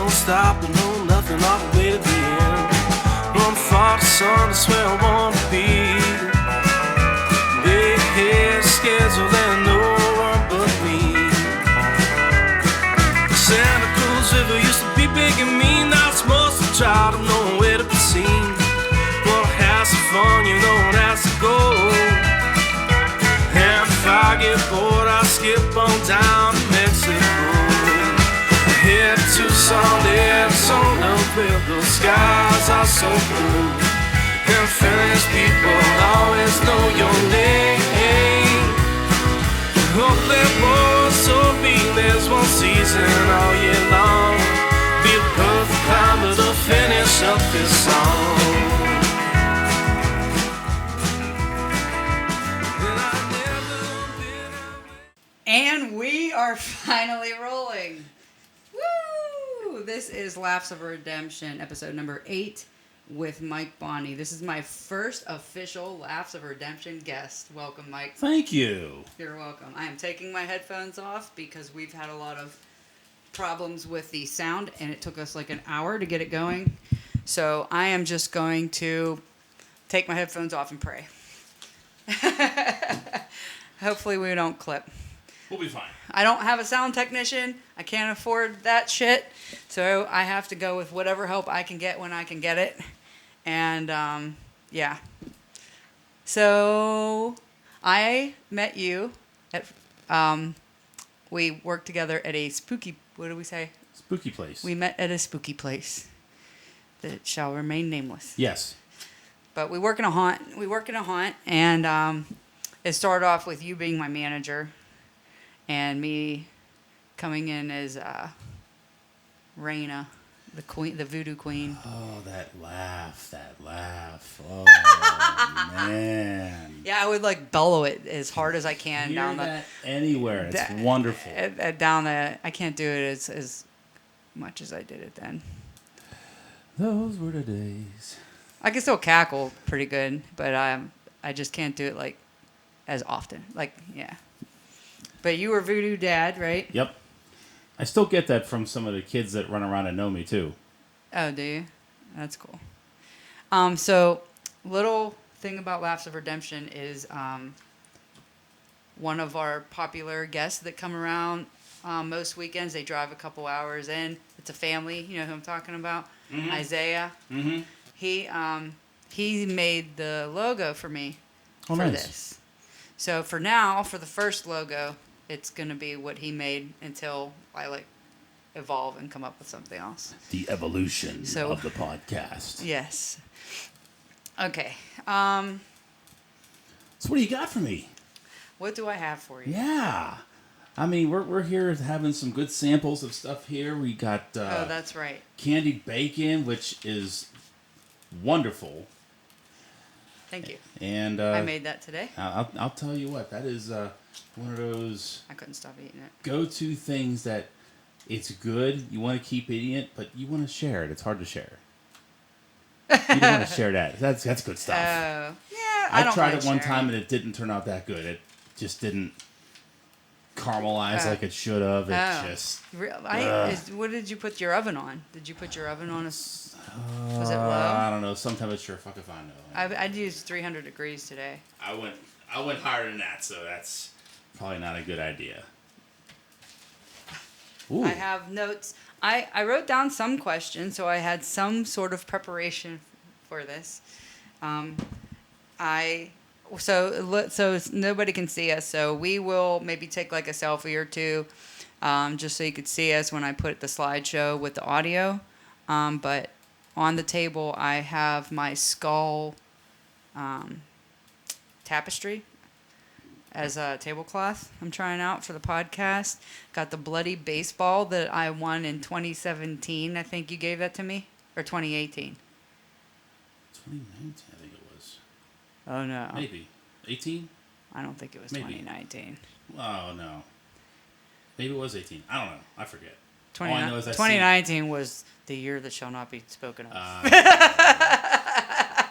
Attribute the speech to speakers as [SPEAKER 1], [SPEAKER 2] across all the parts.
[SPEAKER 1] no stopping, no nothing all the way to the end. Run far to sun, that's where I want to be. Big head schedule and no one but me. Santa Cruz River used to be big and mean. Now it's mostly dry, nowhere to be seen. Wanna have some fun, you know that's the goal. And if I get bored, I'll skip on down to Mexico. Head to Tucson, Arizona, where the skies are so blue. And French people always know your name. Oh, there was so be there's one season all year long. Be the perfect climate to finish up this song.
[SPEAKER 2] And we are finally rolling. Woo! This is Laughs of Redemption, episode number 8 with MIkeBahney. This is my first official Laughs of Redemption guest. Welcome, Mike.
[SPEAKER 3] Thank you.
[SPEAKER 2] You're welcome. I am taking my headphones off because we've had a lot of problems with the sound, and it took us like an hour to get it going. So I am just going to take my headphones off and pray. Hopefully we don't clip.
[SPEAKER 3] We'll be fine.
[SPEAKER 2] I don't have a sound technician. I can't afford that shit. So I have to go with whatever help I can get when I can get it. And, yeah. So I met you at, we worked together at a spooky, what do we say?
[SPEAKER 3] Spooky place.
[SPEAKER 2] We met at a spooky place that shall remain nameless.
[SPEAKER 3] Yes.
[SPEAKER 2] But we work in a haunt. And it started off with you being my manager. And me coming in as Raina, the queen, the voodoo queen.
[SPEAKER 3] Oh, that laugh. Oh, man.
[SPEAKER 2] Yeah, I would like bellow it as hard as I can
[SPEAKER 3] Hear
[SPEAKER 2] down
[SPEAKER 3] that anywhere. It's wonderful.
[SPEAKER 2] Down the. I can't do it as much as I did it then.
[SPEAKER 3] Those were the days.
[SPEAKER 2] I can still cackle pretty good, but I just can't do it like as often. Like, yeah. But you were Voodoo Dad, right?
[SPEAKER 3] Yep. I still get that from some of the kids that run around and know me, too.
[SPEAKER 2] Oh, do you? That's cool. So, little thing about Laughs of Redemption is one of our popular guests that come around most weekends. They drive a couple hours in. It's a family. You know who I'm talking about? Mm-hmm. Isaiah. Mm-hmm. He made the logo for me for
[SPEAKER 3] nice.
[SPEAKER 2] This. So, for now, for the first logo, it's going to be what he made until I, evolve and come up with something else.
[SPEAKER 3] The evolution of the podcast.
[SPEAKER 2] Yes. Okay.
[SPEAKER 3] So what do you got for me?
[SPEAKER 2] What do I have for you?
[SPEAKER 3] Yeah. I mean, we're here having some good samples of stuff here. We got...
[SPEAKER 2] oh, that's right.
[SPEAKER 3] Candied bacon, which is wonderful.
[SPEAKER 2] Thank you.
[SPEAKER 3] And
[SPEAKER 2] I made that today.
[SPEAKER 3] I'll tell you what, that is one of those...
[SPEAKER 2] I couldn't stop eating it.
[SPEAKER 3] Go-to things that it's good, you want to keep eating it, but you want to share it. It's hard to share. You don't want to share that. That's good stuff.
[SPEAKER 2] Yeah,
[SPEAKER 3] I tried it one time and it didn't turn out that good. It just didn't caramelize like it should have. It just...
[SPEAKER 2] what did you put your oven on? Did you put your oven on was it low?
[SPEAKER 3] I don't know. Sometimes it's sure fuck if I know.
[SPEAKER 2] I'd used 300 degrees today.
[SPEAKER 3] I went higher than that, so that's probably not a good idea. Ooh.
[SPEAKER 2] I have notes. I wrote down some questions, so I had some sort of preparation for this. So nobody can see us, so we will maybe take like a selfie or two, just so you could see us when I put the slideshow with the audio. But on the table, I have my skull tapestry as a tablecloth I'm trying out for the podcast. Got the bloody baseball that I won in 2017. I think you gave that to me. Or 2018.
[SPEAKER 3] 2019, I think it was.
[SPEAKER 2] Oh, no.
[SPEAKER 3] Maybe. 18?
[SPEAKER 2] I don't think it was
[SPEAKER 3] Maybe.
[SPEAKER 2] 2019.
[SPEAKER 3] Oh, no. Maybe it was 18. I don't know. I forget.
[SPEAKER 2] 2019 was the year that shall not be spoken of.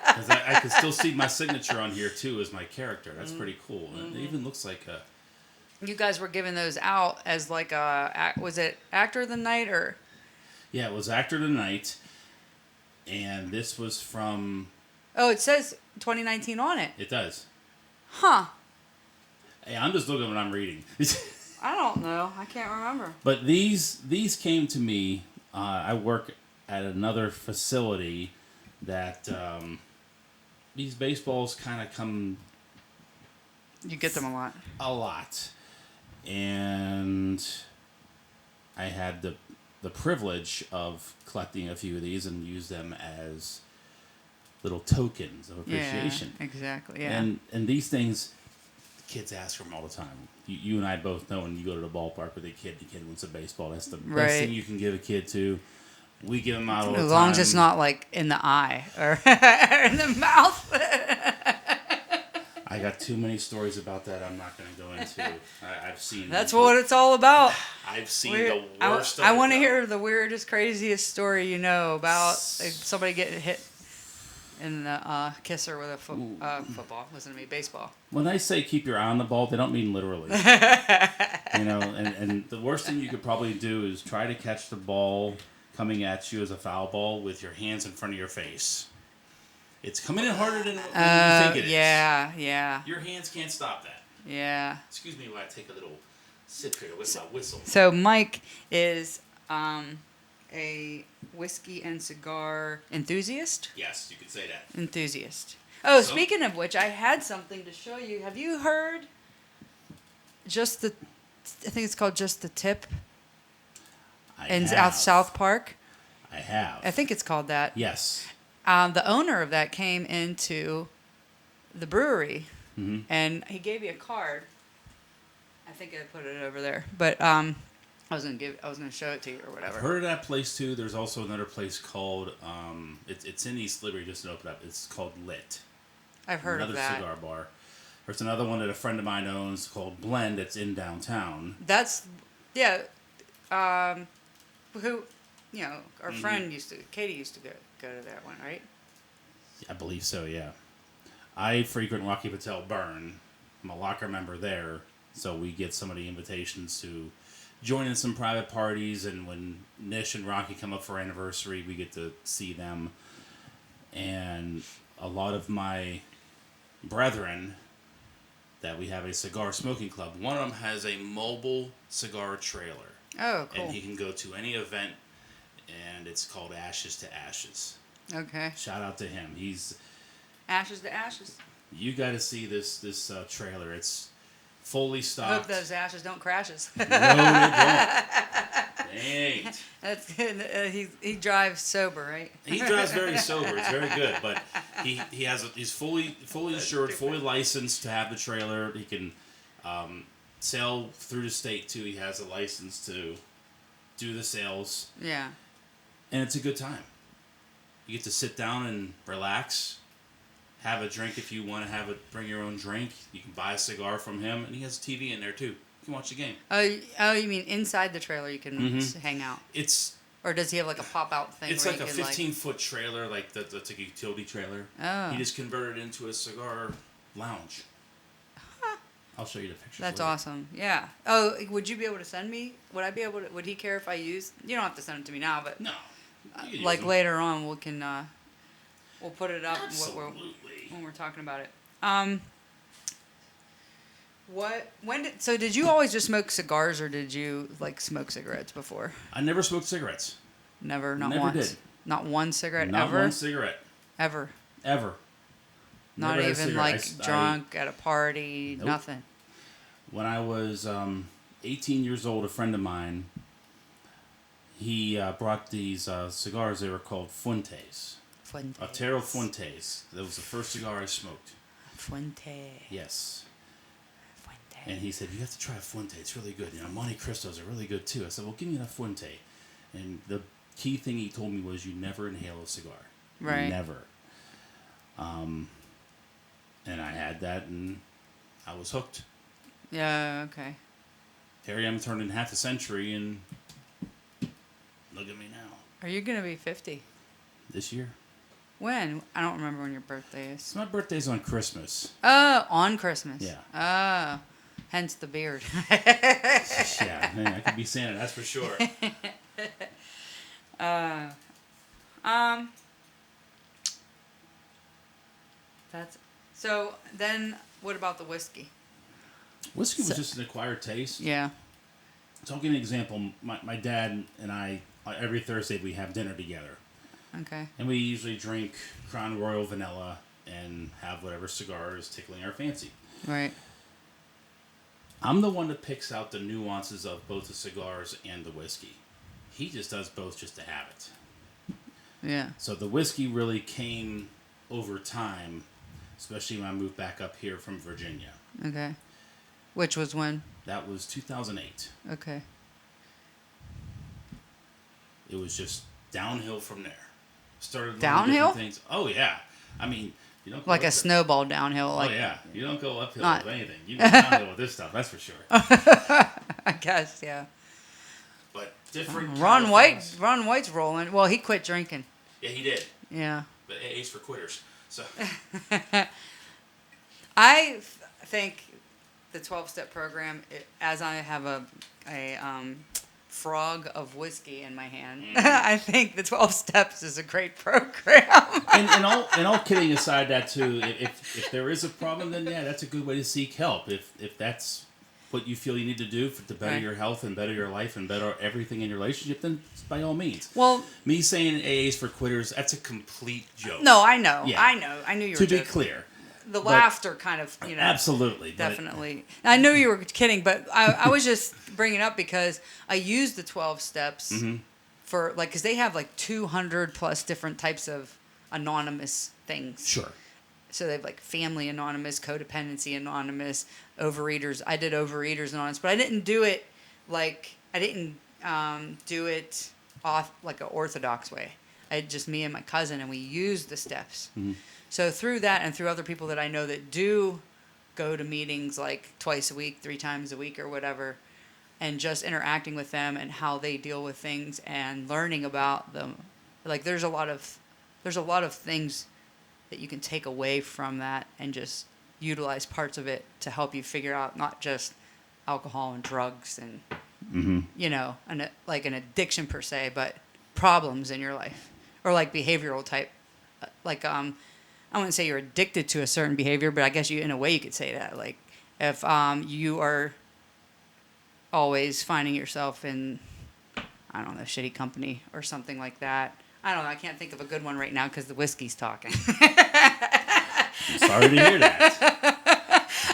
[SPEAKER 3] Because I can still see my signature on here, too, as my character. That's pretty cool. Mm-hmm. It even looks like a...
[SPEAKER 2] You guys were giving those out as like a... Was it Actor of the Night or...
[SPEAKER 3] Yeah, it was Actor of the Night, and this was from...
[SPEAKER 2] Oh, it says 2019 on it.
[SPEAKER 3] It does.
[SPEAKER 2] Huh.
[SPEAKER 3] Hey, I'm just looking at what I'm reading.
[SPEAKER 2] I don't know. I can't remember.
[SPEAKER 3] But these came to me. I work at another facility that these baseballs kind of come...
[SPEAKER 2] You get them a lot.
[SPEAKER 3] A lot. And I had the privilege of collecting a few of these and use them as little tokens of appreciation.
[SPEAKER 2] Yeah, exactly. Yeah.
[SPEAKER 3] And these things, kids ask for them all the time. You and I both know when you go to the ballpark with a kid, the kid wants a baseball. That's the best thing you can give a kid to. We give them out all the time.
[SPEAKER 2] As long as it's not like in the eye or in the mouth.
[SPEAKER 3] I got too many stories about that I'm not going to go into. I've seen...
[SPEAKER 2] That's what it's all about.
[SPEAKER 3] I've seen the worst
[SPEAKER 2] I want to hear the weirdest, craziest story you know about somebody getting hit in the kisser with a football. Listen to me, baseball.
[SPEAKER 3] When I say keep your eye on the ball, they don't mean literally. And the worst thing you could probably do is try to catch the ball coming at you as a foul ball with your hands in front of your face. It's coming in harder than you think it is.
[SPEAKER 2] Yeah.
[SPEAKER 3] Your hands can't stop that.
[SPEAKER 2] Yeah.
[SPEAKER 3] Excuse me while I take a little sip here with my whistle.
[SPEAKER 2] So Mike is a whiskey and cigar enthusiast?
[SPEAKER 3] Yes, you could say that.
[SPEAKER 2] Enthusiast. Oh, speaking of which, I had something to show you. Have you heard I think it's called Just the Tip in South Park?
[SPEAKER 3] I have.
[SPEAKER 2] I think it's called that.
[SPEAKER 3] Yes.
[SPEAKER 2] The owner of that came into the brewery, and he gave me a card. I think I put it over there, but I was gonna show it to you or whatever.
[SPEAKER 3] I've heard of that place too. There's also another place called it's in East Liberty. Just to open up. It's called Lit.
[SPEAKER 2] I've heard of that.
[SPEAKER 3] Another cigar bar. There's another one that a friend of mine owns called Blend. It's in downtown.
[SPEAKER 2] That's who. Our friend Katie used to go to that one, right?
[SPEAKER 3] I believe so, yeah. I frequent Rocky Patel Burn. I'm a locker member there, so we get some of the invitations to join in some private parties, and when Nish and Rocky come up for anniversary, we get to see them. And a lot of my brethren that we have a cigar smoking club, one of them has a mobile cigar trailer.
[SPEAKER 2] Oh, cool.
[SPEAKER 3] And he can go to any event, and it's called Ashes to Ashes.
[SPEAKER 2] Okay.
[SPEAKER 3] Shout out to him. He's
[SPEAKER 2] Ashes to Ashes.
[SPEAKER 3] You got to see this trailer. It's fully stocked.
[SPEAKER 2] I hope those ashes don't crashes.
[SPEAKER 3] No, they ain't.
[SPEAKER 2] That's good. He drives sober, right?
[SPEAKER 3] He drives very sober. It's very good, but he's fully insured, fully licensed to have the trailer. He can sell through the state too. He has a license to do the sales.
[SPEAKER 2] Yeah.
[SPEAKER 3] And it's a good time. You get to sit down and relax, have a drink if you want to bring your own drink. You can buy a cigar from him, and he has a TV in there too. You can watch the game.
[SPEAKER 2] Oh, you mean inside the trailer you can hang out? Or does he have like a pop-out thing?
[SPEAKER 3] It's like a 15-foot trailer, that's like a utility trailer.
[SPEAKER 2] Oh.
[SPEAKER 3] He just converted it into a cigar lounge. Huh. I'll show you the pictures.
[SPEAKER 2] That's
[SPEAKER 3] later.
[SPEAKER 2] awesome. Yeah. Oh, would you be able to send me? Would I be able to? Would he care if I use? You don't have to send it to me now, but
[SPEAKER 3] no.
[SPEAKER 2] Like later on, we'll put it up
[SPEAKER 3] Absolutely.
[SPEAKER 2] when we're talking about it. Did you always just smoke cigars, or did you like smoke cigarettes before?
[SPEAKER 3] I never smoked cigarettes.
[SPEAKER 2] Never, not
[SPEAKER 3] never
[SPEAKER 2] once.
[SPEAKER 3] Did.
[SPEAKER 2] Not one cigarette
[SPEAKER 3] not
[SPEAKER 2] ever.
[SPEAKER 3] Not one cigarette.
[SPEAKER 2] Ever. Not
[SPEAKER 3] Never
[SPEAKER 2] even like drunk at a party.
[SPEAKER 3] Nope.
[SPEAKER 2] Nothing.
[SPEAKER 3] When I was 18 years old, a friend of mine, he brought these cigars. They were called Fuentes. Otero Fuentes. That was the first cigar I smoked.
[SPEAKER 2] Fuente.
[SPEAKER 3] Yes. And he said, you have to try a Fuente. It's really good. Monte Cristos are really good too. I said, well, give me that Fuente. And the key thing he told me was you never inhale a cigar.
[SPEAKER 2] Right.
[SPEAKER 3] Never. And I had that, and I was hooked.
[SPEAKER 2] Yeah, okay.
[SPEAKER 3] Here I am turning half a century, and look at me now.
[SPEAKER 2] Are you going to be 50?
[SPEAKER 3] This year.
[SPEAKER 2] When? I don't remember when your birthday is.
[SPEAKER 3] So my birthday's on Christmas.
[SPEAKER 2] Oh, on Christmas.
[SPEAKER 3] Yeah.
[SPEAKER 2] Oh, hence the beard.
[SPEAKER 3] Yeah, man, I could be Santa, that's for sure.
[SPEAKER 2] That's so. Then what about the whiskey?
[SPEAKER 3] Whiskey was just an acquired taste.
[SPEAKER 2] Yeah.
[SPEAKER 3] So I'll give you an example. My dad and I, every Thursday we have dinner together.
[SPEAKER 2] Okay.
[SPEAKER 3] And we usually drink Crown Royal Vanilla and have whatever cigar is tickling our fancy.
[SPEAKER 2] Right.
[SPEAKER 3] I'm the one that picks out the nuances of both the cigars and the whiskey. He just does both just to have it.
[SPEAKER 2] Yeah.
[SPEAKER 3] So the whiskey really came over time, especially when I moved back up here from Virginia.
[SPEAKER 2] Okay. Which was when?
[SPEAKER 3] That was 2008.
[SPEAKER 2] Okay.
[SPEAKER 3] It was just downhill from there. Started learning
[SPEAKER 2] Downhill?
[SPEAKER 3] different things. Oh yeah. I mean, you don't go
[SPEAKER 2] Like a
[SPEAKER 3] up
[SPEAKER 2] snowball downhill. Like,
[SPEAKER 3] oh yeah. You don't go uphill
[SPEAKER 2] not-
[SPEAKER 3] with anything. You go downhill with this stuff. That's for sure.
[SPEAKER 2] I guess, yeah.
[SPEAKER 3] But different.
[SPEAKER 2] Ron
[SPEAKER 3] kind of
[SPEAKER 2] White.
[SPEAKER 3] things.
[SPEAKER 2] Ron White's rolling. Well, he quit drinking.
[SPEAKER 3] Yeah, he did.
[SPEAKER 2] Yeah.
[SPEAKER 3] But AA's for quitters. So
[SPEAKER 2] I think the 12-step program, as I have a frog of whiskey in my hand, I think the 12 steps is a great program.
[SPEAKER 3] and all kidding aside, that too, if there is a problem, then yeah, that's a good way to seek help. If that's what you feel you need to do to better
[SPEAKER 2] Right.
[SPEAKER 3] your health and better your life and better everything in your relationship, then by all means.
[SPEAKER 2] Well,
[SPEAKER 3] Me saying AA's for quitters, that's a complete joke.
[SPEAKER 2] no, I know.
[SPEAKER 3] Yeah.
[SPEAKER 2] I know. I knew you were
[SPEAKER 3] To be
[SPEAKER 2] joking.
[SPEAKER 3] clear.
[SPEAKER 2] The
[SPEAKER 3] but-
[SPEAKER 2] laughter kind of,
[SPEAKER 3] Absolutely. but-
[SPEAKER 2] definitely. I knew you were kidding, but I was just bringing it up because I use the 12 steps for, like, because they have like 200 plus different types of anonymous things.
[SPEAKER 3] Sure.
[SPEAKER 2] So they have like family anonymous, codependency anonymous, overeaters. I did overeaters anonymous, but I didn't do it like, I didn't do it off like an orthodox way. I had just me and my cousin, and we used the steps. So through that and through other people that I know that do go to meetings like twice a week, 3 times a week or whatever, and just interacting with them and how they deal with things and learning about them. Like there's a lot of things that you can take away from that and just utilize parts of it to help you figure out not just alcohol and drugs and like an addiction per se, but problems in your life or like behavioral type, like I wouldn't say you're addicted to a certain behavior, but I guess in a way you could say that. Like if you are always finding yourself in, I don't know, shitty company or something like that. I don't know. I can't think of a good one right now because the whiskey's talking.
[SPEAKER 3] I'm sorry to hear that.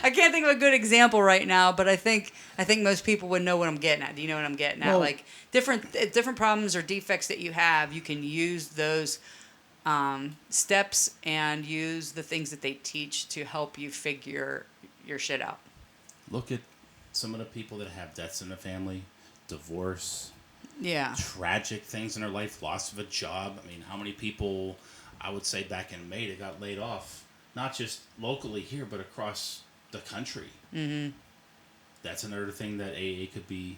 [SPEAKER 2] I can't think of a good example right now, but I think most people would know what I'm getting at. Do you know what I'm getting at?
[SPEAKER 3] Well,
[SPEAKER 2] like different problems or defects that you have, you can use those steps and use the things that they teach to help you figure your shit out.
[SPEAKER 3] Look at some of the people that have deaths in the family, divorce,
[SPEAKER 2] Yeah.
[SPEAKER 3] tragic things in their life, loss of a job. I mean, how many people, I would say back in May, that got laid off, not just locally here, but across the country. Mm-hmm. That's another thing that AA could be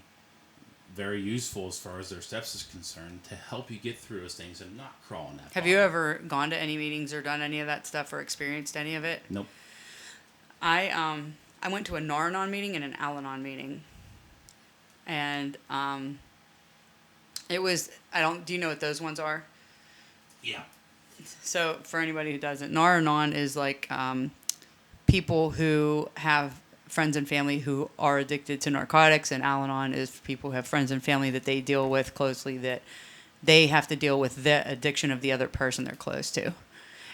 [SPEAKER 3] very useful as far as their steps is concerned to help you get through those things and not crawl in that.
[SPEAKER 2] Have you ever gone to any meetings or done any of that stuff or experienced any of it?
[SPEAKER 3] Nope.
[SPEAKER 2] I went to a Nar-Anon meeting and an Al-Anon meeting. And it was, do you know what those ones are?
[SPEAKER 3] Yeah.
[SPEAKER 2] So for anybody who doesn't, Nar-Anon is like people who have friends and family who are addicted to narcotics, and Al-Anon is people who have friends and family that they deal with closely, that they have to deal with the addiction of the other person they're close to.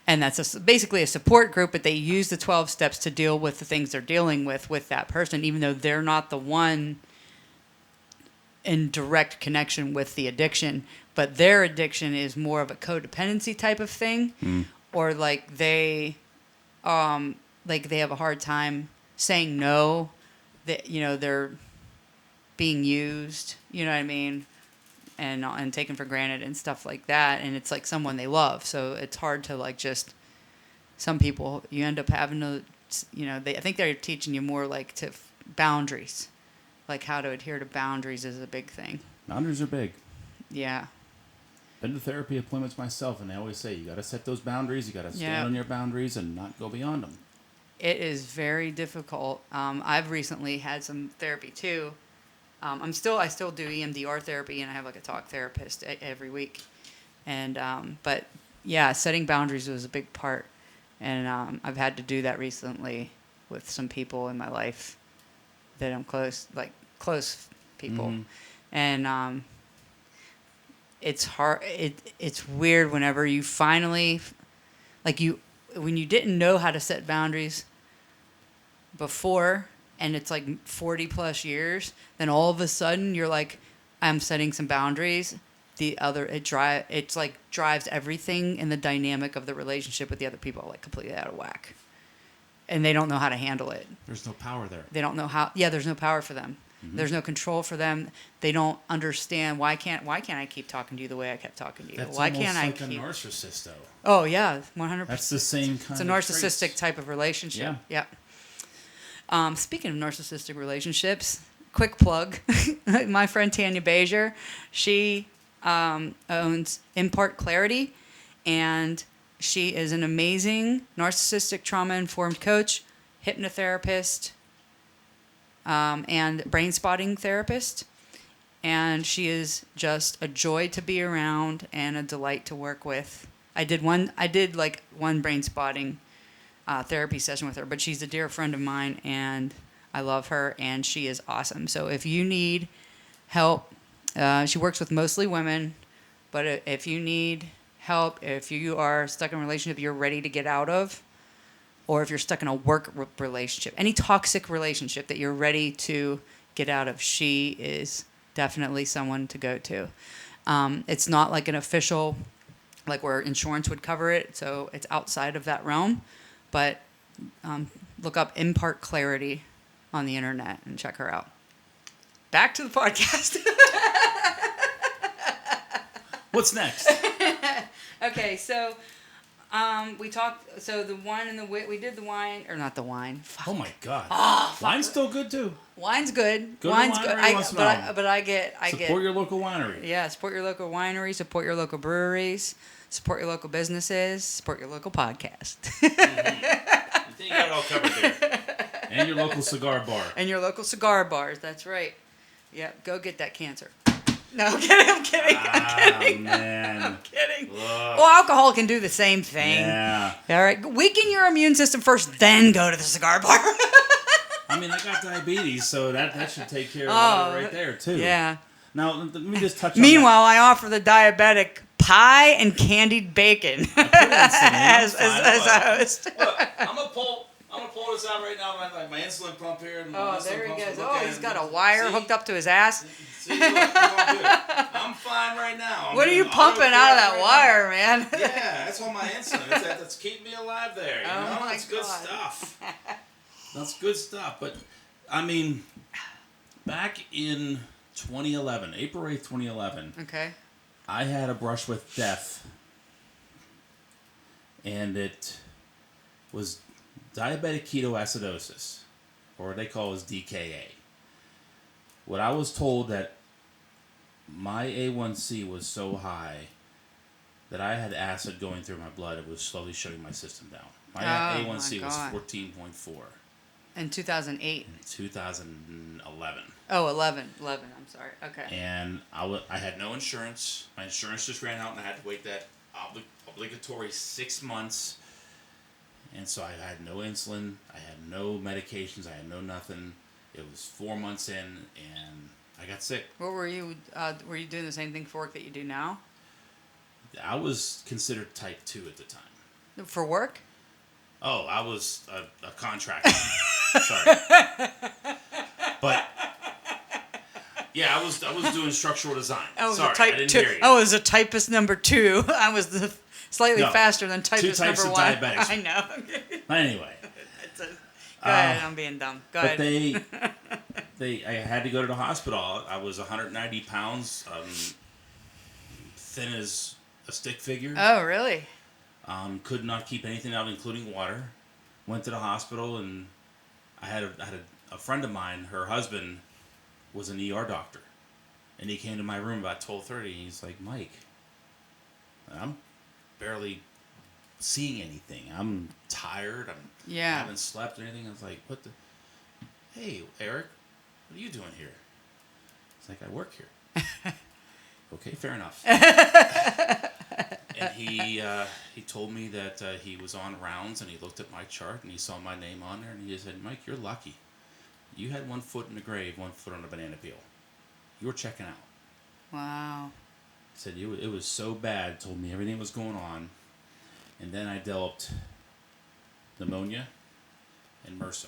[SPEAKER 2] And that's basically a support group, but they use the 12 steps to deal with the things they're dealing with that person, even though they're not the one in direct connection with the addiction, but their addiction is more of a codependency type of thing, or like they have a hard time saying no, that they're being used, you know what I mean, and taken for granted and stuff like that, and it's like someone they love, so it's hard to like just some people you end up having to, I think they're teaching you more like to boundaries. Like how to adhere to boundaries is a big thing.
[SPEAKER 3] Boundaries are big.
[SPEAKER 2] Yeah.
[SPEAKER 3] Been to therapy appointments myself, and they always say you got to set those boundaries. You got to stand on your boundaries and not go beyond them.
[SPEAKER 2] It is very difficult. I've recently had some therapy too, I still do EMDR therapy, and I have like a talk therapist every week. And but yeah, setting boundaries was a big part, and I've had to do that recently with some people in my life that I'm close people, and it's hard. It's weird whenever you finally, when you didn't know how to set boundaries before, and it's like 40 plus years, then all of a sudden you're like, I'm setting some boundaries. It's like drives everything in the dynamic of the relationship with the other people like completely out of whack, and they don't know how to handle it.
[SPEAKER 3] There's no power there.
[SPEAKER 2] They don't know how. Yeah, there's no power for them. There's no control for them. They don't understand why can't I keep talking to you the way I kept talking to you?
[SPEAKER 3] That's
[SPEAKER 2] Why
[SPEAKER 3] almost
[SPEAKER 2] can't
[SPEAKER 3] like
[SPEAKER 2] I keep?
[SPEAKER 3] a narcissist, though.
[SPEAKER 2] Oh yeah, 100%.
[SPEAKER 3] That's the same kind.
[SPEAKER 2] It's a
[SPEAKER 3] of
[SPEAKER 2] narcissistic
[SPEAKER 3] traits.
[SPEAKER 2] type of relationship.
[SPEAKER 3] Yeah.
[SPEAKER 2] Speaking of narcissistic relationships, quick plug. My friend Tanya Bezier, she owns Impart Clarity, and she is an amazing narcissistic trauma-informed coach, hypnotherapist, and brain spotting therapist. And she is just a joy to be around and a delight to work with. I did like one brain spotting therapy session with her, but she's a dear friend of mine, and I love her, and she is awesome. So if you need help, she works with mostly women, but if you need help, if you are stuck in a relationship you're ready to get out of, or if you're stuck in a work relationship, any toxic relationship that you're ready to get out of, she is definitely someone to go to. It's not like an official, like where insurance would cover it, so it's outside of that realm. But look up Impart Clarity on the internet and check her out. Back to the podcast.
[SPEAKER 3] What's next?
[SPEAKER 2] Okay, so we talked. So the wine and we did the wine, or not the wine. Fuck.
[SPEAKER 3] Oh my God.
[SPEAKER 2] Oh,
[SPEAKER 3] Wine's still good too.
[SPEAKER 2] Wine's good.
[SPEAKER 3] Go to
[SPEAKER 2] Wine's
[SPEAKER 3] the
[SPEAKER 2] good.
[SPEAKER 3] winery once in a while.
[SPEAKER 2] But I get.
[SPEAKER 3] Support your local winery.
[SPEAKER 2] Yeah, support your local winery. Support your local breweries. Support your local businesses. Support your local podcast.
[SPEAKER 3] You think you got it all covered there. And your local cigar bar.
[SPEAKER 2] And your local cigar bars. That's right. Yep. Go get that cancer. No, I'm kidding. I'm kidding.
[SPEAKER 3] Man.
[SPEAKER 2] I'm kidding.
[SPEAKER 3] Ugh.
[SPEAKER 2] Well, alcohol can do the same thing.
[SPEAKER 3] Yeah.
[SPEAKER 2] All right. Weaken your immune system first, then go to the cigar bar.
[SPEAKER 3] I mean, I got diabetes, so that should take care of it right there, too.
[SPEAKER 2] Yeah.
[SPEAKER 3] Now, let me just touch on
[SPEAKER 2] Meanwhile, I offer the diabetic pie and candied bacon as a host.
[SPEAKER 3] Look, I'm gonna pull this out right now. My insulin pump here. And
[SPEAKER 2] Oh, there he goes. Oh, he's got a wire hooked up to his ass.
[SPEAKER 3] See, look, I'm fine right now.
[SPEAKER 2] What are you pumping out of that wire, man?
[SPEAKER 3] Yeah, that's all my insulin. That's keeping me alive there. You know?
[SPEAKER 2] My
[SPEAKER 3] That's good
[SPEAKER 2] God.
[SPEAKER 3] stuff. That's good stuff. But, I mean, back in 2011, April 8th, 2011,
[SPEAKER 2] Okay.
[SPEAKER 3] I had a brush with death, and it was diabetic ketoacidosis, or what they call as DKA. What I was told that my A1C was so high that I had acid going through my blood. It was slowly shutting my system down. My A1C was 14.4.
[SPEAKER 2] In 2008.
[SPEAKER 3] In 2011.
[SPEAKER 2] Oh, 11. I'm sorry. Okay.
[SPEAKER 3] And I had no insurance. My insurance just ran out, and I had to wait that obligatory 6 months. And so I had no insulin. I had no medications. I had no nothing. It was 4 months in, and I got sick.
[SPEAKER 2] What were you doing the same thing for work that you do now?
[SPEAKER 3] I was considered type 2 at the time.
[SPEAKER 2] For work?
[SPEAKER 3] Oh, I was a contractor. Sorry. But yeah, I was doing structural design. Sorry, I didn't hear you.
[SPEAKER 2] I was a typist number 2. I was slightly faster than typist
[SPEAKER 3] two types
[SPEAKER 2] number
[SPEAKER 3] of
[SPEAKER 2] 1.
[SPEAKER 3] diabetics.
[SPEAKER 2] I know.
[SPEAKER 3] Anyway.
[SPEAKER 2] Go ahead, I'm being dumb. Go ahead.
[SPEAKER 3] I had to go to the hospital. I was 190 pounds, thin as a stick figure.
[SPEAKER 2] Oh, really?
[SPEAKER 3] Could not keep anything out, including water. Went to the hospital, and I had a friend of mine. Her husband was an ER doctor, and he came to my room about 12:30. He's like, "Mike, I'm barely seeing anything. I'm tired. I haven't slept or anything." I was like, "What the? Hey, Eric, what are you doing here?" He's like, I work here. Okay, fair enough. And he told me that he was on rounds and he looked at my chart and he saw my name on there and he just said, Mike, you're lucky. You had 1 foot in the grave, 1 foot on a banana peel. You were checking out.
[SPEAKER 2] Wow.
[SPEAKER 3] He said it was so bad, told me everything was going on. And then I developed pneumonia and MRSA.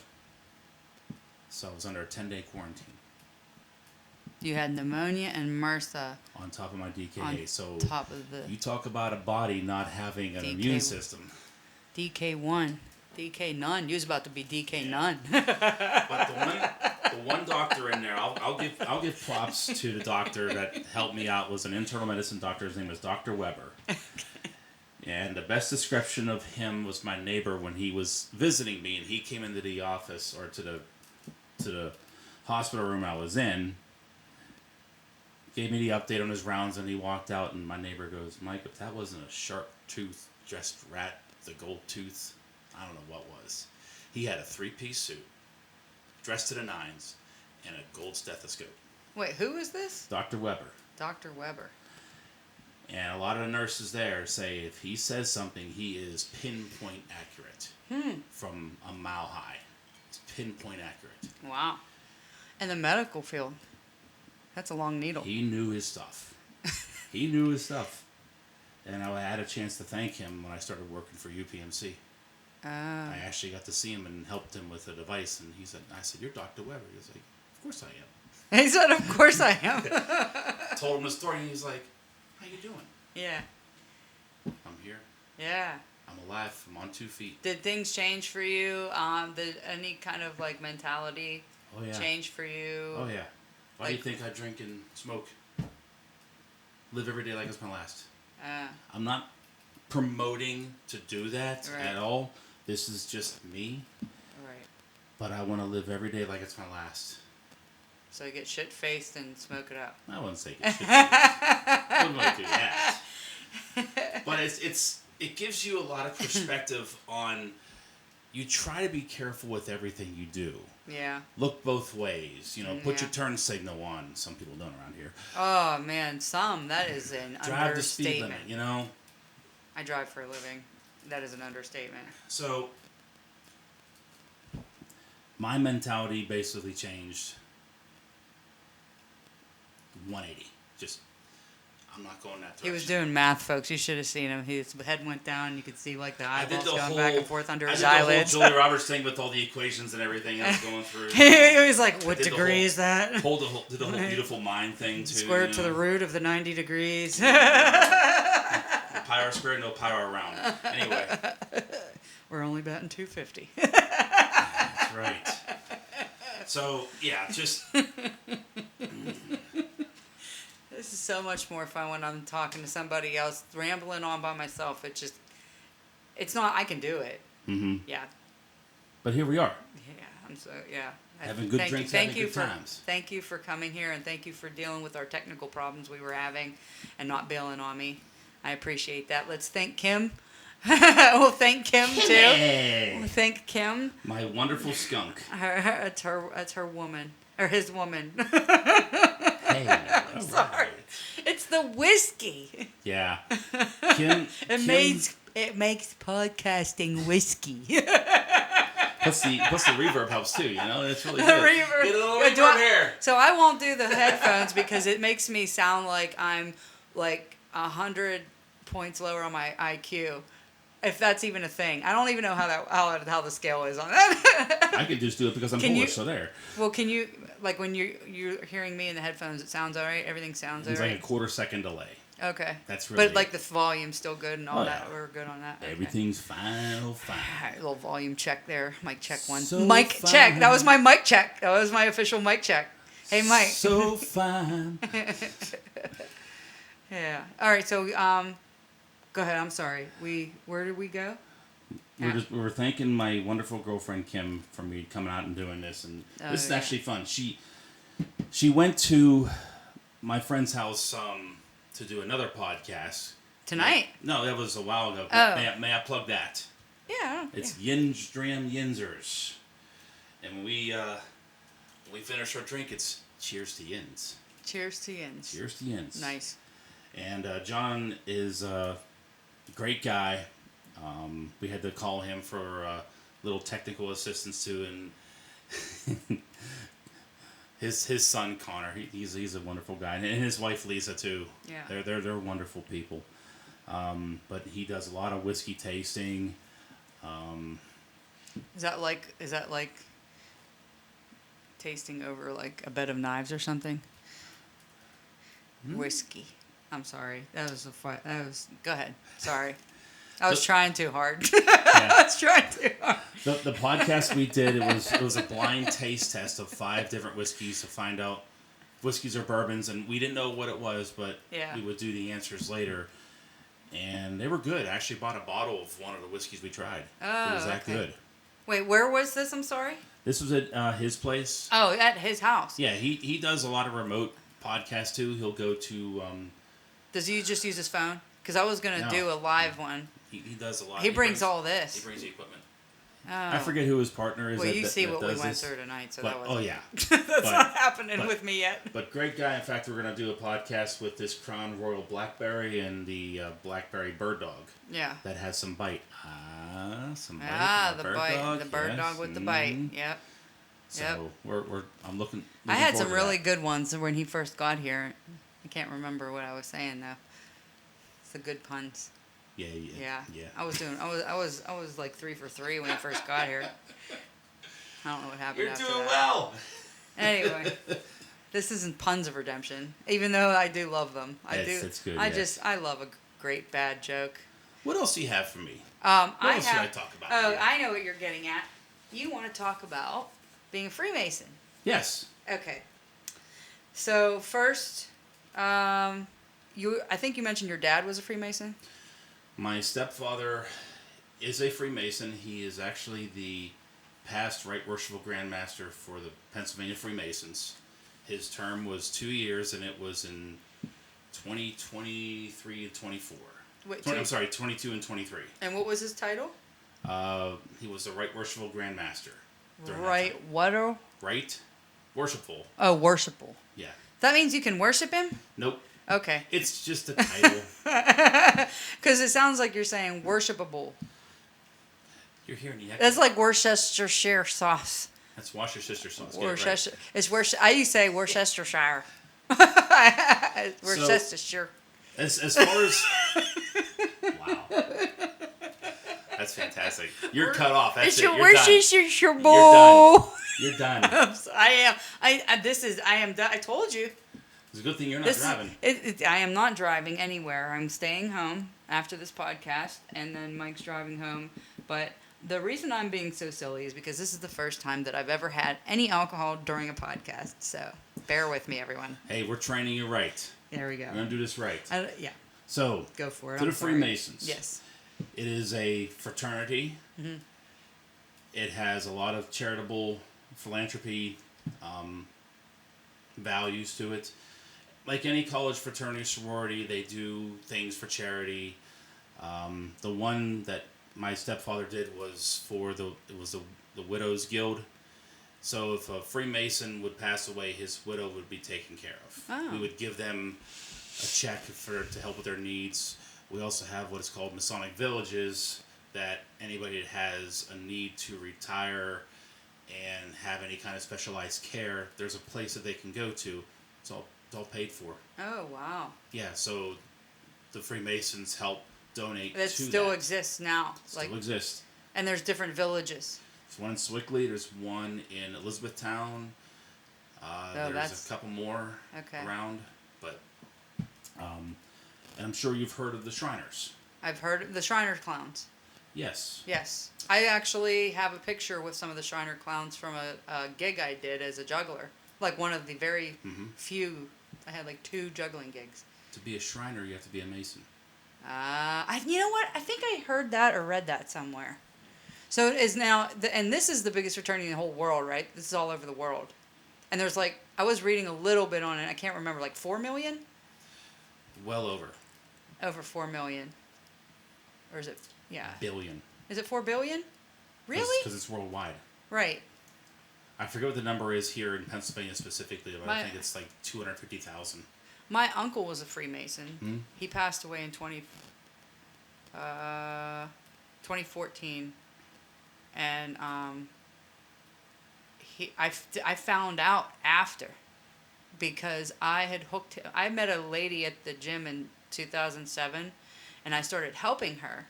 [SPEAKER 3] So I was under a 10-day quarantine.
[SPEAKER 2] You had pneumonia and MRSA.
[SPEAKER 3] On top of my DKA. So
[SPEAKER 2] top of the
[SPEAKER 3] you talk about a body not having an immune system.
[SPEAKER 2] DK1. DK none. You was about to be DK none.
[SPEAKER 3] But the one doctor in there, I'll give props to the doctor that helped me out. Was an internal medicine doctor. His name was Dr. Weber. And the best description of him was my neighbor when he was visiting me, and he came into the office or to the hospital room I was in. Gave me the update on his rounds, and he walked out, and my neighbor goes, Mike, if that wasn't a sharp tooth, dressed rat, the gold tooth, I don't know what was. He had a 3-piece suit, dressed to the nines, and a gold stethoscope.
[SPEAKER 2] Wait, who is this?
[SPEAKER 3] Dr. Weber.
[SPEAKER 2] Dr. Weber.
[SPEAKER 3] And a lot of the nurses there say if he says something, he is pinpoint accurate. From a mile high. It's pinpoint accurate.
[SPEAKER 2] Wow. In the medical field. That's a long needle.
[SPEAKER 3] He knew his stuff. He knew his stuff. And I had a chance to thank him when I started working for UPMC. I actually got to see him and helped him with a device. And I said, you're Dr. Weber. He was like, of course I am.
[SPEAKER 2] He said, of course I am.
[SPEAKER 3] Told him the story, and he's like, how you doing?
[SPEAKER 2] Yeah.
[SPEAKER 3] I'm here.
[SPEAKER 2] Yeah.
[SPEAKER 3] I'm alive. I'm on 2 feet.
[SPEAKER 2] Did things change for you? Did any kind of like mentality change for you?
[SPEAKER 3] Oh, yeah. Why do you think I drink and smoke? Live every day like it's my last. I'm not promoting to do that at all. This is just me.
[SPEAKER 2] Right.
[SPEAKER 3] But I want to live every day like it's my last.
[SPEAKER 2] So you get shit-faced and smoke it up.
[SPEAKER 3] I wouldn't say get shit-faced. I wouldn't want to do that. But it gives you a lot of perspective on... You try to be careful with everything you do.
[SPEAKER 2] Yeah. Look
[SPEAKER 3] both ways. Put your turn signal on. Some people don't around here.
[SPEAKER 2] Oh, man. That is an
[SPEAKER 3] drive
[SPEAKER 2] understatement.
[SPEAKER 3] the speed limit,
[SPEAKER 2] I drive for a living. That is an understatement.
[SPEAKER 3] So, my mentality basically changed 180. Just, I'm not going that direction.
[SPEAKER 2] He was doing math, folks. You should have seen him. His head went down. You could see like the eyeballs going back and forth under his eyelids.
[SPEAKER 3] I did the whole Julia Roberts thing with all the equations and everything I was going through.
[SPEAKER 2] He was like, what degree is that?
[SPEAKER 3] Did the whole beautiful mind thing too.
[SPEAKER 2] Square to the root of the 90 degrees.
[SPEAKER 3] Pi r squared, no pi r round. Anyway.
[SPEAKER 2] We're only batting 250.
[SPEAKER 3] That's right. So, yeah, just...
[SPEAKER 2] This is so much more fun when I'm talking to somebody else, rambling on by myself. It's not, I can do it.
[SPEAKER 3] Mm-hmm.
[SPEAKER 2] Yeah.
[SPEAKER 3] But here we are.
[SPEAKER 2] Yeah.
[SPEAKER 3] Having good drinks, having good times.
[SPEAKER 2] Thank you for coming here, and thank you for dealing with our technical problems we were having and not bailing on me. I appreciate that. Let's thank Kim. We'll thank Kim, too.
[SPEAKER 3] Hey.
[SPEAKER 2] We'll thank Kim.
[SPEAKER 3] My wonderful skunk.
[SPEAKER 2] It's her woman. Or his woman.
[SPEAKER 3] Hey,
[SPEAKER 2] I'm sorry. It's the whiskey.
[SPEAKER 3] Yeah. Kim,
[SPEAKER 2] it makes podcasting whiskey.
[SPEAKER 3] Plus the reverb helps too, It's really good.
[SPEAKER 2] Reverb.
[SPEAKER 3] Get a little reverb here.
[SPEAKER 2] So I won't do the headphones because it makes me sound like I'm like 100 points lower on my IQ. If that's even a thing. I don't even know how the scale is on that.
[SPEAKER 3] I could just do it because I'm Polish, so there.
[SPEAKER 2] Well, can you, like when you're hearing me in the headphones, it sounds all right? Everything sounds all right?
[SPEAKER 3] It's like a quarter-second delay.
[SPEAKER 2] Okay.
[SPEAKER 3] That's really...
[SPEAKER 2] But like the volume's still good and all that. We're good on that.
[SPEAKER 3] Everything's fine.
[SPEAKER 2] All right, little volume check there. Mic check one.
[SPEAKER 3] So
[SPEAKER 2] mic
[SPEAKER 3] fine.
[SPEAKER 2] check. That was my mic check. That was my official mic check. Hey, Mike.
[SPEAKER 3] So fine.
[SPEAKER 2] Yeah. All right. So, go ahead. I'm sorry. Where did we go?
[SPEAKER 3] We were thanking my wonderful girlfriend Kim for me coming out and doing this, and this is actually fun. She went to my friend's house to do another podcast
[SPEAKER 2] tonight.
[SPEAKER 3] No, that was a while ago.
[SPEAKER 2] Oh.
[SPEAKER 3] May I plug that?
[SPEAKER 2] Yeah.
[SPEAKER 3] It's Yinzdram Yinzers, and when we finish our drink, it's cheers to Yins.
[SPEAKER 2] Cheers to yins.
[SPEAKER 3] Cheers to yins.
[SPEAKER 2] Nice.
[SPEAKER 3] And John is a great guy. We had to call him for little technical assistance too, and his son Connor, he's a wonderful guy, and his wife Lisa too.
[SPEAKER 2] Yeah.
[SPEAKER 3] They're wonderful people. But he does a lot of whiskey tasting.
[SPEAKER 2] Is that like tasting over like a bed of knives or something? Whiskey. I'm sorry. That was. Go ahead. Sorry. I was trying too hard. I was trying too hard.
[SPEAKER 3] The podcast we did, it was a blind taste test of 5 different whiskeys to find out whiskeys or bourbons, and we didn't know what it was, but we would do the answers later. And they were good. I actually bought a bottle of one of the whiskeys we tried.
[SPEAKER 2] Oh,
[SPEAKER 3] it was that good.
[SPEAKER 2] Wait, where was this? I'm sorry?
[SPEAKER 3] This was at his place.
[SPEAKER 2] Oh, at his house.
[SPEAKER 3] Yeah, he does a lot of remote podcasts too. He'll go to...
[SPEAKER 2] Does he just use his phone? Because I was going to do a live one.
[SPEAKER 3] He does a lot.
[SPEAKER 2] He brings all this.
[SPEAKER 3] He brings the equipment.
[SPEAKER 2] Oh.
[SPEAKER 3] I forget who his partner is.
[SPEAKER 2] Well, you see what we went
[SPEAKER 3] this.
[SPEAKER 2] through tonight, so
[SPEAKER 3] But,
[SPEAKER 2] that wasn't...
[SPEAKER 3] oh, yeah.
[SPEAKER 2] That's not happening with me yet.
[SPEAKER 3] But great guy. In fact, we're going to do a podcast with this Crown Royal Blackberry and the Blackberry Bird Dog.
[SPEAKER 2] Yeah.
[SPEAKER 3] That has some bite. Some bite.
[SPEAKER 2] The bite. Dog, the bird dog with the bite. Yep.
[SPEAKER 3] So I'm looking
[SPEAKER 2] I had
[SPEAKER 3] forward
[SPEAKER 2] some
[SPEAKER 3] to
[SPEAKER 2] really
[SPEAKER 3] that.
[SPEAKER 2] good ones when he first got here. I can't remember what I was saying though. It's the good puns.
[SPEAKER 3] Yeah.
[SPEAKER 2] I was like 3 for 3 when he first got here. I don't know what happened.
[SPEAKER 3] You're
[SPEAKER 2] after
[SPEAKER 3] doing
[SPEAKER 2] that.
[SPEAKER 3] well.
[SPEAKER 2] Anyway, this isn't puns of redemption, even though I do love them.
[SPEAKER 3] It's good.
[SPEAKER 2] I love a great bad joke.
[SPEAKER 3] What else do you have for me?
[SPEAKER 2] What
[SPEAKER 3] else should I talk about?
[SPEAKER 2] Oh,
[SPEAKER 3] here?
[SPEAKER 2] I know what you're getting at. You want to talk about being a Freemason.
[SPEAKER 3] Yes.
[SPEAKER 2] Okay. So first, I think you mentioned your dad was a Freemason.
[SPEAKER 3] My stepfather is a Freemason. He is actually the past Right Worshipful Grand Master for the Pennsylvania Freemasons. His term was 2 years, and it was in 2023 and 24.
[SPEAKER 2] Wait,
[SPEAKER 3] 22 and 23.
[SPEAKER 2] And what was his title?
[SPEAKER 3] He was the Right Worshipful Grand Master.
[SPEAKER 2] Right, what?
[SPEAKER 3] Right Worshipful.
[SPEAKER 2] Oh, worshipful.
[SPEAKER 3] Yeah.
[SPEAKER 2] That means you can worship him?
[SPEAKER 3] Nope.
[SPEAKER 2] Okay.
[SPEAKER 3] It's just a title.
[SPEAKER 2] Because it sounds like you're saying worshipable.
[SPEAKER 3] You're hearing the echo.
[SPEAKER 2] That's like Worcestershire sauce.
[SPEAKER 3] That's Worcestershire sauce.
[SPEAKER 2] Worcester. Right. It's Worcester. I used to say Worcestershire. Worcestershire.
[SPEAKER 3] As far as wow, that's fantastic. You're cut off. That's it. You're done. You're done.
[SPEAKER 2] I am done. I told you.
[SPEAKER 3] It's a good thing you're not driving.
[SPEAKER 2] I am not driving anywhere. I'm staying home after this podcast, and then Mike's driving home. But the reason I'm being so silly is because this is the first time that I've ever had any alcohol during a podcast. So bear with me, everyone.
[SPEAKER 3] Hey, we're training you right.
[SPEAKER 2] There we go.
[SPEAKER 3] We're going to do this right.
[SPEAKER 2] Yeah.
[SPEAKER 3] So,
[SPEAKER 2] go for it.
[SPEAKER 3] To the Freemasons.
[SPEAKER 2] Yes.
[SPEAKER 3] It is a fraternity.
[SPEAKER 2] Mm-hmm.
[SPEAKER 3] It has a lot of charitable philanthropy values to it. Like any college fraternity or sorority, they do things for charity. The one that my stepfather did was for the Widows Guild. So if a Freemason would pass away, his widow would be taken care of.
[SPEAKER 2] Oh.
[SPEAKER 3] We would give them a check to help with their needs. We also have what is called Masonic villages, that anybody that has a need to retire and have any kind of specialized care, there's a place that they can go to. It's all paid for.
[SPEAKER 2] Oh, wow.
[SPEAKER 3] Yeah, so the Freemasons help donate
[SPEAKER 2] that
[SPEAKER 3] to
[SPEAKER 2] still
[SPEAKER 3] that.
[SPEAKER 2] exists now.
[SPEAKER 3] Still exists.
[SPEAKER 2] And there's different villages.
[SPEAKER 3] There's one in Swickley. There's one in Elizabethtown. There's a couple more around. But, and I'm sure you've heard of the Shriners.
[SPEAKER 2] I've heard of the Shriner clowns.
[SPEAKER 3] Yes.
[SPEAKER 2] Yes. I actually have a picture with some of the Shriner clowns from a gig I did as a juggler. Like one of the very few. I had like 2 juggling gigs.
[SPEAKER 3] To be a Shriner, you have to be a Mason.
[SPEAKER 2] You know what? I think I heard that or read that somewhere. So it is now, and this is the biggest fraternity in the whole world, right? This is all over the world. And there's like, I was reading a little bit on it. I can't remember, like 4 million?
[SPEAKER 3] Well over.
[SPEAKER 2] Over 4 million. Or is it, yeah.
[SPEAKER 3] Billion.
[SPEAKER 2] Is it 4 billion? Really?
[SPEAKER 3] Because it's worldwide.
[SPEAKER 2] Right.
[SPEAKER 3] I forget what the number is here in Pennsylvania specifically, but I think it's like 250,000.
[SPEAKER 2] My uncle was a Freemason.
[SPEAKER 3] Hmm?
[SPEAKER 2] He passed away in 2014, and I found out after, because I met a lady at the gym in 2007, and I started helping her,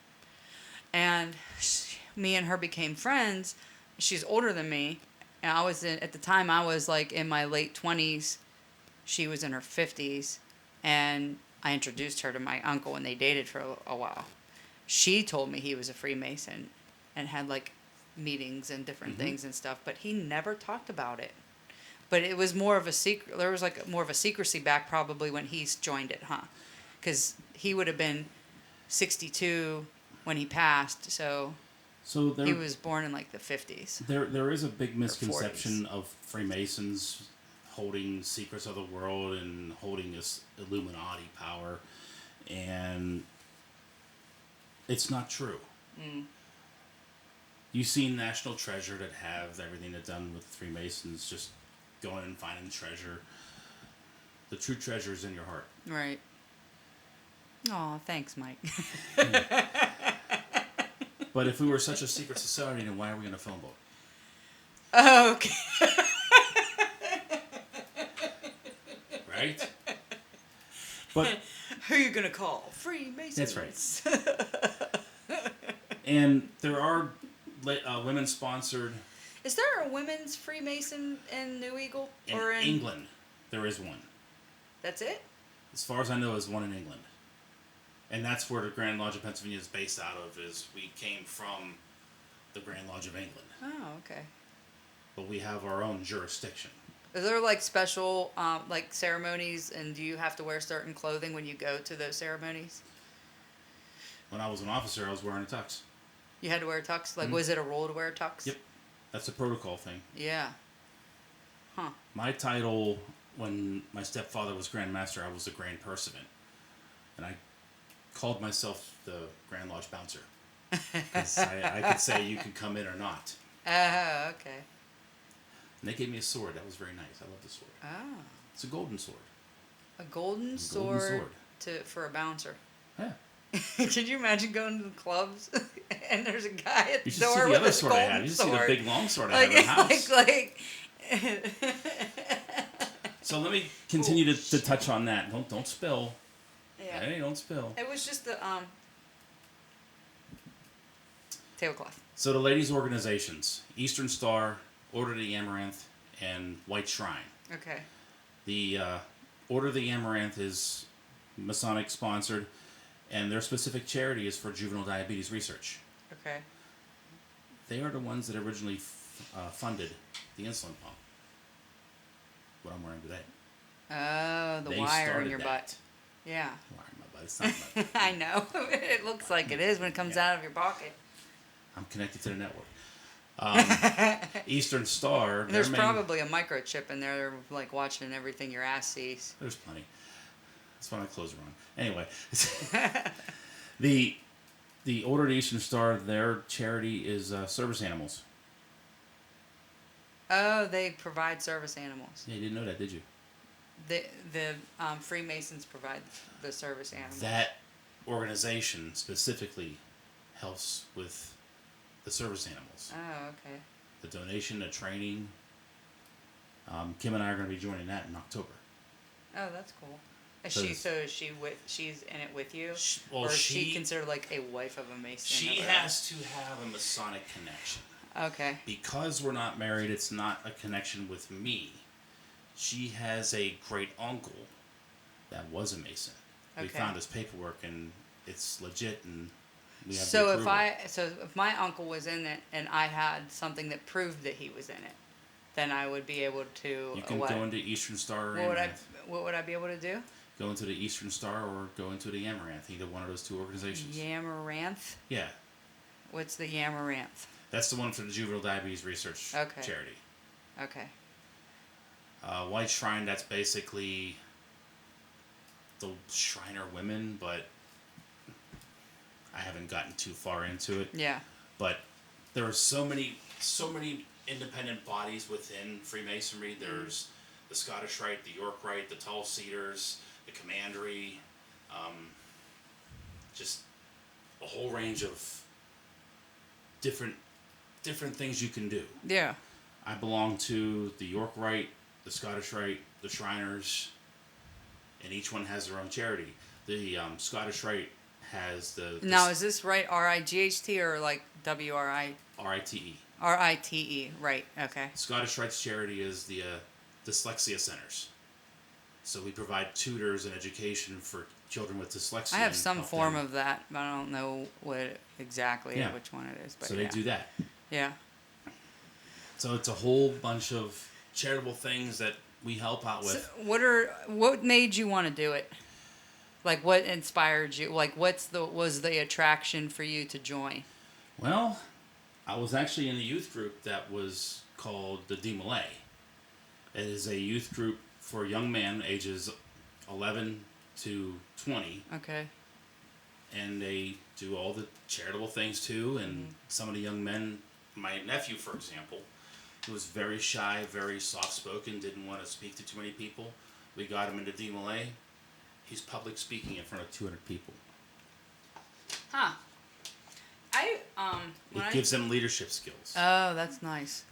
[SPEAKER 2] and me and her became friends. She's older than me, and at the time I was like in my late 20s. She was in her 50s, and I introduced her to my uncle, and they dated for a while. She told me he was a Freemason and had like meetings and different things and stuff, but he never talked about it. But it was more of a secret. There was like more of a secrecy back probably when he joined it, huh? Because he would have been 62 when he passed, so he was born in like the 50s.
[SPEAKER 3] There is a big misconception of Freemasons holding secrets of the world and holding this Illuminati power, and it's not true. You've seen National Treasure that have everything that's done with Freemasons, just going and finding the treasure. The true treasure is in your heart.
[SPEAKER 2] Right. Oh, thanks, Mike.
[SPEAKER 3] But if we were such a secret society, then why are we in a phone book?
[SPEAKER 2] Okay.
[SPEAKER 3] Right? But
[SPEAKER 2] who are you gonna call? Freemasons.
[SPEAKER 3] That's right. And there are women-sponsored.
[SPEAKER 2] Is there a women's Freemason in New Eagle or in
[SPEAKER 3] England? There is one.
[SPEAKER 2] That's it?
[SPEAKER 3] As far as I know, there's one in England, and that's where the Grand Lodge of Pennsylvania is based out of. Is we came from the Grand Lodge of England.
[SPEAKER 2] Oh, okay.
[SPEAKER 3] But we have our own jurisdiction.
[SPEAKER 2] Is there like special like ceremonies, and do you have to wear certain clothing when you go to those ceremonies?
[SPEAKER 3] When I was an officer, I was wearing a tux.
[SPEAKER 2] You had to wear a tux? Like, was it a rule to wear a tux?
[SPEAKER 3] Yep. That's a protocol thing.
[SPEAKER 2] Yeah. Huh.
[SPEAKER 3] My title, when my stepfather was Grand Master, I was the Grand Pursuant. And I called myself the Grand Lodge Bouncer. Because I could say you could come in or not.
[SPEAKER 2] Oh, okay.
[SPEAKER 3] And they gave me a sword. That was very nice. I love the sword.
[SPEAKER 2] Oh.
[SPEAKER 3] It's a golden sword.
[SPEAKER 2] A golden sword. For a bouncer.
[SPEAKER 3] Yeah.
[SPEAKER 2] Could you imagine going to the clubs and there's a guy at the door with a
[SPEAKER 3] You should see the other sword I had. You should see the big long sword I have in the house. So let me continue to touch on that. Don't spill.
[SPEAKER 2] Yeah.
[SPEAKER 3] Hey, don't spill.
[SPEAKER 2] It was just the tablecloth.
[SPEAKER 3] So the ladies' organizations, Eastern Star, Order of the Amaranth, and White Shrine.
[SPEAKER 2] Okay.
[SPEAKER 3] The Order of the Amaranth is Masonic sponsored, and their specific charity is for juvenile diabetes research.
[SPEAKER 2] Okay.
[SPEAKER 3] They are the ones that originally funded the insulin pump. What I'm wearing today.
[SPEAKER 2] Oh, the
[SPEAKER 3] They
[SPEAKER 2] wire in your
[SPEAKER 3] that.
[SPEAKER 2] butt. Yeah.
[SPEAKER 3] Wire in my butt. It's not my butt.
[SPEAKER 2] I know. It looks like it is when it comes out of your pocket.
[SPEAKER 3] I'm connected to the network. Eastern Star.
[SPEAKER 2] There's probably a microchip in there, like watching everything your ass sees.
[SPEAKER 3] There's plenty. That's why my clothes are on. Anyway, the Order of the Eastern Star, their charity is service animals.
[SPEAKER 2] Oh, they provide service animals.
[SPEAKER 3] Yeah, you didn't know that, did you?
[SPEAKER 2] The Freemasons provide the service animals.
[SPEAKER 3] That organization specifically helps with the service animals.
[SPEAKER 2] Oh, okay.
[SPEAKER 3] The donation, the training. Kim and I are going to be joining that in October.
[SPEAKER 2] Oh, that's cool. She's in it with you? Or is she considered like a wife of a Mason?
[SPEAKER 3] She has to have a Masonic connection.
[SPEAKER 2] Okay.
[SPEAKER 3] Because we're not married, it's not a connection with me. She has a great uncle that was a Mason. We found his paperwork and it's legit, and we have the approval.
[SPEAKER 2] If my uncle was in it and I had something that proved that he was in it, then I would be able to.
[SPEAKER 3] You can go into Eastern Star or Amaranth.
[SPEAKER 2] What would I be able to do?
[SPEAKER 3] Go into the Eastern Star or go into the Amaranth, either one of those two organizations.
[SPEAKER 2] Amaranth?
[SPEAKER 3] Yeah.
[SPEAKER 2] What's the Amaranth?
[SPEAKER 3] That's the one for the Juvenile Diabetes Research Charity.
[SPEAKER 2] Okay.
[SPEAKER 3] White Shrine, that's basically the Shriner women, but I haven't gotten too far into it.
[SPEAKER 2] Yeah.
[SPEAKER 3] But there are so many independent bodies within Freemasonry. There's the Scottish Rite, the York Rite, the Tall Cedars, the Commandery, just a whole range of different things you can do.
[SPEAKER 2] Yeah.
[SPEAKER 3] I belong to the York Rite, the Scottish Rite, the Shriners, and each one has their own charity. The Scottish Rite has the...
[SPEAKER 2] Now, is this right, R-I-G-H-T or like W-R-I?
[SPEAKER 3] R-I-T-E.
[SPEAKER 2] R-I-T-E, right, okay.
[SPEAKER 3] Scottish Rite's charity is the dyslexia centers. So we provide tutors and education for children with dyslexia.
[SPEAKER 2] I have some form of that, but I don't know what exactly, which one it is. But
[SPEAKER 3] so they do that.
[SPEAKER 2] Yeah.
[SPEAKER 3] So it's a whole bunch of charitable things that we help out with.
[SPEAKER 2] So what made you want to do it? Like, what inspired you? Like, was the attraction for you to join?
[SPEAKER 3] Well, I was actually in a youth group that was called the D-Malay. It is a youth group for young men ages 11 to 20.
[SPEAKER 2] Okay.
[SPEAKER 3] And they do all the charitable things too. And some of the young men, my nephew, for example, who was very shy, very soft-spoken, didn't want to speak to too many people. We got him into D-Malay. He's public speaking in front of 200 people.
[SPEAKER 2] Huh.
[SPEAKER 3] It gives them leadership skills.
[SPEAKER 2] Oh, that's nice.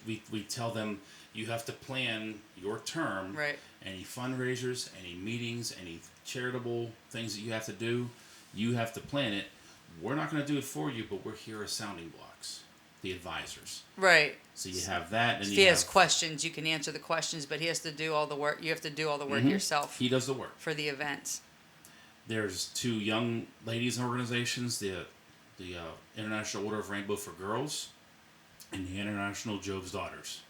[SPEAKER 3] We tell them you have to plan your term.
[SPEAKER 2] Right.
[SPEAKER 3] Any fundraisers, any meetings, any charitable things that you have to do, you have to plan it. We're not going to do it for you, but we're here as sounding blocks, the advisors.
[SPEAKER 2] Right.
[SPEAKER 3] So you have that. And
[SPEAKER 2] if he has questions, you can answer the questions, but he has to do all the work. You have to do all the work yourself.
[SPEAKER 3] He does the work.
[SPEAKER 2] For the events.
[SPEAKER 3] There's 2 young ladies organizations, the International Order of Rainbow for Girls and the International Jove's Daughters.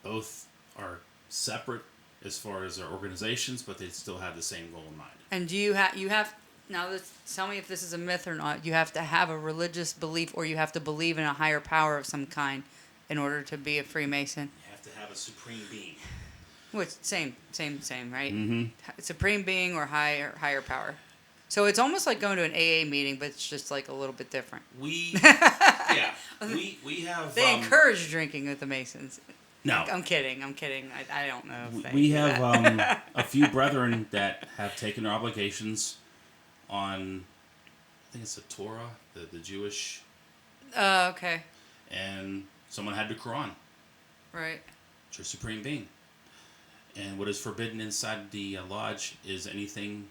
[SPEAKER 3] Both are separate as far as their organizations, but they still have the same goal in mind.
[SPEAKER 2] And do you have now? Tell me if this is a myth or not. You have to have a religious belief, or you have to believe in a higher power of some kind, in order to be a Freemason.
[SPEAKER 3] You have to have a supreme being.
[SPEAKER 2] Which same, right?
[SPEAKER 3] Mm-hmm.
[SPEAKER 2] Supreme being or higher power. So it's almost like going to an AA meeting, but it's just like a little bit different.
[SPEAKER 3] We have.
[SPEAKER 2] They encourage drinking with the Masons.
[SPEAKER 3] No.
[SPEAKER 2] I'm kidding. I don't know if they
[SPEAKER 3] we
[SPEAKER 2] do
[SPEAKER 3] have
[SPEAKER 2] that.
[SPEAKER 3] a few brethren that have taken their obligations on, I think it's the Torah, the Jewish.
[SPEAKER 2] Okay.
[SPEAKER 3] And someone had the Quran.
[SPEAKER 2] Right.
[SPEAKER 3] It's your supreme being. And what is forbidden inside the lodge is anything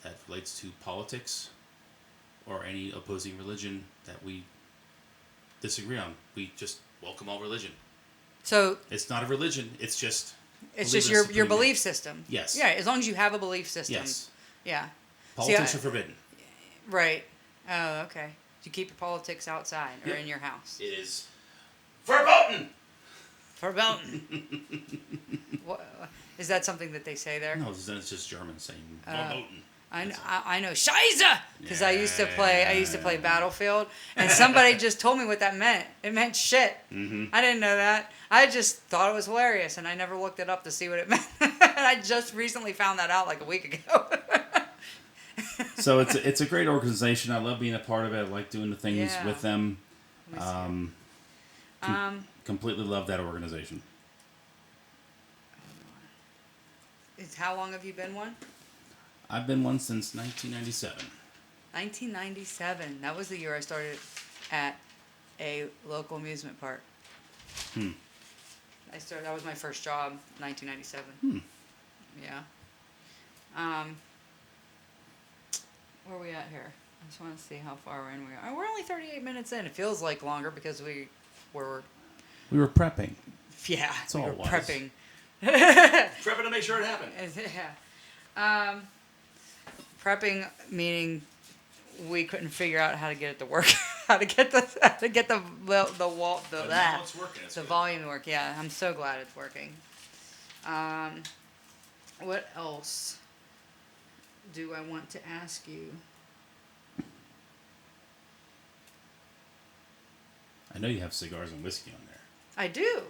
[SPEAKER 3] that relates to politics or any opposing religion that we disagree on. We just welcome all religion.
[SPEAKER 2] So
[SPEAKER 3] it's not a religion. It's just
[SPEAKER 2] your belief system.
[SPEAKER 3] Yes.
[SPEAKER 2] Yeah, as long as you have a belief system.
[SPEAKER 3] Yes.
[SPEAKER 2] Yeah.
[SPEAKER 3] Politics are forbidden.
[SPEAKER 2] Right. Oh, okay. You keep your politics outside or in your house.
[SPEAKER 3] It is verboten.
[SPEAKER 2] Verboten. What, is that something that they say there?
[SPEAKER 3] No, then it's just German saying verboten.
[SPEAKER 2] I know Scheiße because I used to play Battlefield, and somebody just told me what that meant. It meant shit.
[SPEAKER 3] Mm-hmm.
[SPEAKER 2] I didn't know that. I just thought it was hilarious, and I never looked it up to see what it meant. I just recently found that out like a week ago.
[SPEAKER 3] So it's a great organization. I love being a part of it. I like doing the things with them. Completely love that organization.
[SPEAKER 2] How long have you been one?
[SPEAKER 3] I've been one since 1997.
[SPEAKER 2] 1997. That was the year I started at a local amusement park. That was my first job, 1997. Yeah. Where are we at here? I just want to see how far in we are. We're only 38 minutes in. It feels like longer because we were
[SPEAKER 3] prepping.
[SPEAKER 2] Yeah,
[SPEAKER 3] That's all it was.
[SPEAKER 2] Prepping.
[SPEAKER 3] Prepping to make sure it happened.
[SPEAKER 2] Yeah. Prepping meaning we couldn't figure out how to get it to work. how to get the volume to work. Yeah, I'm so glad it's working. What else do I want to ask you?
[SPEAKER 3] I know you have cigars and whiskey on there.
[SPEAKER 2] I do.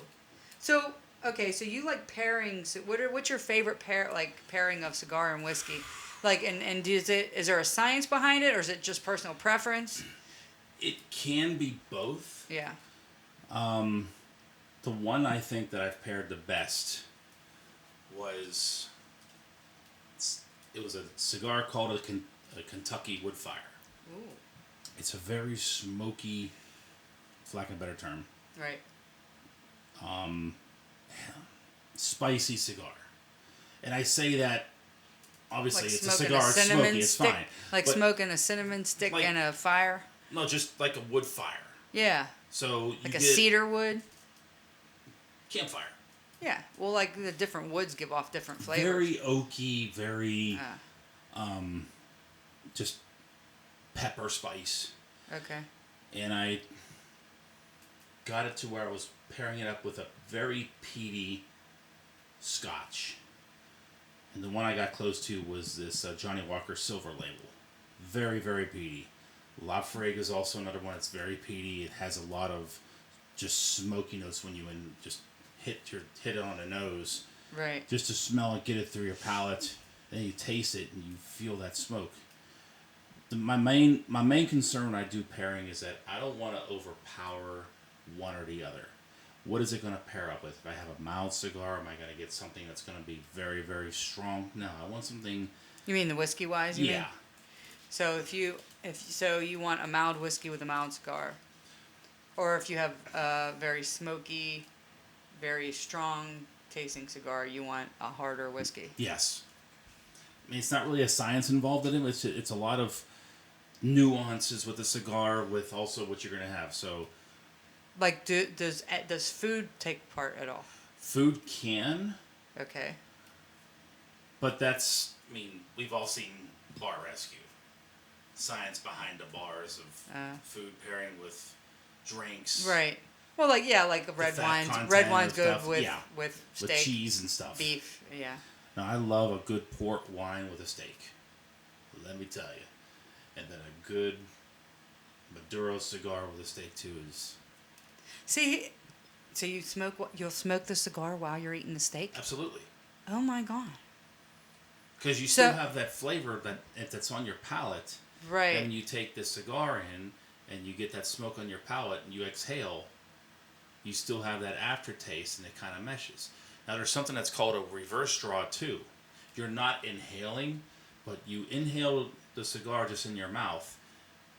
[SPEAKER 2] So okay, so you like pairings. What's your favorite pairing of cigar and whiskey? Like, and is there a science behind it, or is it just personal preference?
[SPEAKER 3] It can be both.
[SPEAKER 2] Yeah.
[SPEAKER 3] The one I think that I've paired the best was it was a cigar called a Kentucky Woodfire.
[SPEAKER 2] Ooh.
[SPEAKER 3] It's a very smoky, for lack of a better term,
[SPEAKER 2] Right.
[SPEAKER 3] spicy cigar. And I say that, obviously,
[SPEAKER 2] Like
[SPEAKER 3] it's a
[SPEAKER 2] smoking
[SPEAKER 3] cigar, it's
[SPEAKER 2] cinnamon
[SPEAKER 3] smoky, it's
[SPEAKER 2] stick,
[SPEAKER 3] fine.
[SPEAKER 2] Like
[SPEAKER 3] But,
[SPEAKER 2] smoking a cinnamon stick
[SPEAKER 3] like-
[SPEAKER 2] in a fire.
[SPEAKER 3] no, just like a wood fire.
[SPEAKER 2] Yeah.
[SPEAKER 3] So you
[SPEAKER 2] Like
[SPEAKER 3] get
[SPEAKER 2] a cedar wood.
[SPEAKER 3] campfire.
[SPEAKER 2] Yeah. Well, like the different woods give off different flavors.
[SPEAKER 3] Very oaky, very
[SPEAKER 2] Ah,
[SPEAKER 3] just pepper spice.
[SPEAKER 2] okay.
[SPEAKER 3] And I got it to where I was pairing it up with a very peaty scotch. And the one I got close to was this Johnny Walker Silver Label. Very, very peaty. La Frega is also another one that's very peaty. It has a lot of just smoky notes when you just hit it on the nose.
[SPEAKER 2] Right.
[SPEAKER 3] Just to smell it, get it through your palate, then you taste it and you feel that smoke. My main concern when I do pairing is that I don't want to overpower one or the other. What is it going to pair up with? If I have a mild cigar, am I going to get something that's going to be very, very strong? No, I want something.
[SPEAKER 2] You mean the whiskey wise?
[SPEAKER 3] Yeah.
[SPEAKER 2] So if you want a mild whiskey with a mild cigar, or if you have a very smoky, very strong tasting cigar, you want a harder whiskey.
[SPEAKER 3] Yes. I mean, it's not really a science involved in it. It's a lot of nuances with the cigar, with also what you're going to have. So,
[SPEAKER 2] Like, does food take part at all?
[SPEAKER 3] food can,
[SPEAKER 2] Okay.
[SPEAKER 3] but that's, I mean, we've all seen Bar Rescue. Science behind the bars of food pairing with drinks.
[SPEAKER 2] Right. Well, like like red
[SPEAKER 3] fat
[SPEAKER 2] wine's
[SPEAKER 3] content
[SPEAKER 2] red wine's
[SPEAKER 3] of
[SPEAKER 2] good
[SPEAKER 3] stuff,
[SPEAKER 2] with
[SPEAKER 3] yeah.
[SPEAKER 2] with
[SPEAKER 3] With
[SPEAKER 2] steak,
[SPEAKER 3] cheese and stuff.
[SPEAKER 2] beef. Yeah.
[SPEAKER 3] Now, I love a good port wine with a steak. Let me tell you. And then a good Maduro cigar with a steak, too, is...
[SPEAKER 2] See, so you'll smoke the cigar while you're eating the steak?
[SPEAKER 3] Absolutely.
[SPEAKER 2] Oh my god.
[SPEAKER 3] Because you
[SPEAKER 2] So-
[SPEAKER 3] still have that flavor that's on your palate.
[SPEAKER 2] Right.
[SPEAKER 3] And you take the cigar in, and you get that smoke on your palate, and you exhale, you still have that aftertaste, and it kind of meshes. Now, there's something that's called a reverse draw, too. You're not inhaling, but you inhale the cigar just in your mouth.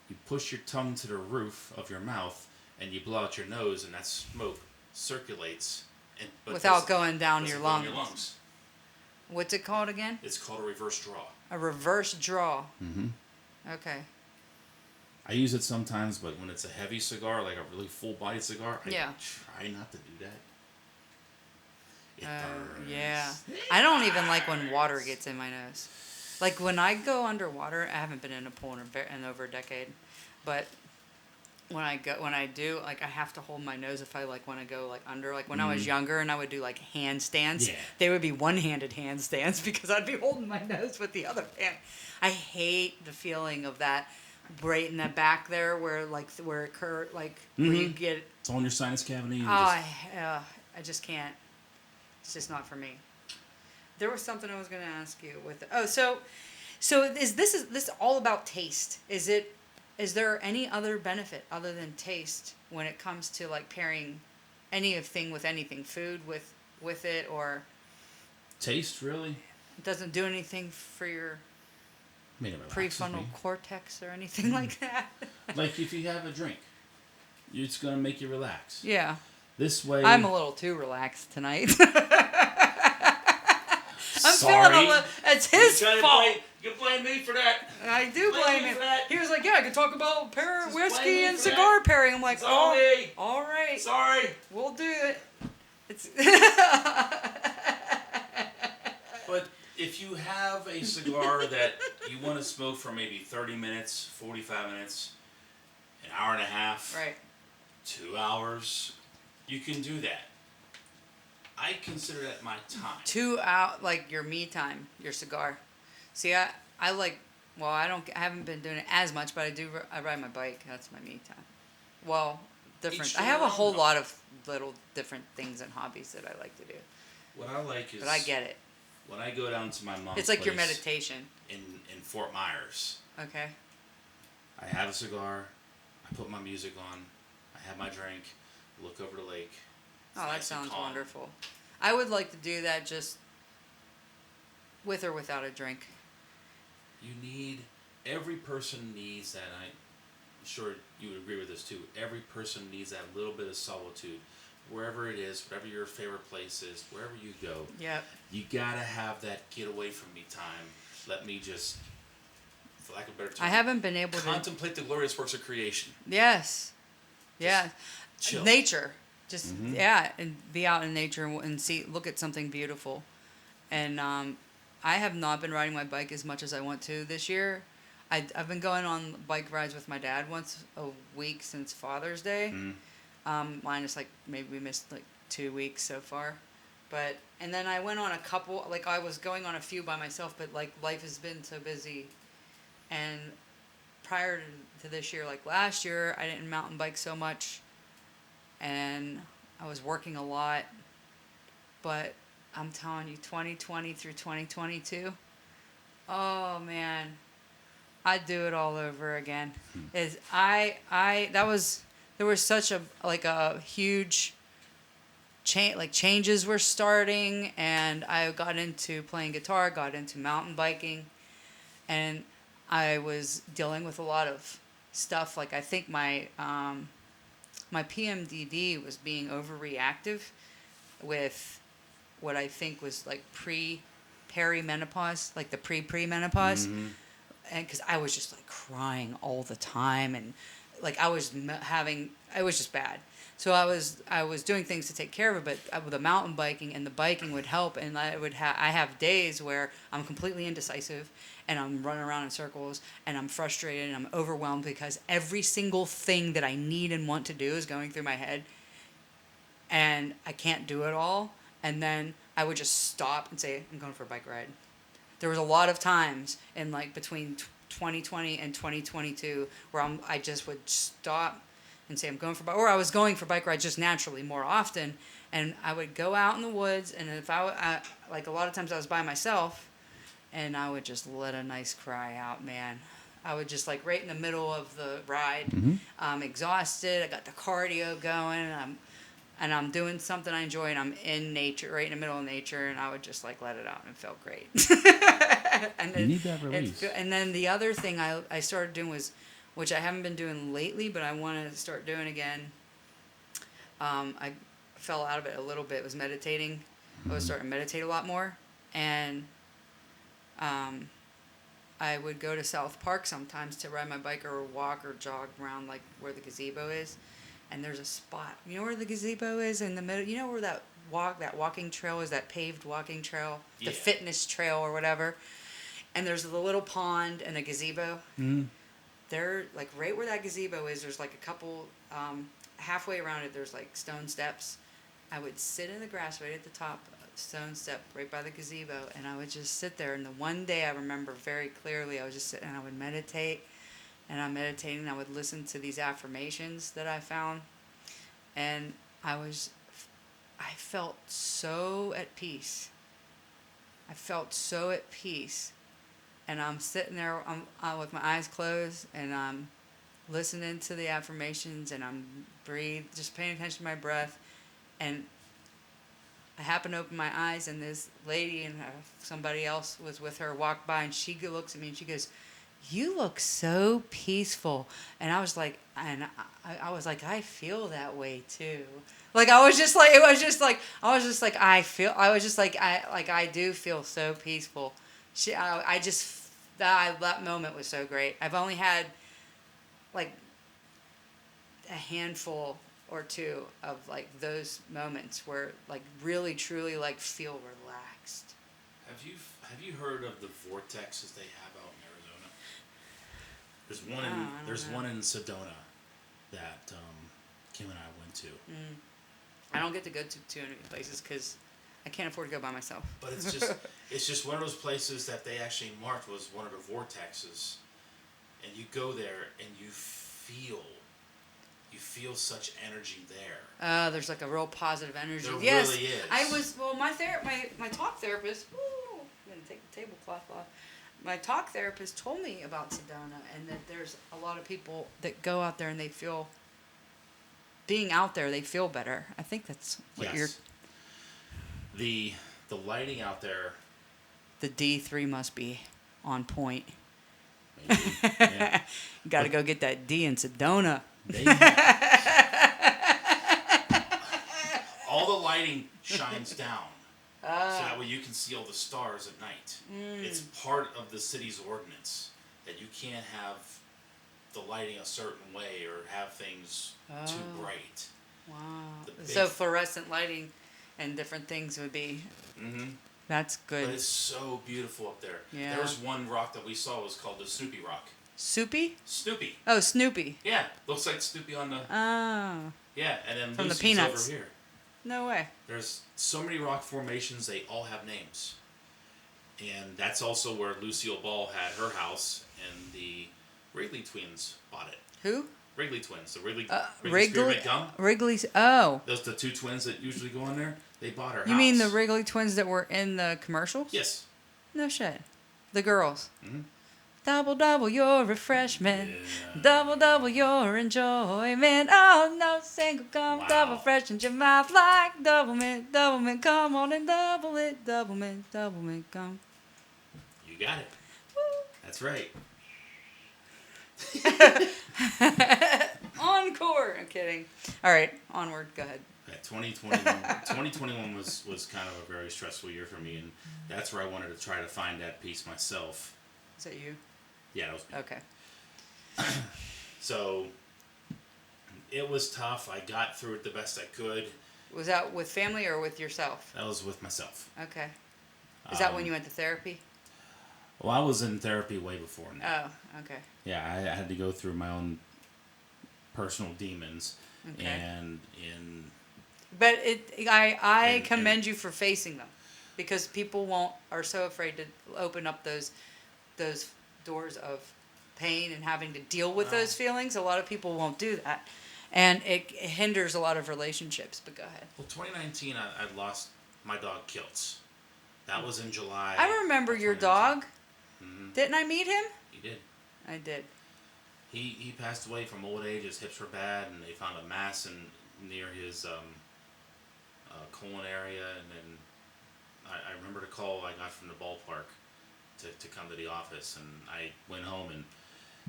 [SPEAKER 3] You push your tongue to the roof of your mouth, and you blow out your nose, and that smoke circulates. But
[SPEAKER 2] Without going down
[SPEAKER 3] doesn't
[SPEAKER 2] your
[SPEAKER 3] go in
[SPEAKER 2] lungs. What's it called again?
[SPEAKER 3] It's called a reverse draw.
[SPEAKER 2] A reverse draw.
[SPEAKER 3] Mm-hmm.
[SPEAKER 2] Okay.
[SPEAKER 3] I use it sometimes, but when it's a heavy cigar, like a really full-bodied cigar, I
[SPEAKER 2] Yeah.
[SPEAKER 3] try not to do that. It burns.
[SPEAKER 2] Yeah. I don't even like when water gets in my nose. Like when I go underwater, I haven't been in a pool in over a decade, but when I do, like I have to hold my nose if I like want to go like under. Like when I was younger and I would do like handstands,
[SPEAKER 3] Yeah.
[SPEAKER 2] they would be one-handed handstands because I'd be holding my nose with the other hand. I hate the feeling of that right in the back there where it curves, like where you get.
[SPEAKER 3] It's all in your sinus cavity. And
[SPEAKER 2] I just can't. It's just not for me. There was something I was going to ask you with. So is this all about taste? Is there any other benefit other than taste when it comes to like pairing anything with anything, food with it, or
[SPEAKER 3] taste, really?
[SPEAKER 2] it doesn't do anything for your
[SPEAKER 3] I mean, it relaxes
[SPEAKER 2] prefrontal
[SPEAKER 3] me.
[SPEAKER 2] cortex or anything like that?
[SPEAKER 3] Like if you have a drink, it's going to make you relax.
[SPEAKER 2] Yeah.
[SPEAKER 3] This way...
[SPEAKER 2] I'm a little too relaxed tonight. I'm
[SPEAKER 3] Sorry.
[SPEAKER 2] feeling a little. It's his fault.
[SPEAKER 3] You blame me for that.
[SPEAKER 2] I do blame him.
[SPEAKER 3] for that.
[SPEAKER 2] He was like, "Yeah, I can talk about
[SPEAKER 3] Just
[SPEAKER 2] whiskey
[SPEAKER 3] blame me
[SPEAKER 2] and
[SPEAKER 3] for
[SPEAKER 2] cigar
[SPEAKER 3] that.
[SPEAKER 2] pairing." I'm like,
[SPEAKER 3] It's all me.
[SPEAKER 2] all right,
[SPEAKER 3] Sorry.
[SPEAKER 2] we'll do it." It's
[SPEAKER 3] But if you have a cigar that you want to smoke for maybe 30 minutes, 45 minutes, an hour and a half,
[SPEAKER 2] right.
[SPEAKER 3] 2 hours, you can do that. I consider that my time.
[SPEAKER 2] 2 out like your me time, your cigar. See, I like. Well, I haven't been doing it as much, but I ride my bike. That's my me time. Well, different.
[SPEAKER 3] Each
[SPEAKER 2] I have a
[SPEAKER 3] their
[SPEAKER 2] whole
[SPEAKER 3] own.
[SPEAKER 2] lot of little different things and hobbies that I like to do.
[SPEAKER 3] What I like is
[SPEAKER 2] But I get it.
[SPEAKER 3] when I go down to my mom's
[SPEAKER 2] It's like your
[SPEAKER 3] place
[SPEAKER 2] meditation.
[SPEAKER 3] in Fort Myers.
[SPEAKER 2] Okay.
[SPEAKER 3] I have a cigar. I put my music on. I have my drink. look over the lake.
[SPEAKER 2] Oh, that sounds wonderful. I would like to do that just with or without a drink.
[SPEAKER 3] Every person needs that. I'm sure you would agree with this too. Every person needs that little bit of solitude. Wherever it is, whatever your favorite place is, wherever you go.
[SPEAKER 2] Yep.
[SPEAKER 3] You gotta have that get away from me time. Let me just, for lack of a better term,
[SPEAKER 2] I haven't been able to
[SPEAKER 3] contemplate the glorious works of creation.
[SPEAKER 2] Yes. Yeah.
[SPEAKER 3] Chill.
[SPEAKER 2] Nature. Just and be out in nature and see, look at something beautiful. And I have not been riding my bike as much as I want to this year. I've been going on bike rides with my dad once a week since Father's Day. Minus like maybe we missed like 2 weeks so far. And then I went on a couple, like I was going on a few by myself, but like life has been so busy. And prior to this year, like last year, I didn't mountain bike so much. And I was working a lot. But I'm telling you, 2020 through 2022, oh man, I'd do it all over again. There was such a huge changes were starting, and I got into playing guitar, got into mountain biking, and I was dealing with a lot of stuff. Like I think my PMDD was being overreactive with what I think was like perimenopause, like the pre-menopause. And because I was just like crying all the time, and like it was just bad. So I was doing things to take care of it, but the mountain biking and the biking would help. And I have days where I'm completely indecisive, and I'm running around in circles, and I'm frustrated, and I'm overwhelmed because every single thing that I need and want to do is going through my head, and I can't do it all. And then I would just stop and say, I'm going for a bike ride. There was a lot of times in like between 2020 and 2022 where I just would stop and say I'm going for bike, or I was going for bike rides just naturally more often, and I would go out in the woods, and if I like a lot of times I was by myself, and I would just let a nice cry out, man. I would just like right in the middle of the ride, I'm exhausted, I got the cardio going, and I'm doing something I enjoy, and I'm in nature, right in the middle of nature, and I would just like let it out, and it felt great. And then,
[SPEAKER 3] you need that release.
[SPEAKER 2] And then the other thing I started doing was, which I haven't been doing lately, but I want to start doing again. I fell out of it a little bit, was meditating. I was starting to meditate a lot more, and I would go to South Park sometimes to ride my bike or walk or jog around like where the gazebo is. And there's a spot. You know where the gazebo is in the middle? You know where that walking trail is, that paved walking trail?
[SPEAKER 3] Yeah.
[SPEAKER 2] The fitness trail or whatever. And there's the little pond and a gazebo. There, like right where that gazebo is, there's like a couple, halfway around it, there's like stone steps. I would sit in the grass right at the top, stone step right by the gazebo, and I would just sit there. And the one day I remember very clearly, I was just sitting and I would meditate. And I'm meditating, and I would listen to these affirmations that I found. And I felt so at peace. I felt so at peace. And I'm sitting there with my eyes closed, and I'm listening to the affirmations, and I'm just paying attention to my breath. And I happened to open my eyes, and this lady and somebody else was with her walked by, and she looks at me, and she goes, "You look so peaceful." And I was like, I feel that way too. Like I do feel so peaceful. That moment was so great. I've only had like a handful or two of like those moments where like really truly like feel relaxed.
[SPEAKER 3] Have you heard of the vortexes they have out in Arizona? There's one in Sedona that Kim and I went to.
[SPEAKER 2] I don't get to go to too many places because I can't afford to go by myself.
[SPEAKER 3] But it's just one of those places that they actually marked was one of the vortexes, and you go there and you feel such energy there.
[SPEAKER 2] There's like a real positive energy.
[SPEAKER 3] There
[SPEAKER 2] yes,
[SPEAKER 3] really is.
[SPEAKER 2] My talk therapist. I'm gonna take the tablecloth off. My talk therapist told me about Sedona, and that there's a lot of people that go out there and they feel being out there, they feel better. I think that's what you're...
[SPEAKER 3] The lighting out there...
[SPEAKER 2] The D3 must be on point.
[SPEAKER 3] Maybe, yeah.
[SPEAKER 2] You got to go get that D in Sedona.
[SPEAKER 3] All the lighting shines down. So that way you can see all the stars at night. It's part of the city's ordinance that you can't have the lighting a certain way or have things too bright.
[SPEAKER 2] Wow. So fluorescent lighting and different things would be... Mm-hmm. That's good.
[SPEAKER 3] But it's so beautiful up there.
[SPEAKER 2] Yeah.
[SPEAKER 3] There was one rock that we saw was called the Snoopy Rock.
[SPEAKER 2] Soupy?
[SPEAKER 3] Snoopy.
[SPEAKER 2] Oh, Snoopy.
[SPEAKER 3] Yeah, looks like Snoopy on the...
[SPEAKER 2] Oh.
[SPEAKER 3] Yeah, and then
[SPEAKER 2] from
[SPEAKER 3] Lucy's
[SPEAKER 2] the Peanuts.
[SPEAKER 3] over here.
[SPEAKER 2] No way.
[SPEAKER 3] There's so many rock formations, they all have names. And that's also where Lucille Ball had her house, and the Wrigley twins bought it.
[SPEAKER 2] Who?
[SPEAKER 3] Wrigley twins. The Wrigley
[SPEAKER 2] Wrigley
[SPEAKER 3] Gum.
[SPEAKER 2] Wrigley's. Oh.
[SPEAKER 3] Those the two twins that usually go in there. They bought her house.
[SPEAKER 2] You mean the Wrigley twins that were in the commercials?
[SPEAKER 3] Yes.
[SPEAKER 2] No shit. The girls.
[SPEAKER 3] Mm-hmm.
[SPEAKER 2] Double, double your refreshment.
[SPEAKER 3] Yeah.
[SPEAKER 2] Double, double your enjoyment. Oh, no single gum.
[SPEAKER 3] Wow.
[SPEAKER 2] Double fresh in your mouth like double mint. Double mint, come on and double it. Double mint, gum.
[SPEAKER 3] You got it.
[SPEAKER 2] Woo.
[SPEAKER 3] That's right.
[SPEAKER 2] Encore. I'm kidding. All right, onward. Go ahead.
[SPEAKER 3] Yeah, 2021 was kind of a very stressful year for me, and that's where I wanted to try to find that peace myself.
[SPEAKER 2] Is that you?
[SPEAKER 3] Yeah, that was me.
[SPEAKER 2] Okay.
[SPEAKER 3] So it was tough. I got through it the best I could.
[SPEAKER 2] Was that with family or with yourself?
[SPEAKER 3] That was with myself.
[SPEAKER 2] Okay. Is that when you went to therapy?
[SPEAKER 3] Well, I was in therapy way before now.
[SPEAKER 2] Oh, okay.
[SPEAKER 3] Yeah, I had to go through my own personal demons,
[SPEAKER 2] Okay.
[SPEAKER 3] and in.
[SPEAKER 2] But I commend you for facing them, because people are so afraid to open up those doors of pain and having to deal with those feelings. A lot of people won't do that, and it hinders a lot of relationships. But go ahead.
[SPEAKER 3] Well, 2019, I lost my dog Kilts. That was in July.
[SPEAKER 2] I remember your dog.
[SPEAKER 3] Mm-hmm.
[SPEAKER 2] Didn't I meet him?
[SPEAKER 3] He did.
[SPEAKER 2] I did.
[SPEAKER 3] He passed away from old age. His hips were bad, and they found a mass near his colon area. And then I remember the call I got from the ballpark to come to the office, and I went home, and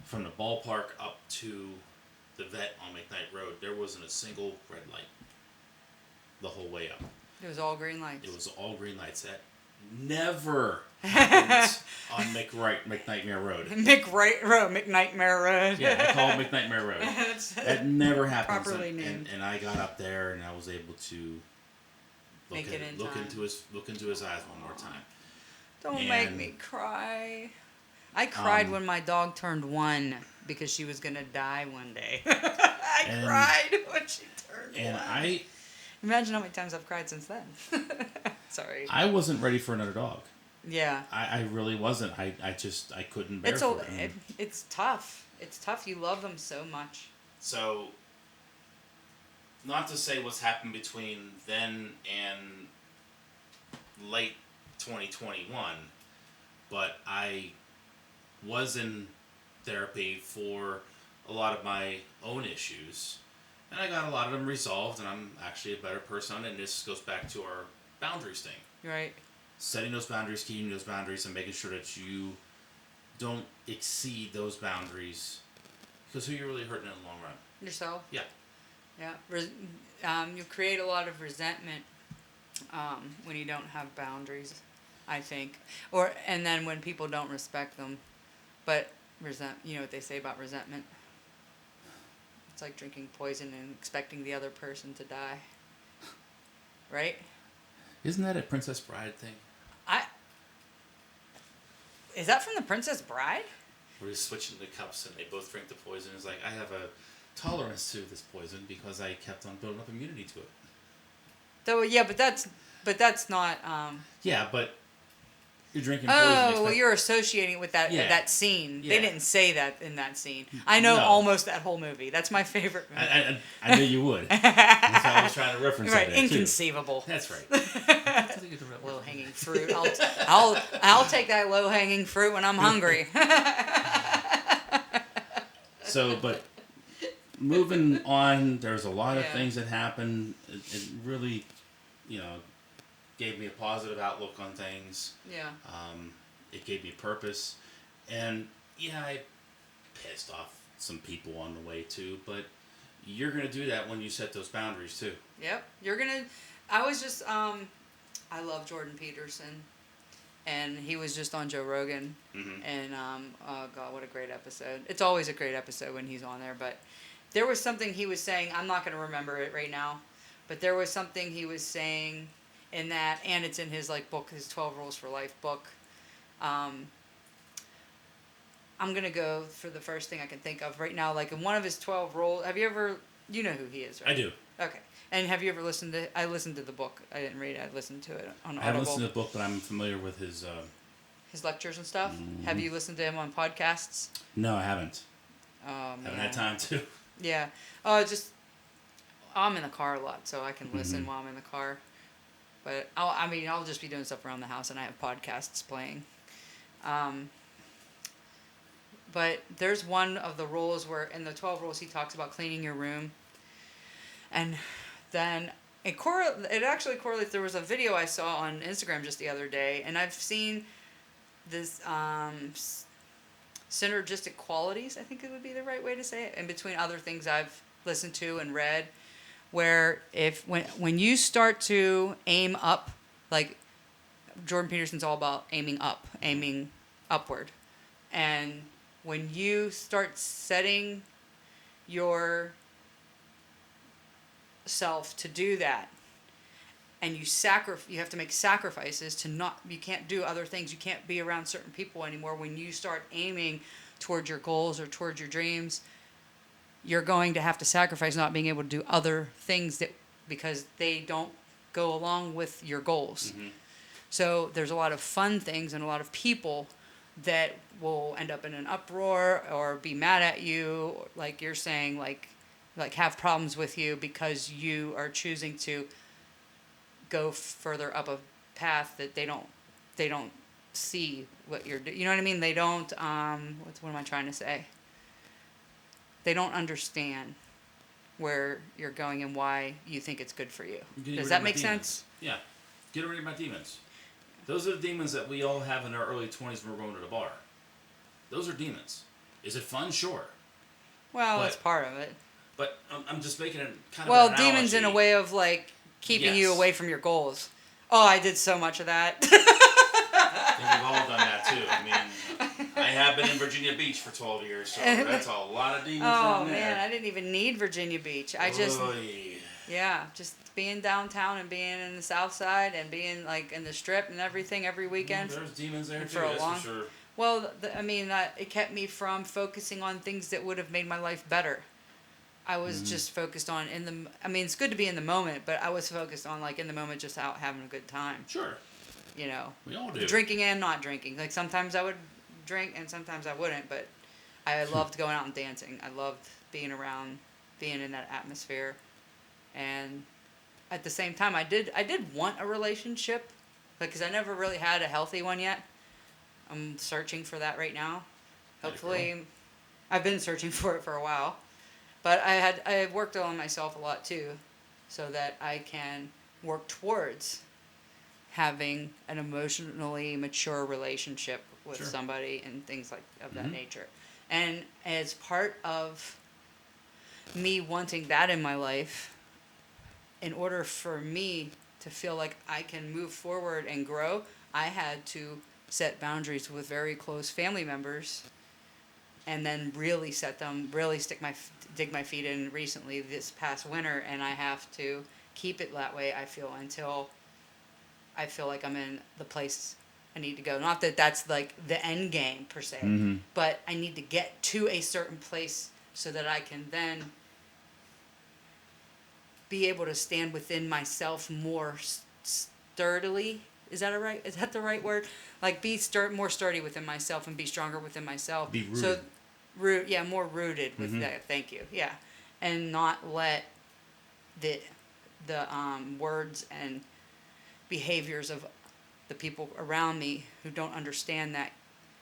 [SPEAKER 3] from the ballpark up to the vet on McKnight Road, there wasn't a single red light the whole way up.
[SPEAKER 2] It was all green lights.
[SPEAKER 3] It was all green lights. That never happens on McNightmare Road.
[SPEAKER 2] McNightmare Road.
[SPEAKER 3] Yeah, I call it McNightmare Road. That never happens.
[SPEAKER 2] Properly named.
[SPEAKER 3] And I got up there, and I was able to look into his eyes one more time.
[SPEAKER 2] Don't make me cry. I cried when my dog turned 1 because she was gonna die one day. I cried when she turned 1.
[SPEAKER 3] And
[SPEAKER 2] imagine how many times I've cried since then. Sorry.
[SPEAKER 3] I wasn't ready for another dog.
[SPEAKER 2] Yeah.
[SPEAKER 3] I really wasn't. I couldn't bear it.
[SPEAKER 2] It's tough. It's tough. You love them so much.
[SPEAKER 3] So, not to say what's happened between then and late 2021, but I was in therapy for a lot of my own issues, and I got a lot of them resolved, and I'm actually a better person, and this goes back to our boundaries thing.
[SPEAKER 2] Right.
[SPEAKER 3] Setting those boundaries, keeping those boundaries, and making sure that you don't exceed those boundaries, because who you're really hurting in the long run?
[SPEAKER 2] Yourself?
[SPEAKER 3] Yeah.
[SPEAKER 2] Yeah. You create a lot of resentment when you don't have boundaries, I think. And then when people don't respect them. But you know what they say about resentment? It's like drinking poison and expecting the other person to die. Right?
[SPEAKER 3] Isn't that a Princess Bride thing?
[SPEAKER 2] Is that from The Princess Bride?
[SPEAKER 3] Where he's switching the cups and they both drink the poison. It's like, I have a tolerance to this poison because I kept on building up immunity to it.
[SPEAKER 2] Though, yeah, but that's not.
[SPEAKER 3] Yeah, but you're drinking poison.
[SPEAKER 2] Oh, well, you're associating it with that scene. Yeah. They didn't say that in that scene. I know almost that whole movie. That's my favorite movie.
[SPEAKER 3] I knew you would. That's how I was trying to reference
[SPEAKER 2] right,
[SPEAKER 3] that.
[SPEAKER 2] inconceivable.
[SPEAKER 3] Too. That's right.
[SPEAKER 2] Low hanging fruit. I'll take that low hanging fruit when I'm hungry.
[SPEAKER 3] So, but moving on, there's a lot of
[SPEAKER 2] Yeah.
[SPEAKER 3] things that happened. It really, gave me a positive outlook on things.
[SPEAKER 2] Yeah.
[SPEAKER 3] It gave me purpose. And, yeah, I pissed off some people on the way, too. But you're going to do that when you set those boundaries, too.
[SPEAKER 2] Yep. You're going to... I was just... I love Jordan Peterson. And he was just on Joe Rogan.
[SPEAKER 3] Mm-hmm.
[SPEAKER 2] And, oh, God, what a great episode. It's always a great episode when he's on there. But there was something he was saying. I'm not going to remember it right now. But there was something he was saying in that. And it's in his, book, his 12 Rules for Life book. I'm going to go for the first thing I can think of right now. In one of his 12 rules. Have you ever... You know who he is, right?
[SPEAKER 3] I do.
[SPEAKER 2] Okay. And have you ever listened to... I listened to the book. I didn't read it. I listened to it on Audible.
[SPEAKER 3] I haven't listened to the book, but I'm familiar with his...
[SPEAKER 2] His lectures and stuff?
[SPEAKER 3] Mm-hmm.
[SPEAKER 2] Have you listened to him on podcasts?
[SPEAKER 3] No, I haven't.
[SPEAKER 2] Oh, man.
[SPEAKER 3] Haven't had time to.
[SPEAKER 2] Yeah. I'm in the car a lot, so I can listen while I'm in the car. But, I'll just be doing stuff around the house, and I have podcasts playing. But there's one of the rules where, in the 12 rules, he talks about cleaning your room. And then it actually correlates. There was a video I saw on Instagram just the other day, and I've seen this synergistic qualities, I think it would be the right way to say it, in between other things I've listened to and read, where when you start to aim up, like Jordan Peterson's all about aiming upward, and when you start setting your self to do that, and you have to make sacrifices you can't do other things, you can't be around certain people anymore. When you start aiming towards your goals or towards your dreams, you're going to have to sacrifice not being able to do other things because they don't go along with your goals. Mm-hmm. So there's a lot of fun things and a lot of people that will end up in an uproar or be mad at you, like you're saying, like have problems with you because you are choosing to go further up a path that they don't see what you're doing. You know what I mean? They don't, what am I trying to say? They don't understand where you're going and why you think it's good for you. Does that make sense?
[SPEAKER 3] Yeah. Get rid of my demons. Those are the demons that we all have in our early 20s when we're going to the bar. Those are demons. Is it fun? Sure.
[SPEAKER 2] Well, that's part of it.
[SPEAKER 3] But I'm just making it kind of an
[SPEAKER 2] Well,
[SPEAKER 3] analogy.
[SPEAKER 2] demons in a way of keeping you away from your goals. Oh, I did so much of that.
[SPEAKER 3] I think we've all done that too. I mean, I have been in Virginia Beach for 12 years, so that's a lot of demons down there.
[SPEAKER 2] Oh man, I didn't even need Virginia Beach. Just being downtown and being in the South Side and being in the Strip and everything every weekend.
[SPEAKER 3] There's demons there too,
[SPEAKER 2] that's
[SPEAKER 3] for sure.
[SPEAKER 2] Well, it kept me from focusing on things that would have made my life better. I was just focused on it's good to be in the moment, but I was focused on in the moment just out having a good time.
[SPEAKER 3] Sure. We all do.
[SPEAKER 2] Drinking and not drinking. Sometimes I would drink and sometimes I wouldn't, but I loved going out and dancing. I loved being around, being in that atmosphere. And at the same time, I did want a relationship, because I never really had a healthy one yet. I'm searching for that right now. Hopefully, I've been searching for it for a while. But I worked on myself a lot too, so that I can work towards having an emotionally mature relationship with somebody and things of that nature. And as part of me wanting that in my life, in order for me to feel like I can move forward and grow, I had to set boundaries with very close family members, and then really dig my feet in recently this past winter, and I have to keep it that way, I feel, until I feel like I'm in the place I need to go. Not that that's the end game per se, but I need to get to a certain place so that I can then be able to stand within myself more sturdily. Is that the right word? Be more sturdy within myself and be stronger within myself.
[SPEAKER 3] Be rooted.
[SPEAKER 2] So, more rooted with that. Thank you. Yeah, and not let the words and behaviors of the people around me who don't understand that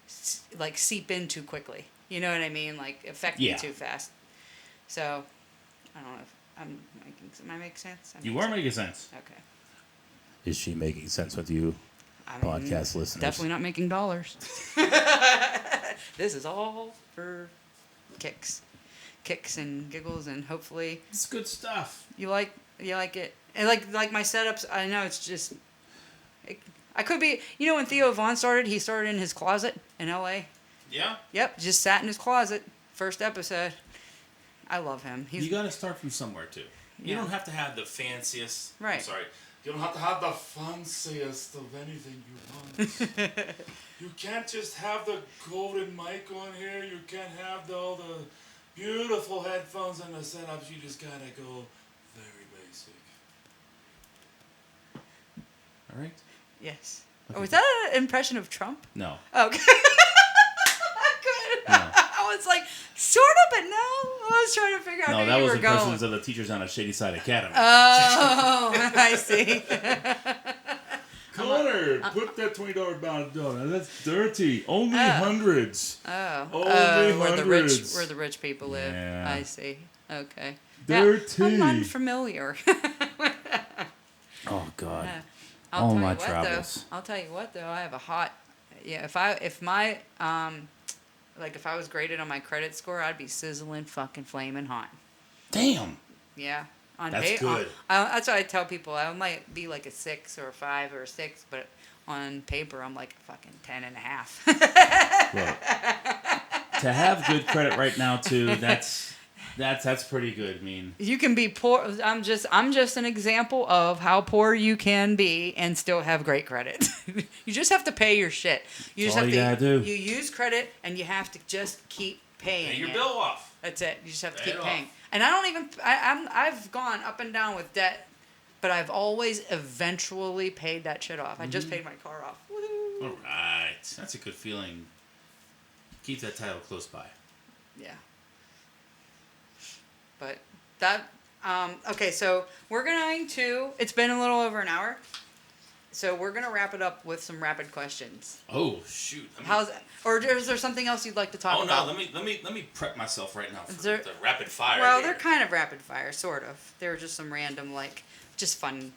[SPEAKER 2] seep in too quickly. You know what I mean? Affect me too fast. So, I don't know if I'm making... Am I making sense?
[SPEAKER 3] You are making sense.
[SPEAKER 2] Okay.
[SPEAKER 3] Is she making sense with you, podcast listeners?
[SPEAKER 2] Definitely not making dollars. This is all for kicks and giggles, and hopefully
[SPEAKER 3] It's good stuff.
[SPEAKER 2] you like it. And like my setups, I know it's just... I could be... You know when Theo Vaughn started? He started in his closet in L.A.?
[SPEAKER 3] Yeah?
[SPEAKER 2] Yep, just sat in his closet. First episode. I love him.
[SPEAKER 3] You got to start from somewhere, too. You
[SPEAKER 2] Yeah.
[SPEAKER 3] don't have to have the fanciest...
[SPEAKER 2] Right.
[SPEAKER 3] I'm sorry. You don't have to have the fanciest of anything you want. You can't just have the golden mic on here. You can't have all the beautiful headphones and the setups. You just gotta go very basic. All right?
[SPEAKER 2] Yes.
[SPEAKER 3] Okay.
[SPEAKER 2] Oh, was that an impression of Trump?
[SPEAKER 3] No.
[SPEAKER 2] Okay.
[SPEAKER 3] No.
[SPEAKER 2] I was like, sort of, but no. I was trying to figure out
[SPEAKER 3] No,
[SPEAKER 2] where
[SPEAKER 3] that
[SPEAKER 2] you
[SPEAKER 3] was
[SPEAKER 2] were going.
[SPEAKER 3] impressions of the teachers on a Shady Side Academy.
[SPEAKER 2] Oh, I see.
[SPEAKER 3] Connor, put that $20 bill down. That's dirty. Only hundreds.
[SPEAKER 2] Oh,
[SPEAKER 3] Only
[SPEAKER 2] where
[SPEAKER 3] hundreds.
[SPEAKER 2] the rich people live.
[SPEAKER 3] Yeah.
[SPEAKER 2] I see. Okay.
[SPEAKER 3] Dirty.
[SPEAKER 2] Yeah, I'm unfamiliar.
[SPEAKER 3] Oh, God.
[SPEAKER 2] I'll
[SPEAKER 3] All
[SPEAKER 2] tell
[SPEAKER 3] my
[SPEAKER 2] you what,
[SPEAKER 3] travels.
[SPEAKER 2] Though, I'll tell you what, though. I have a hot... Yeah, if I was graded on my credit score, I'd be sizzling fucking flaming hot.
[SPEAKER 3] Damn.
[SPEAKER 2] Yeah.
[SPEAKER 3] That's good.
[SPEAKER 2] That's what I tell people. I might be like a 6 or a 5 or a 6, but on paper, I'm like a fucking 10.5.
[SPEAKER 3] Look, to have good credit right now, too, that's pretty good. I mean,
[SPEAKER 2] You can be poor. I'm just an example of how poor you can be and still have great credit. You just have to pay your shit. You
[SPEAKER 3] That's
[SPEAKER 2] just
[SPEAKER 3] all
[SPEAKER 2] have
[SPEAKER 3] you
[SPEAKER 2] to.
[SPEAKER 3] gotta do.
[SPEAKER 2] You use credit and you have to just keep paying.
[SPEAKER 3] pay your
[SPEAKER 2] it.
[SPEAKER 3] bill off.
[SPEAKER 2] That's it. You just have to
[SPEAKER 3] Pay
[SPEAKER 2] keep
[SPEAKER 3] it
[SPEAKER 2] paying.
[SPEAKER 3] off.
[SPEAKER 2] And I don't even. I've gone up and down with debt, but I've always eventually paid that shit off. I just paid my car off. Woo.
[SPEAKER 3] All right. That's a good feeling. Keep that title close by.
[SPEAKER 2] Yeah. But that. Okay, so we're going to. It's been a little over an hour. So we're gonna wrap it up with some rapid questions.
[SPEAKER 3] Oh shoot!
[SPEAKER 2] How's or is there something else you'd like to talk about?
[SPEAKER 3] Oh no! Let me prep myself right now for
[SPEAKER 2] Is there-
[SPEAKER 3] the rapid fire.
[SPEAKER 2] Well,
[SPEAKER 3] here.
[SPEAKER 2] they're kind of rapid fire, sort of. They're just some random, just fun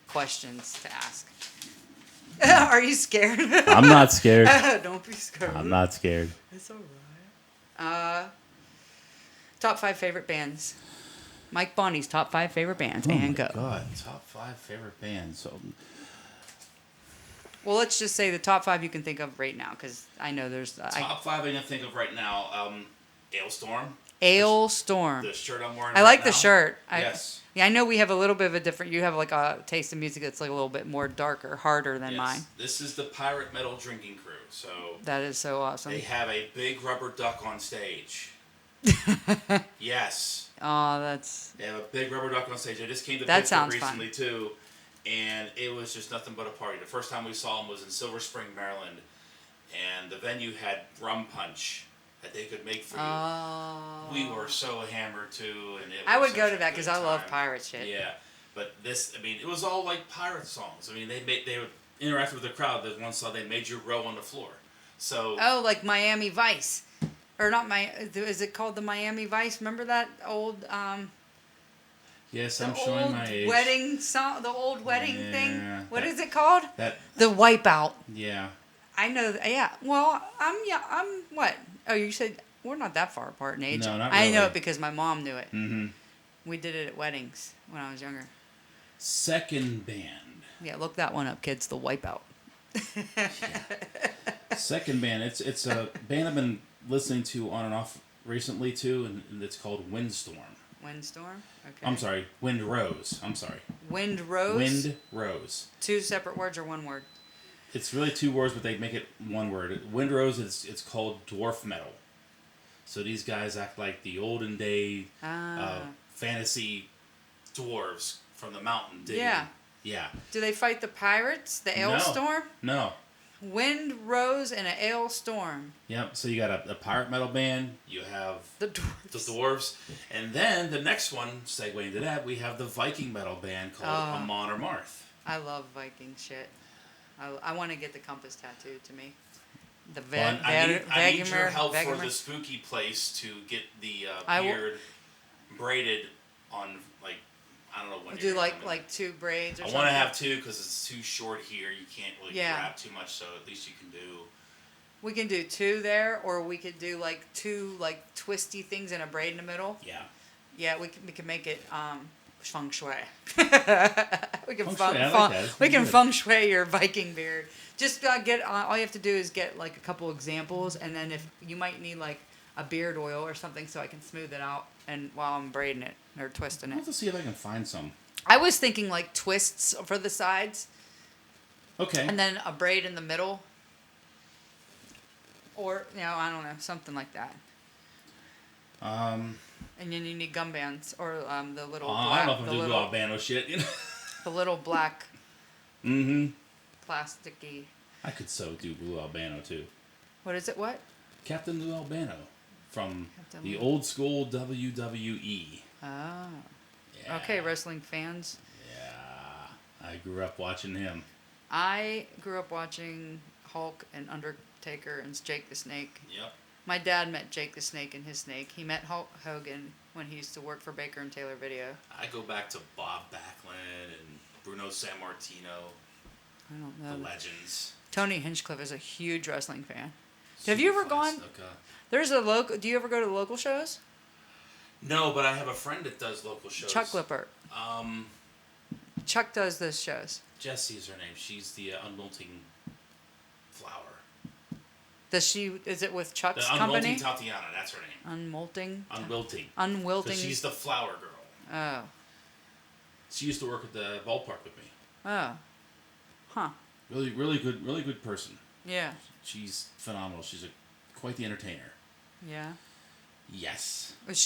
[SPEAKER 2] questions to ask. Are you scared?
[SPEAKER 3] I'm not scared.
[SPEAKER 2] Don't be scared.
[SPEAKER 3] I'm not scared.
[SPEAKER 2] It's alright. Top 5 favorite bands. MIkeBahney's top 5 favorite bands, and go.
[SPEAKER 3] God, top 5 favorite bands. So,
[SPEAKER 2] Well, let's just say the top 5 you can think of right now, because I know there's...
[SPEAKER 3] top 5 I can think of right now. Ailstorm.
[SPEAKER 2] Ailstorm.
[SPEAKER 3] The shirt I'm wearing.
[SPEAKER 2] I like
[SPEAKER 3] right
[SPEAKER 2] the
[SPEAKER 3] now.
[SPEAKER 2] shirt.
[SPEAKER 3] Yes.
[SPEAKER 2] Yeah, I know we have a little bit of a different... You have like a taste of music that's like a little bit more darker, harder than
[SPEAKER 3] Yes.
[SPEAKER 2] mine.
[SPEAKER 3] This is the Pirate Metal Drinking Crew. So
[SPEAKER 2] That is so awesome.
[SPEAKER 3] they have a big rubber duck on stage. Yes.
[SPEAKER 2] Oh, that's...
[SPEAKER 3] They have a big rubber duck on stage. I just came to
[SPEAKER 2] That
[SPEAKER 3] Pittsburgh
[SPEAKER 2] sounds fun.
[SPEAKER 3] recently too, and it was just nothing but a party. The first time we saw them was in Silver Spring, Maryland, and the venue had rum punch that they could make for you.
[SPEAKER 2] Oh.
[SPEAKER 3] We were so hammered too, and it was
[SPEAKER 2] I would
[SPEAKER 3] such
[SPEAKER 2] go
[SPEAKER 3] a
[SPEAKER 2] to that
[SPEAKER 3] good
[SPEAKER 2] because I love
[SPEAKER 3] time.
[SPEAKER 2] pirate shit.
[SPEAKER 3] Yeah, but this, I mean, it was all like pirate songs. I mean, they would interact with the crowd. The one song they made you row on the floor. So.
[SPEAKER 2] Oh, like Miami Vice. Or not is it called the Miami Vice? Remember that old
[SPEAKER 3] Yes,
[SPEAKER 2] the
[SPEAKER 3] I'm showing
[SPEAKER 2] old
[SPEAKER 3] my age.
[SPEAKER 2] wedding song, the old wedding thing? What
[SPEAKER 3] that-
[SPEAKER 2] is it called?
[SPEAKER 3] That.
[SPEAKER 2] The Wipeout.
[SPEAKER 3] Yeah.
[SPEAKER 2] I know yeah. Well, I'm what? Oh, you said we're not that far apart in age.
[SPEAKER 3] No, not
[SPEAKER 2] I know
[SPEAKER 3] really.
[SPEAKER 2] it because my mom knew it.
[SPEAKER 3] Mm-hmm.
[SPEAKER 2] We did it at weddings when I was younger.
[SPEAKER 3] Second band.
[SPEAKER 2] Yeah, look that one up, kids. The Wipeout.
[SPEAKER 3] Second band. It's a band I've been listening to on and off recently too, and it's called Windstorm.
[SPEAKER 2] Windstorm? Okay.
[SPEAKER 3] I'm sorry, Wind Rose. I'm sorry.
[SPEAKER 2] Wind Rose?
[SPEAKER 3] Wind Rose.
[SPEAKER 2] 2 separate words or one word?
[SPEAKER 3] It's really 2 words, but they make it one word. Wind Rose it's called dwarf metal. So these guys act like the olden day fantasy dwarves from the mountain digging.
[SPEAKER 2] Yeah.
[SPEAKER 3] Yeah.
[SPEAKER 2] Do they fight the pirates? The Ailstorm?
[SPEAKER 3] No.
[SPEAKER 2] Wind Rose and an Ailstorm.
[SPEAKER 3] Yep. So you got a pirate metal band. You have
[SPEAKER 2] The dwarves.
[SPEAKER 3] the dwarves, and then the next one, segue into that, we have the Viking metal band called Amon or Marth.
[SPEAKER 2] I love Viking shit. I want to get the compass tattooed to me. The
[SPEAKER 3] I need your help for the spooky place to get the beard. braided on like I don't know when.
[SPEAKER 2] Do like 2 braids or
[SPEAKER 3] I
[SPEAKER 2] something?
[SPEAKER 3] want to have 2 because it's too short here. You can't really
[SPEAKER 2] Yeah.
[SPEAKER 3] grab too much, so at least you can do.
[SPEAKER 2] We can do 2 there, or we could do like 2 like twisty things and a braid in the middle.
[SPEAKER 3] Yeah.
[SPEAKER 2] Yeah, we can make it feng shui. we can feng shui your Viking beard. Just get all you have to do is get like a couple examples, and then if you might need like a beard oil or something, so I can smooth it out and while I'm braiding it or twisting
[SPEAKER 3] I'll
[SPEAKER 2] it.
[SPEAKER 3] have to see if I can find some.
[SPEAKER 2] I was thinking like twists for the sides.
[SPEAKER 3] Okay.
[SPEAKER 2] And then a braid in the middle. Or, I don't know, something like that. And then you need gum bands or the little black.
[SPEAKER 3] I don't know if I'm doing Albano shit.
[SPEAKER 2] The little black. Plasticky.
[SPEAKER 3] I could so do Blue Albano too.
[SPEAKER 2] What is it? What?
[SPEAKER 3] Captain Lou Albano from
[SPEAKER 2] Captain
[SPEAKER 3] the
[SPEAKER 2] Lou.
[SPEAKER 3] old school WWE.
[SPEAKER 2] Oh.
[SPEAKER 3] Yeah.
[SPEAKER 2] Okay, wrestling fans.
[SPEAKER 3] Yeah. I grew up watching him.
[SPEAKER 2] I grew up watching Hulk and Undertaker and Jake the Snake.
[SPEAKER 3] Yep.
[SPEAKER 2] My dad met Jake the Snake and his snake. He met Hulk Hogan when he used to work for Baker and Taylor Video.
[SPEAKER 3] I go back to Bob Backlund and Bruno Sammartino.
[SPEAKER 2] I don't know.
[SPEAKER 3] The legends.
[SPEAKER 2] Tony Hinchcliffe is a huge wrestling fan. Have you ever
[SPEAKER 3] Super
[SPEAKER 2] gone?
[SPEAKER 3] fun snooker.
[SPEAKER 2] There's a local. Do you ever go to local shows?
[SPEAKER 3] No, but I have a friend that does local shows.
[SPEAKER 2] Chuck Lippert. Chuck does those shows.
[SPEAKER 3] Jessie's her name. She's the unwilting flower.
[SPEAKER 2] Does she? Is it with Chuck's
[SPEAKER 3] The unwilting
[SPEAKER 2] company?
[SPEAKER 3] Tatiana. That's her name.
[SPEAKER 2] Unwilting.
[SPEAKER 3] Unwilting.
[SPEAKER 2] Unwilting.
[SPEAKER 3] So she's the flower girl.
[SPEAKER 2] Oh.
[SPEAKER 3] She used to work at the ballpark with me.
[SPEAKER 2] Oh. Huh.
[SPEAKER 3] Really good person.
[SPEAKER 2] Yeah.
[SPEAKER 3] She's phenomenal. She's quite the entertainer.
[SPEAKER 2] Yeah.
[SPEAKER 3] Yes.
[SPEAKER 2] Did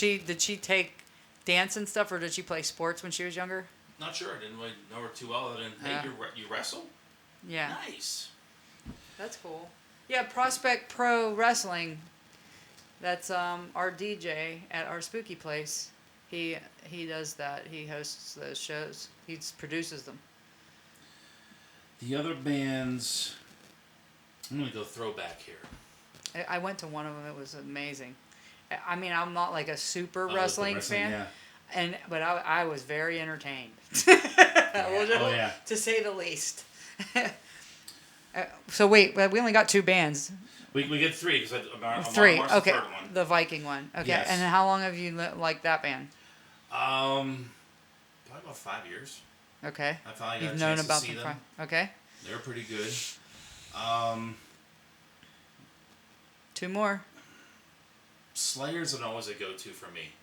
[SPEAKER 2] she take dance and stuff, or did she play sports when she was younger?
[SPEAKER 3] Not sure. I didn't really know her too well. Other than, hey, you wrestle?
[SPEAKER 2] Yeah.
[SPEAKER 3] Nice.
[SPEAKER 2] That's cool. Yeah, Prospect Pro Wrestling. That's our DJ at our spooky place. He does that. He hosts those shows. He produces them.
[SPEAKER 3] The other bands. I'm gonna go throwback here.
[SPEAKER 2] I went to one of them. It was amazing. I mean, I'm not like a super wrestling fan,
[SPEAKER 3] yeah.
[SPEAKER 2] but I was very entertained.
[SPEAKER 3] Yeah.
[SPEAKER 2] To say the least. So wait, we only got 2 bands.
[SPEAKER 3] We get 3 because I'm
[SPEAKER 2] 3.
[SPEAKER 3] on
[SPEAKER 2] Okay,
[SPEAKER 3] the third one.
[SPEAKER 2] the Viking one. Okay,
[SPEAKER 3] Yes.
[SPEAKER 2] and how long have you liked that band?
[SPEAKER 3] Probably about 5 years.
[SPEAKER 2] Okay.
[SPEAKER 3] I finally got
[SPEAKER 2] You've
[SPEAKER 3] a
[SPEAKER 2] known
[SPEAKER 3] chance
[SPEAKER 2] about
[SPEAKER 3] to see them.
[SPEAKER 2] Okay.
[SPEAKER 3] They're pretty good.
[SPEAKER 2] 2 more.
[SPEAKER 3] Slayer's are always a go-to for me.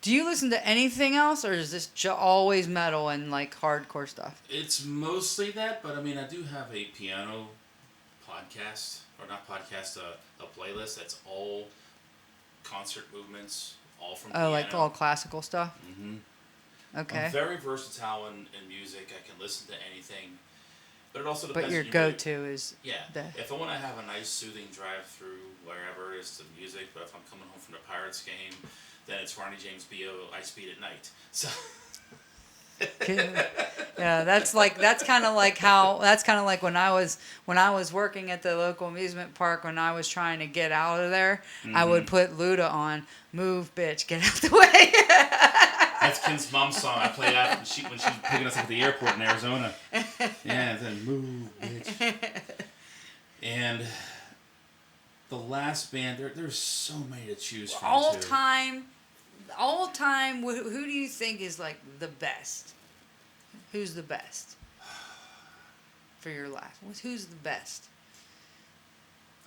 [SPEAKER 2] Do you listen to anything else, or is this always metal and like hardcore stuff?
[SPEAKER 3] It's mostly that, but I mean, I do have a piano podcast, or not podcast, a playlist that's all concert movements, all from piano.
[SPEAKER 2] Oh, like all classical stuff?
[SPEAKER 3] Mm-hmm.
[SPEAKER 2] Okay.
[SPEAKER 3] I'm very versatile in music. I can listen to anything. But it also depends.
[SPEAKER 2] But your go-to is...
[SPEAKER 3] Yeah. If I want to have a nice, soothing drive through wherever it is to music, but if I'm coming home from the Pirates game, then it's Ronnie James Dio, I Speed at Night. So...
[SPEAKER 2] Yeah, that's kind of like when I was working at the local amusement park when I was trying to get out of there, I would put Luda on, move bitch, get out the way.
[SPEAKER 3] That's Kim's mom's song. I play that when she was picking us up at the airport in Arizona. Yeah, then move bitch. And the last band, there's so many to choose from.
[SPEAKER 2] All time, who do you think is like the best? Who's the best for your life? Who's the best?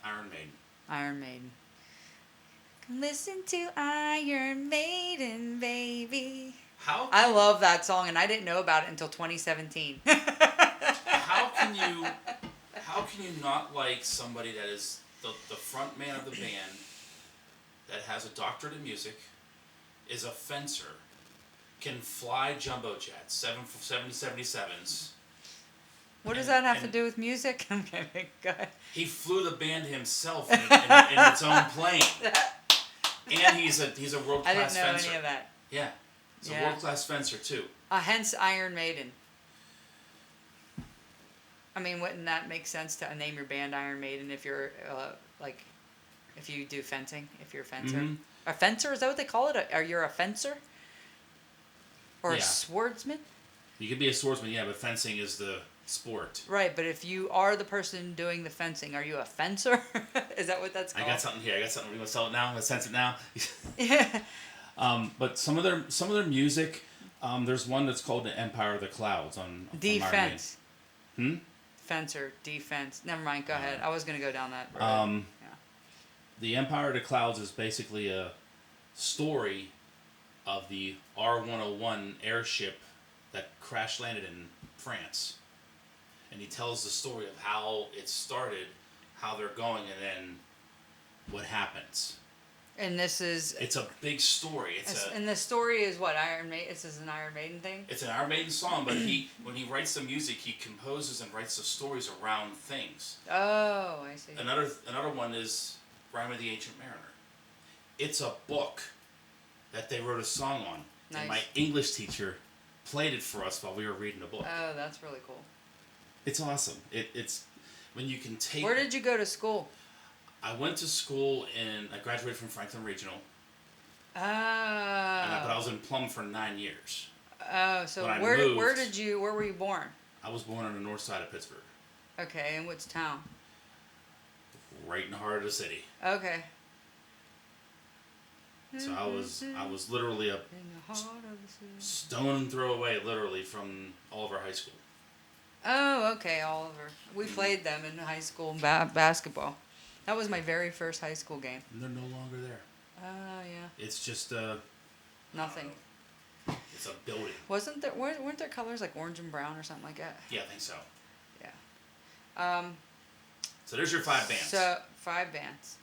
[SPEAKER 3] Iron Maiden.
[SPEAKER 2] Iron Maiden. Listen to Iron Maiden, baby. I love that song, and I didn't know about it until 2017.
[SPEAKER 3] How can you not like somebody that is the front man of the band, that has a doctorate in music, is a fencer, can fly jumbo jets, 777s.
[SPEAKER 2] What does that have to do with music? I'm kidding. Go ahead.
[SPEAKER 3] He flew the band himself in its own plane. And he's a world class fencer.
[SPEAKER 2] I didn't know any of that.
[SPEAKER 3] Yeah, he's a world class fencer too.
[SPEAKER 2] Hence Iron Maiden. I mean, wouldn't that make sense to name your band Iron Maiden if you're if you do fencing? If you're a fencer, a fencer, is that what they call it? Are you a fencer? Or a
[SPEAKER 3] Yeah.
[SPEAKER 2] swordsman?
[SPEAKER 3] You could be a swordsman, yeah, but fencing is the sport.
[SPEAKER 2] Right, but if you are the person doing the fencing, are you a fencer? Is that what that's called?
[SPEAKER 3] I got something here. I got something. We want to sell it now. Let's sense it now.
[SPEAKER 2] Yeah.
[SPEAKER 3] But some of their music, there's one that's called the Empire of the Clouds on
[SPEAKER 2] Defense.
[SPEAKER 3] From
[SPEAKER 2] Fencer, defense. Never mind, go ahead. I was going to go down that road. Yeah.
[SPEAKER 3] The Empire of the Clouds is basically a story of the R-101 airship that crash landed in France. And he tells the story of how it started, how they're going, and then what happens.
[SPEAKER 2] And this is...
[SPEAKER 3] It's a big story.
[SPEAKER 2] And the story is what? Iron Maiden? This is an Iron Maiden thing?
[SPEAKER 3] It's an Iron Maiden song, but when he writes the music, he composes and writes the stories around things.
[SPEAKER 2] Oh, I see.
[SPEAKER 3] Another one is Rhyme of the Ancient Mariner. It's a book that they wrote a song on.
[SPEAKER 2] Nice.
[SPEAKER 3] And my English teacher played it for us while we were reading the book.
[SPEAKER 2] Oh, that's really cool.
[SPEAKER 3] It's awesome. It's when you can take...
[SPEAKER 2] Where did you go to school?
[SPEAKER 3] I went to school I graduated from Franklin Regional.
[SPEAKER 2] Oh.
[SPEAKER 3] But I was in Plum for 9 years.
[SPEAKER 2] Oh, so where were you born?
[SPEAKER 3] I was born on the north side of Pittsburgh.
[SPEAKER 2] Okay, in which town?
[SPEAKER 3] Right in the heart of the city.
[SPEAKER 2] Okay.
[SPEAKER 3] So I was literally a
[SPEAKER 2] In the heart of the city.
[SPEAKER 3] stone throw away, literally, from Oliver High School.
[SPEAKER 2] Oh, okay, Oliver. We played them in high school basketball. That was my very first high school game.
[SPEAKER 3] And they're no longer there.
[SPEAKER 2] Oh, yeah.
[SPEAKER 3] It's just
[SPEAKER 2] Nothing.
[SPEAKER 3] it's a building.
[SPEAKER 2] Weren't there colors like orange and brown or something like that?
[SPEAKER 3] Yeah, I think so.
[SPEAKER 2] Yeah.
[SPEAKER 3] So there's your 5 bands.
[SPEAKER 2] So 5 bands.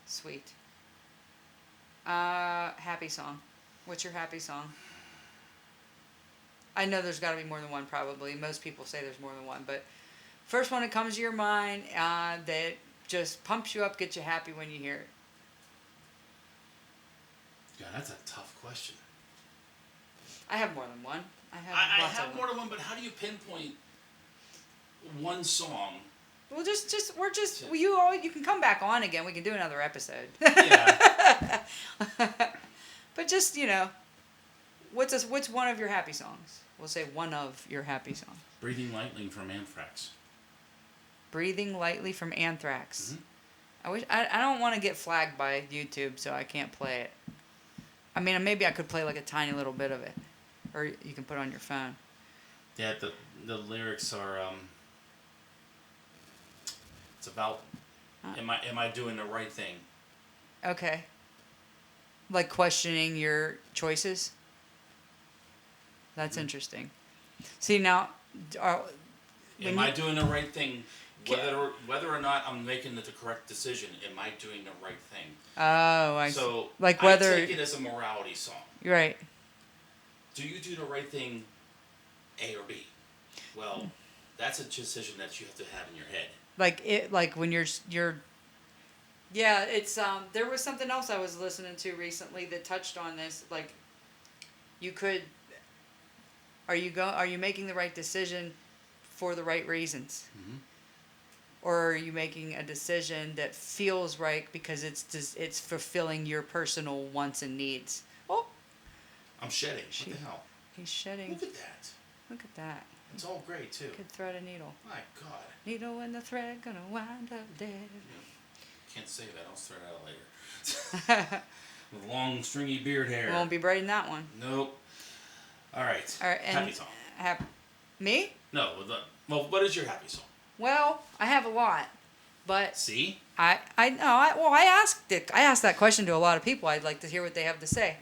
[SPEAKER 2] Sweet. Happy song. What's your happy song? I know there's got to be more than one, probably. Most people say there's more than one, but first one that comes to your mind that just pumps you up, gets you happy when you hear it.
[SPEAKER 3] Yeah, that's a tough question.
[SPEAKER 2] I have more than one. I
[SPEAKER 3] I
[SPEAKER 2] lots
[SPEAKER 3] have
[SPEAKER 2] of
[SPEAKER 3] more
[SPEAKER 2] them.
[SPEAKER 3] than one, but how do you pinpoint one song?
[SPEAKER 2] Well, you can come back on again. We can do another episode.
[SPEAKER 3] Yeah.
[SPEAKER 2] But just, what's one of your happy songs? We'll say one of your happy songs.
[SPEAKER 3] Breathing Lightly from Anthrax.
[SPEAKER 2] Breathing Lightly from Anthrax.
[SPEAKER 3] Mm-hmm.
[SPEAKER 2] I don't want to get flagged by YouTube, so I can't play it. I mean, maybe I could play like a tiny little bit of it, or you can put it on your phone.
[SPEAKER 3] Yeah, the lyrics are it's about am I doing the right thing?
[SPEAKER 2] Okay. Like questioning your choices. That's interesting. See now,
[SPEAKER 3] am I doing the right thing? Whether or not I'm making the correct decision, am I doing the right thing?
[SPEAKER 2] Oh, I see.
[SPEAKER 3] So
[SPEAKER 2] Like whether
[SPEAKER 3] I take it as a morality song.
[SPEAKER 2] You're right.
[SPEAKER 3] Do you do the right thing, A or B? Well, that's a decision that you have to have in your head.
[SPEAKER 2] Like when you're. Yeah, it's there was something else I was listening to recently that touched on this. Like, you could. Are you making the right decision for the right reasons?
[SPEAKER 3] Mm-hmm.
[SPEAKER 2] Or are you making a decision that feels right because it's fulfilling your personal wants and needs? Oh,
[SPEAKER 3] I'm shedding. What the hell?
[SPEAKER 2] He's shedding.
[SPEAKER 3] Look at that.
[SPEAKER 2] Look at that.
[SPEAKER 3] It's all great too.
[SPEAKER 2] Could thread a needle.
[SPEAKER 3] My God.
[SPEAKER 2] Needle in the thread, gonna wind up dead.
[SPEAKER 3] Can't say that. I'll thread it out later. With long, stringy beard hair.
[SPEAKER 2] We won't be braiding that one.
[SPEAKER 3] Nope. All right.
[SPEAKER 2] All right.
[SPEAKER 3] Happy song.
[SPEAKER 2] Me?
[SPEAKER 3] No. Well, what is your happy song?
[SPEAKER 2] Well, I have a lot, but
[SPEAKER 3] See?
[SPEAKER 2] I asked that question to a lot of people. I'd like to hear what they have to say,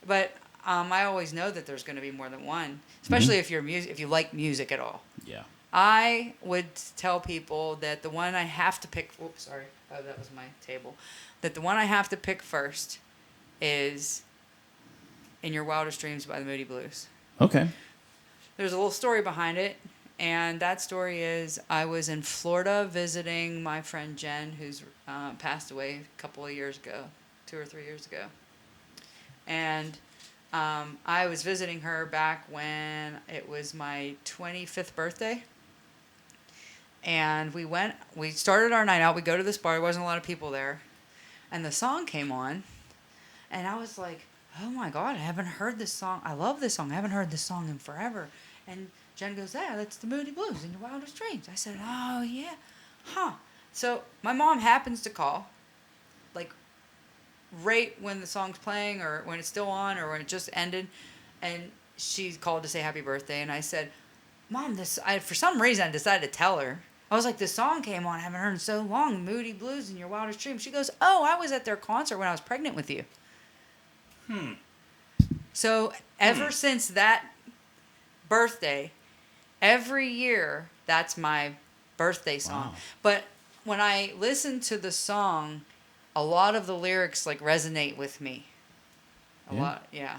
[SPEAKER 2] but I always know that there's going to be more than one, especially if you like music at all.
[SPEAKER 3] Yeah.
[SPEAKER 2] I would tell people that the one I have to pick. Oops, sorry. Oh, that was my table. That the one I have to pick first is "In Your Wildest Dreams" by the Moody Blues.
[SPEAKER 3] Okay.
[SPEAKER 2] There's a little story behind it. And that story is I was in Florida visiting my friend Jen, who's passed away a couple of years ago, 2 or 3 years ago. And I was visiting her back when it was my 25th birthday. And we started our night out. We go to this bar. There wasn't a lot of people there. And the song came on. And I was like, oh my God, I haven't heard this song. I love this song. I haven't heard this song in forever. And Jen goes, yeah, that's the Moody Blues in Your Wildest Dreams. I said, oh yeah, huh. So my mom happens to call, like right when the song's playing or when it's still on or when it just ended, and she called to say happy birthday. And I said, Mom, for some reason I decided to tell her. I was like, this song came on, I haven't heard it in so long, Moody Blues in Your Wildest Dreams. She goes, oh, I was at their concert when I was pregnant with you. So ever since that birthday, every year, that's my birthday song.
[SPEAKER 3] Wow.
[SPEAKER 2] But when I listen to the song, a lot of the lyrics like resonate with me. A lot, yeah.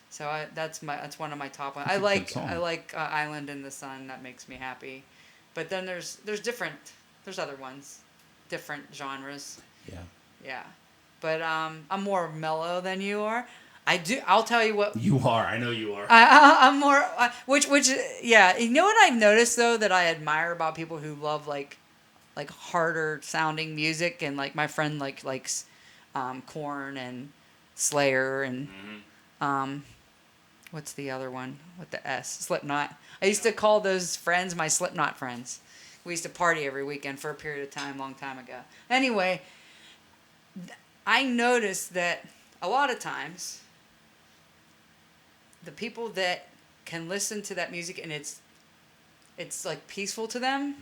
[SPEAKER 2] So that's one of my top ones. I like Island in the Sun. That makes me happy. But then there's other ones, different genres.
[SPEAKER 3] Yeah.
[SPEAKER 2] Yeah. But I'm more mellow than you are. I'll tell you what.
[SPEAKER 3] You are. I know you are.
[SPEAKER 2] I'm more. Which yeah. You know what I've noticed though that I admire about people who love like harder sounding music, and like my friend likes Korn and Slayer and what's the other one with the S? Slipknot. I used to call those friends my Slipknot friends. We used to party every weekend for a period of time, long time ago. Anyway, I noticed that a lot of times the people that can listen to that music and it's like peaceful to them,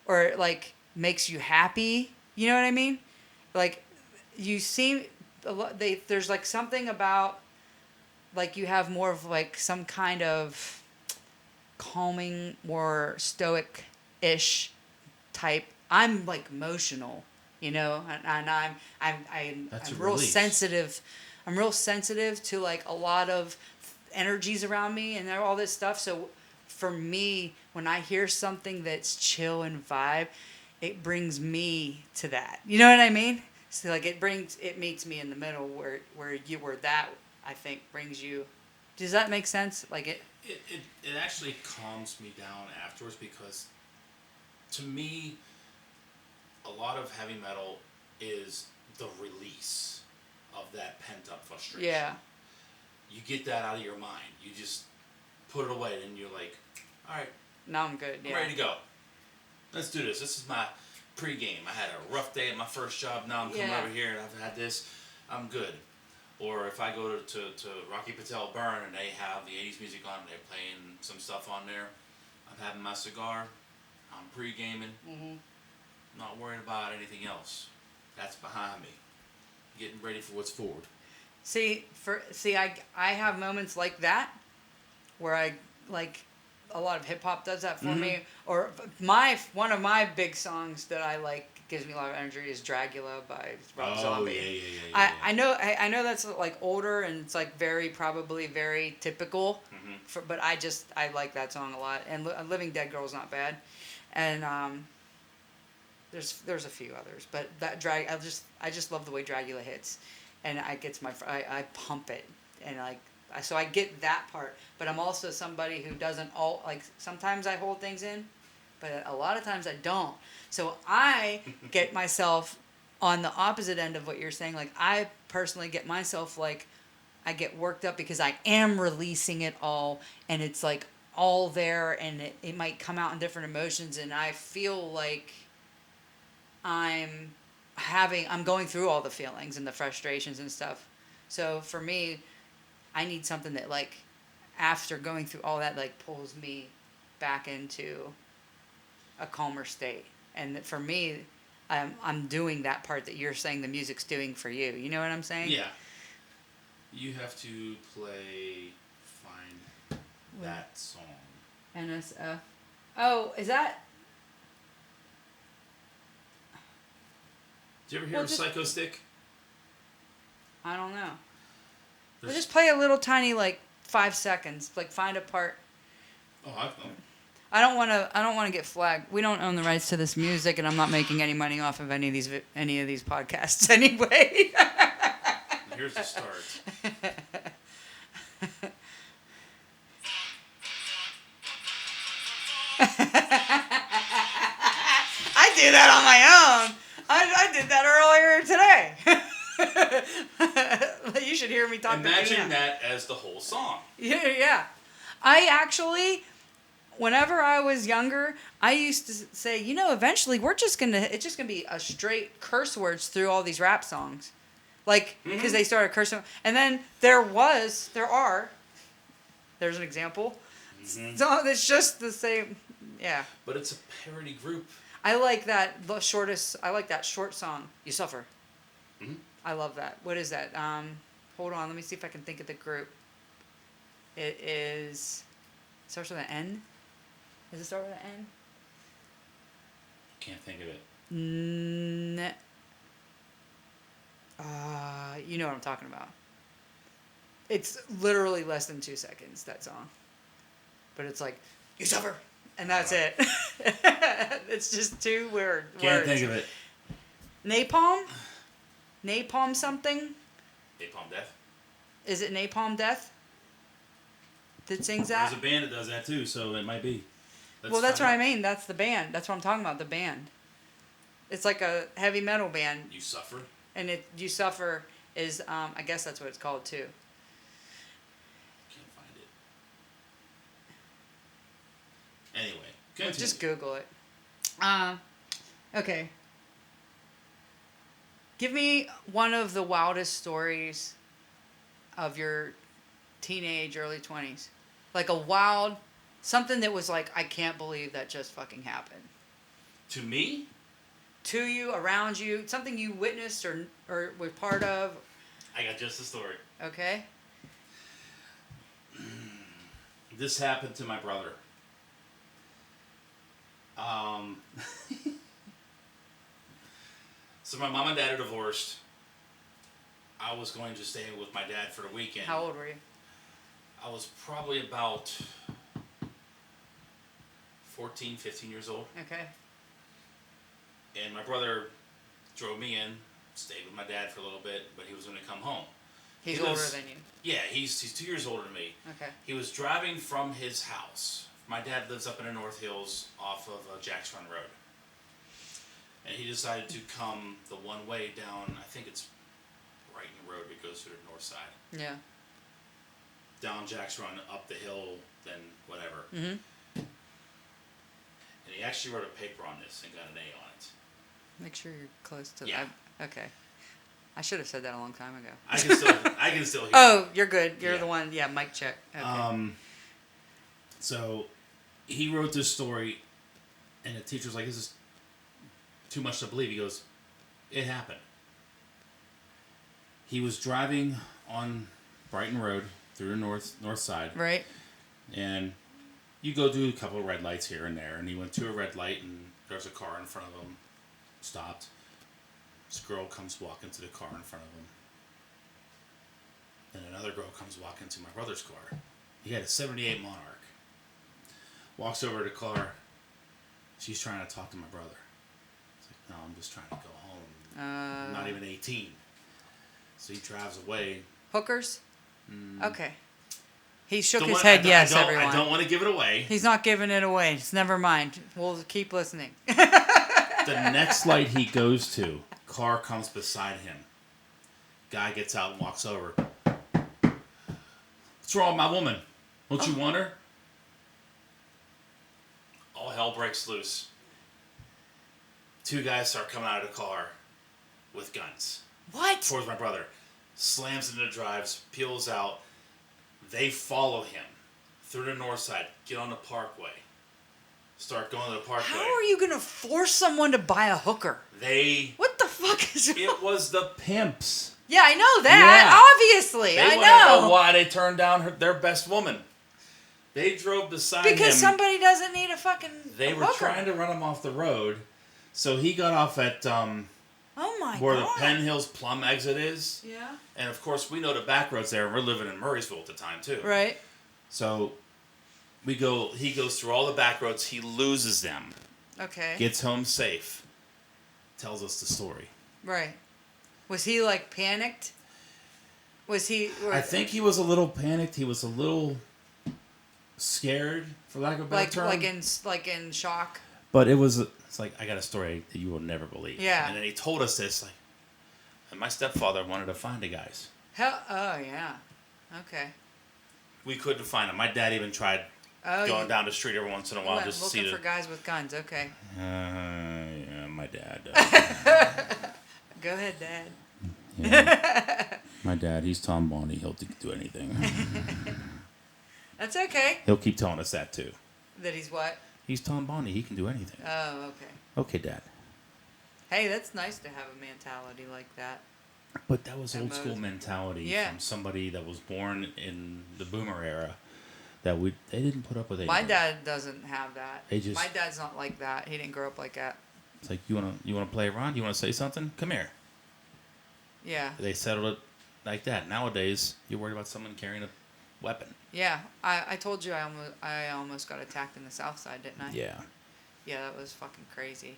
[SPEAKER 2] or like makes you happy, you know what I mean? Like you seem there's like something about like you have more of like some kind of calming, more stoic-ish type. I'm like emotional, you know, and I'm real sensitive. I'm real sensitive to like a lot of energies around me and all this stuff. So for me, when I hear something that's chill and vibe, it brings me to that. You know what I mean? So like it meets me in the middle where that I think brings you. Does that make sense? Like it
[SPEAKER 3] actually calms me down afterwards, because to me, a lot of heavy metal is the release of that pent up frustration.
[SPEAKER 2] Yeah.
[SPEAKER 3] You get that out of your mind. You just put it away, and you're like, all right,
[SPEAKER 2] now I'm good. Yeah.
[SPEAKER 3] I'm ready to go. Let's do this. This is my pregame. I had a rough day at my first job. Now I'm coming over here and I've had this. I'm good. Or if I go to Rocky Patel Burn and they have the 80s music on, they're playing some stuff on there. I'm having my cigar. I'm pre-gaming. Not worried about anything else. That's behind me. Getting ready for what's forward.
[SPEAKER 2] I have moments like that where I like a lot of hip hop does that for me. Or one of my big songs that I like gives me a lot of energy is Dragula by Rob Zombie.
[SPEAKER 3] Yeah.
[SPEAKER 2] I know that's like older and it's like probably very typical. But I like that song a lot. And Living Dead Girl's not bad. And there's a few others, but that I just love the way Dragula hits, and I pump it, and so I get that part. But I'm also somebody who doesn't sometimes I hold things in, but a lot of times I don't. So I get myself on the opposite end of what you're saying. Like I personally get myself I get worked up because I am releasing it all, and it's like all there, and it might come out in different emotions, and I feel like I'm going through all the feelings and the frustrations and stuff. So for me, I need something that after going through all that pulls me back into a calmer state. And for me, I'm doing that part that you're saying the music's doing for you. You know what I'm saying?
[SPEAKER 3] Yeah. You have to find that song.
[SPEAKER 2] NSF. Oh, is that?
[SPEAKER 3] Did you ever hear of Psycho Stick?
[SPEAKER 2] I don't know. We'll just play a little tiny 5 seconds. Find a part.
[SPEAKER 3] Oh, I don't know.
[SPEAKER 2] I don't want to get flagged. We don't own the rights to this music, and I'm not making any money off of any of these podcasts anyway.
[SPEAKER 3] Here's the start.
[SPEAKER 2] I do that on my own. I did that earlier today. You should hear me talk to
[SPEAKER 3] Imagine
[SPEAKER 2] Dina.
[SPEAKER 3] that as the whole song.
[SPEAKER 2] Yeah. I actually, whenever I was younger, I used to say, eventually it's just gonna be a straight curse words through all these rap songs, like because they started cursing, and then there's an example. So it's just the same, yeah.
[SPEAKER 3] But it's a parody group.
[SPEAKER 2] I like that I like that short song. You suffer.
[SPEAKER 3] Mm-hmm.
[SPEAKER 2] I love that. What is that? Hold on. Let me see if I can think of the group. It starts with an N. Does it start with an N?
[SPEAKER 3] Can't think of it.
[SPEAKER 2] You know what I'm talking about. It's literally less than 2 seconds, that song. But it's like, you suffer. And that's it. It's just 2 words.
[SPEAKER 3] Can't think of it.
[SPEAKER 2] Napalm? Napalm something?
[SPEAKER 3] Napalm Death?
[SPEAKER 2] Is it Napalm Death that sings that?
[SPEAKER 3] There's a band that does that too, so it might be.
[SPEAKER 2] That's what I mean. That's the band. That's what I'm talking about, the band. It's like a heavy metal band.
[SPEAKER 3] You Suffer?
[SPEAKER 2] And You Suffer is, I guess that's what it's called too.
[SPEAKER 3] Can't find it. Anyway, continue.
[SPEAKER 2] Just Google it. Okay. Give me one of the wildest stories of your teenage, early 20s. Like something that was like, I can't believe that just fucking happened.
[SPEAKER 3] To me?
[SPEAKER 2] To you, around you, something you witnessed or were part of.
[SPEAKER 3] I got just the story.
[SPEAKER 2] Okay.
[SPEAKER 3] This happened to my brother. So my mom and dad are divorced. I was going to stay with my dad for the weekend.
[SPEAKER 2] How old were you?
[SPEAKER 3] I was probably about 14, 15 years old.
[SPEAKER 2] Okay.
[SPEAKER 3] And my brother drove me in, stayed with my dad for a little bit, but he was going to come home.
[SPEAKER 2] He's older than you.
[SPEAKER 3] Yeah, he's 2 years older than me.
[SPEAKER 2] Okay.
[SPEAKER 3] He was driving from his house. My dad lives up in the North Hills off of Jack's Run Road. And he decided to come the one way down, I think it's Brighton Road that goes to the north side.
[SPEAKER 2] Yeah.
[SPEAKER 3] Down Jack's Run, up the hill, then whatever.
[SPEAKER 2] Mm-hmm.
[SPEAKER 3] And he actually wrote a paper on this and got an A on it.
[SPEAKER 2] Make sure you're close to
[SPEAKER 3] Yeah.
[SPEAKER 2] that. Okay. I should have said that a long time ago.
[SPEAKER 3] I can still hear.
[SPEAKER 2] Oh, you're good. You're
[SPEAKER 3] Yeah.
[SPEAKER 2] the one. Yeah, mic check. Okay.
[SPEAKER 3] So he wrote this story, and the teacher's like, "This is too much to believe." He goes, "It happened." He was driving on Brighton Road through the north side,
[SPEAKER 2] Right.
[SPEAKER 3] and you go do a couple of red lights here and there, and he went to a red light, and there's a car in front of him, stopped. This girl comes walking to the car in front of him. Then another girl comes walking to my brother's car. He had a 78 Monarch. Walks over to the car. She's trying to talk to my brother. He's like, "No, I'm just trying to go home. I'm not even 18. So he drives away.
[SPEAKER 2] Hookers? Okay. He shook
[SPEAKER 3] Don't
[SPEAKER 2] his
[SPEAKER 3] want-
[SPEAKER 2] head
[SPEAKER 3] I
[SPEAKER 2] yes,
[SPEAKER 3] don't,
[SPEAKER 2] everyone.
[SPEAKER 3] I don't want to give it away.
[SPEAKER 2] He's not giving it away. Just never mind. We'll keep listening.
[SPEAKER 3] The next light he goes to, car comes beside him. Guy gets out and walks over. "What's wrong with my woman? Don't you want her?" All hell breaks loose. 2 guys start coming out of the car with guns.
[SPEAKER 2] What?
[SPEAKER 3] Towards my brother. Slams into the drives, peels out. They follow him through the north side, get on the parkway. Start going to the parkway.
[SPEAKER 2] How are you going to force someone to buy a hooker? What the fuck is
[SPEAKER 3] It was the pimps.
[SPEAKER 2] Yeah, I know that. Obviously.
[SPEAKER 3] They
[SPEAKER 2] I
[SPEAKER 3] want to know
[SPEAKER 2] know.
[SPEAKER 3] why they turned down their best woman. They drove beside him.
[SPEAKER 2] Because somebody doesn't need a fucking
[SPEAKER 3] They were
[SPEAKER 2] hooker.
[SPEAKER 3] trying to run him off the road. So he got off at
[SPEAKER 2] Oh my
[SPEAKER 3] where
[SPEAKER 2] God.
[SPEAKER 3] the Penn Hills Plum exit is.
[SPEAKER 2] Yeah.
[SPEAKER 3] And of course, we know the back roads there. We're living in Murraysville at the time, too.
[SPEAKER 2] Right.
[SPEAKER 3] So he goes through all the back roads. He loses them.
[SPEAKER 2] Okay.
[SPEAKER 3] Gets home safe. Tells us the story.
[SPEAKER 2] Right. Was he like panicked? Was he?
[SPEAKER 3] I think he was a little panicked. He was a little scared, for lack of a better term.
[SPEAKER 2] like in shock.
[SPEAKER 3] But it's like, I got a story that you will never believe.
[SPEAKER 2] Yeah.
[SPEAKER 3] And then he told us this, like, and my stepfather wanted to find the guys.
[SPEAKER 2] Hell, oh yeah. Okay.
[SPEAKER 3] We couldn't find them. My dad even tried going down the street every once in a while just to see
[SPEAKER 2] looking for guys with guns. Okay.
[SPEAKER 3] Yeah, my dad.
[SPEAKER 2] Go ahead, Dad.
[SPEAKER 3] Yeah. My dad, he's Tom Bonnie. He'll do anything.
[SPEAKER 2] That's okay.
[SPEAKER 3] He'll keep telling us that too.
[SPEAKER 2] That he's what?
[SPEAKER 3] He's Tom Bonnie. He can do anything.
[SPEAKER 2] Oh, okay.
[SPEAKER 3] Okay, Dad.
[SPEAKER 2] Hey, that's nice to have a mentality like that.
[SPEAKER 3] But that was old school mentality
[SPEAKER 2] Yeah.
[SPEAKER 3] from somebody that was born in the boomer era. That they didn't put up with anything.
[SPEAKER 2] My dad doesn't have that.
[SPEAKER 3] They just,
[SPEAKER 2] my dad's not like that. He didn't grow up like that.
[SPEAKER 3] It's like, you wanna play around? You wanna say something? Come here.
[SPEAKER 2] Yeah.
[SPEAKER 3] They settled it like that. Nowadays, you're worried about someone carrying a weapon.
[SPEAKER 2] Yeah. I told you I almost got attacked in the South Side, didn't I?
[SPEAKER 3] Yeah.
[SPEAKER 2] Yeah, that was fucking crazy.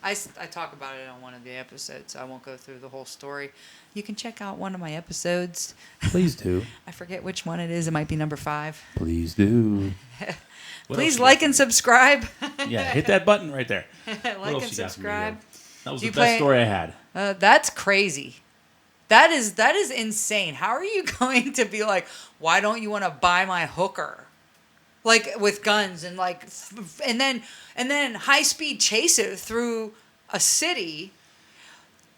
[SPEAKER 2] I talk about it on one of the episodes, so I won't go through the whole story. You can check out one of my episodes.
[SPEAKER 3] Please do.
[SPEAKER 2] I forget which one it is. It might be number 5.
[SPEAKER 3] Please do.
[SPEAKER 2] Please like and subscribe.
[SPEAKER 3] Yeah, hit that button right there.
[SPEAKER 2] Like and subscribe.
[SPEAKER 3] That was the best story I had.
[SPEAKER 2] That's crazy. That is insane. How are you going to be like, why don't you want to buy my hooker? Like with guns and like, and then high speed chase it through a city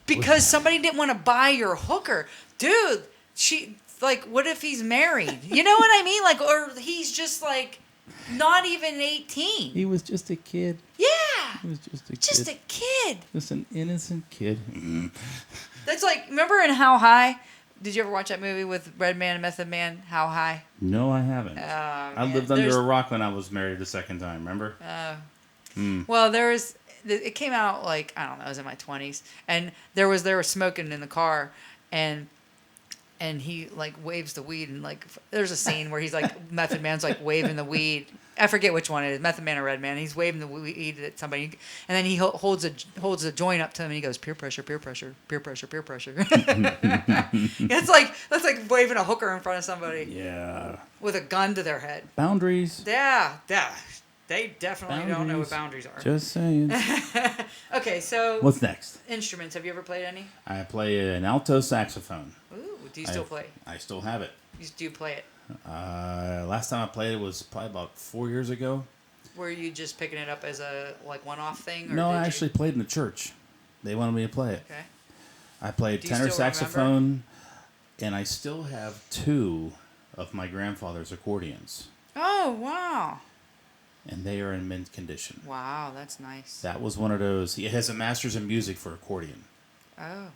[SPEAKER 2] because somebody didn't want to buy your hooker, dude. What if he's married? You know what I mean? Like, or he's just like not even 18.
[SPEAKER 3] He was just a kid.
[SPEAKER 2] Yeah.
[SPEAKER 3] He was just a kid.
[SPEAKER 2] Just a kid.
[SPEAKER 3] Just an innocent kid.
[SPEAKER 2] That's like, remember in How High? Did you ever watch that movie with Red Man and Method Man, How High?
[SPEAKER 3] No, I haven't. I lived under a rock when I was married the second time, remember?
[SPEAKER 2] Well, it came out like, I don't know, I was in my 20s. And they were smoking in the car and he like waves the weed and like, there's a scene where he's like, Method Man's like waving the weed. I forget which one it is, Method Man or Red Man. He's waving the weed at somebody, and then he holds a joint up to him, and he goes, peer pressure, peer pressure, peer pressure, peer pressure. That's like waving a hooker in front of somebody.
[SPEAKER 3] Yeah.
[SPEAKER 2] With a gun to their head.
[SPEAKER 3] Boundaries.
[SPEAKER 2] Yeah. They definitely don't know what boundaries are.
[SPEAKER 3] Just saying.
[SPEAKER 2] Okay, so
[SPEAKER 3] what's next?
[SPEAKER 2] Instruments. Have you ever played any?
[SPEAKER 3] I play an alto saxophone.
[SPEAKER 2] Ooh, do you still play?
[SPEAKER 3] I still have it.
[SPEAKER 2] Do you play it?
[SPEAKER 3] Last time I played it was probably about 4 years ago.
[SPEAKER 2] Were you just picking it up as a one-off thing? Or
[SPEAKER 3] no, I actually played in the church. They wanted me to play it.
[SPEAKER 2] Okay.
[SPEAKER 3] I played tenor saxophone, and I still have 2 of my grandfather's accordions.
[SPEAKER 2] Oh, wow.
[SPEAKER 3] And they are in mint condition.
[SPEAKER 2] Wow, that's nice.
[SPEAKER 3] That was one of those. He has a master's in music for accordion.
[SPEAKER 2] Oh.
[SPEAKER 3] I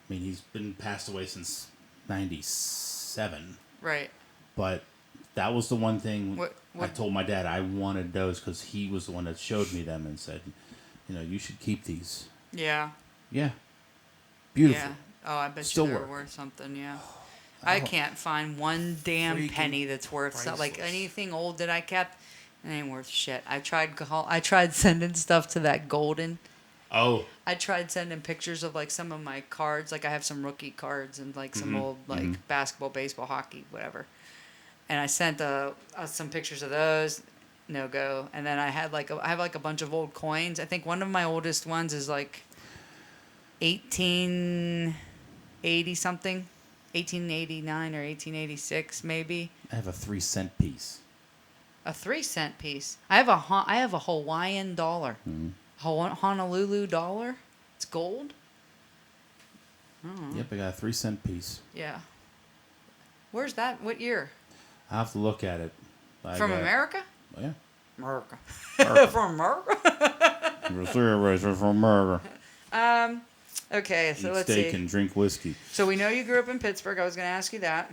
[SPEAKER 3] mean, he's been passed away since 97.
[SPEAKER 2] Right.
[SPEAKER 3] But that was the one thing
[SPEAKER 2] what?
[SPEAKER 3] I told my dad I wanted those because he was the one that showed me them and said, you should keep these.
[SPEAKER 2] Yeah.
[SPEAKER 3] Yeah. Beautiful.
[SPEAKER 2] Yeah. Oh, I bet
[SPEAKER 3] Still
[SPEAKER 2] they're
[SPEAKER 3] work.
[SPEAKER 2] worth something, yeah. I can't find one damn penny that's worth something. Like anything old that I kept, it ain't worth shit. I tried sending stuff to that Golden.
[SPEAKER 3] Oh.
[SPEAKER 2] I tried sending pictures of like some of my cards. Like I have some rookie cards and like some old like basketball, baseball, hockey, whatever. And I sent some pictures of those. No go. And then I have like a bunch of old coins. I think one of my oldest ones is like 1880 something, 1889 or 1886 maybe.
[SPEAKER 3] I have a 3-cent piece.
[SPEAKER 2] A 3-cent piece. I have a Hawaiian dollar. Honolulu dollar. It's gold.
[SPEAKER 3] Yep, I got a 3-cent piece.
[SPEAKER 2] Yeah. Where's that? What year?
[SPEAKER 3] I have to look at it.
[SPEAKER 2] From America?
[SPEAKER 3] Oh, yeah.
[SPEAKER 2] America.
[SPEAKER 3] America.
[SPEAKER 2] From America?
[SPEAKER 3] From America.
[SPEAKER 2] Okay, so
[SPEAKER 3] Eat
[SPEAKER 2] let's
[SPEAKER 3] steak
[SPEAKER 2] see.
[SPEAKER 3] and drink whiskey.
[SPEAKER 2] So we know you grew up in Pittsburgh. I was going to ask you that.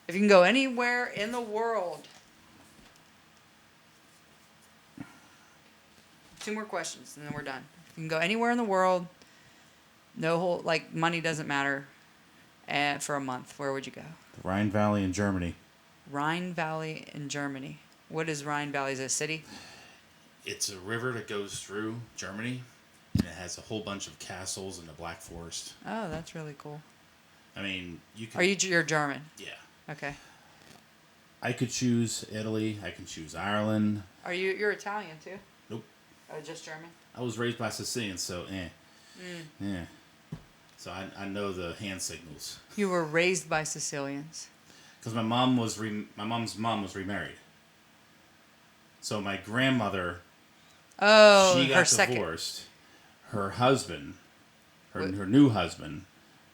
[SPEAKER 2] If you can go anywhere in the world. 2 more questions, and then we're done. If you can go anywhere in the world, money doesn't matter, and for a month, where would you go?
[SPEAKER 3] The Rhine Valley in Germany.
[SPEAKER 2] Rhine Valley in Germany. What is Rhine Valley? Is it a city?
[SPEAKER 3] It's a river that goes through Germany, and it has a whole bunch of castles in the Black Forest.
[SPEAKER 2] Oh, that's really cool.
[SPEAKER 3] I mean, you can...
[SPEAKER 2] You're German?
[SPEAKER 3] Yeah.
[SPEAKER 2] Okay.
[SPEAKER 3] I could choose Italy. I can choose Ireland.
[SPEAKER 2] You're Italian, too?
[SPEAKER 3] Nope.
[SPEAKER 2] Oh, just German?
[SPEAKER 3] I was raised by Sicilians, so Yeah. So I know the hand signals.
[SPEAKER 2] You were raised by Sicilians.
[SPEAKER 3] Because my mom's mom was remarried. So my grandmother, she got divorced. Her husband, her new husband,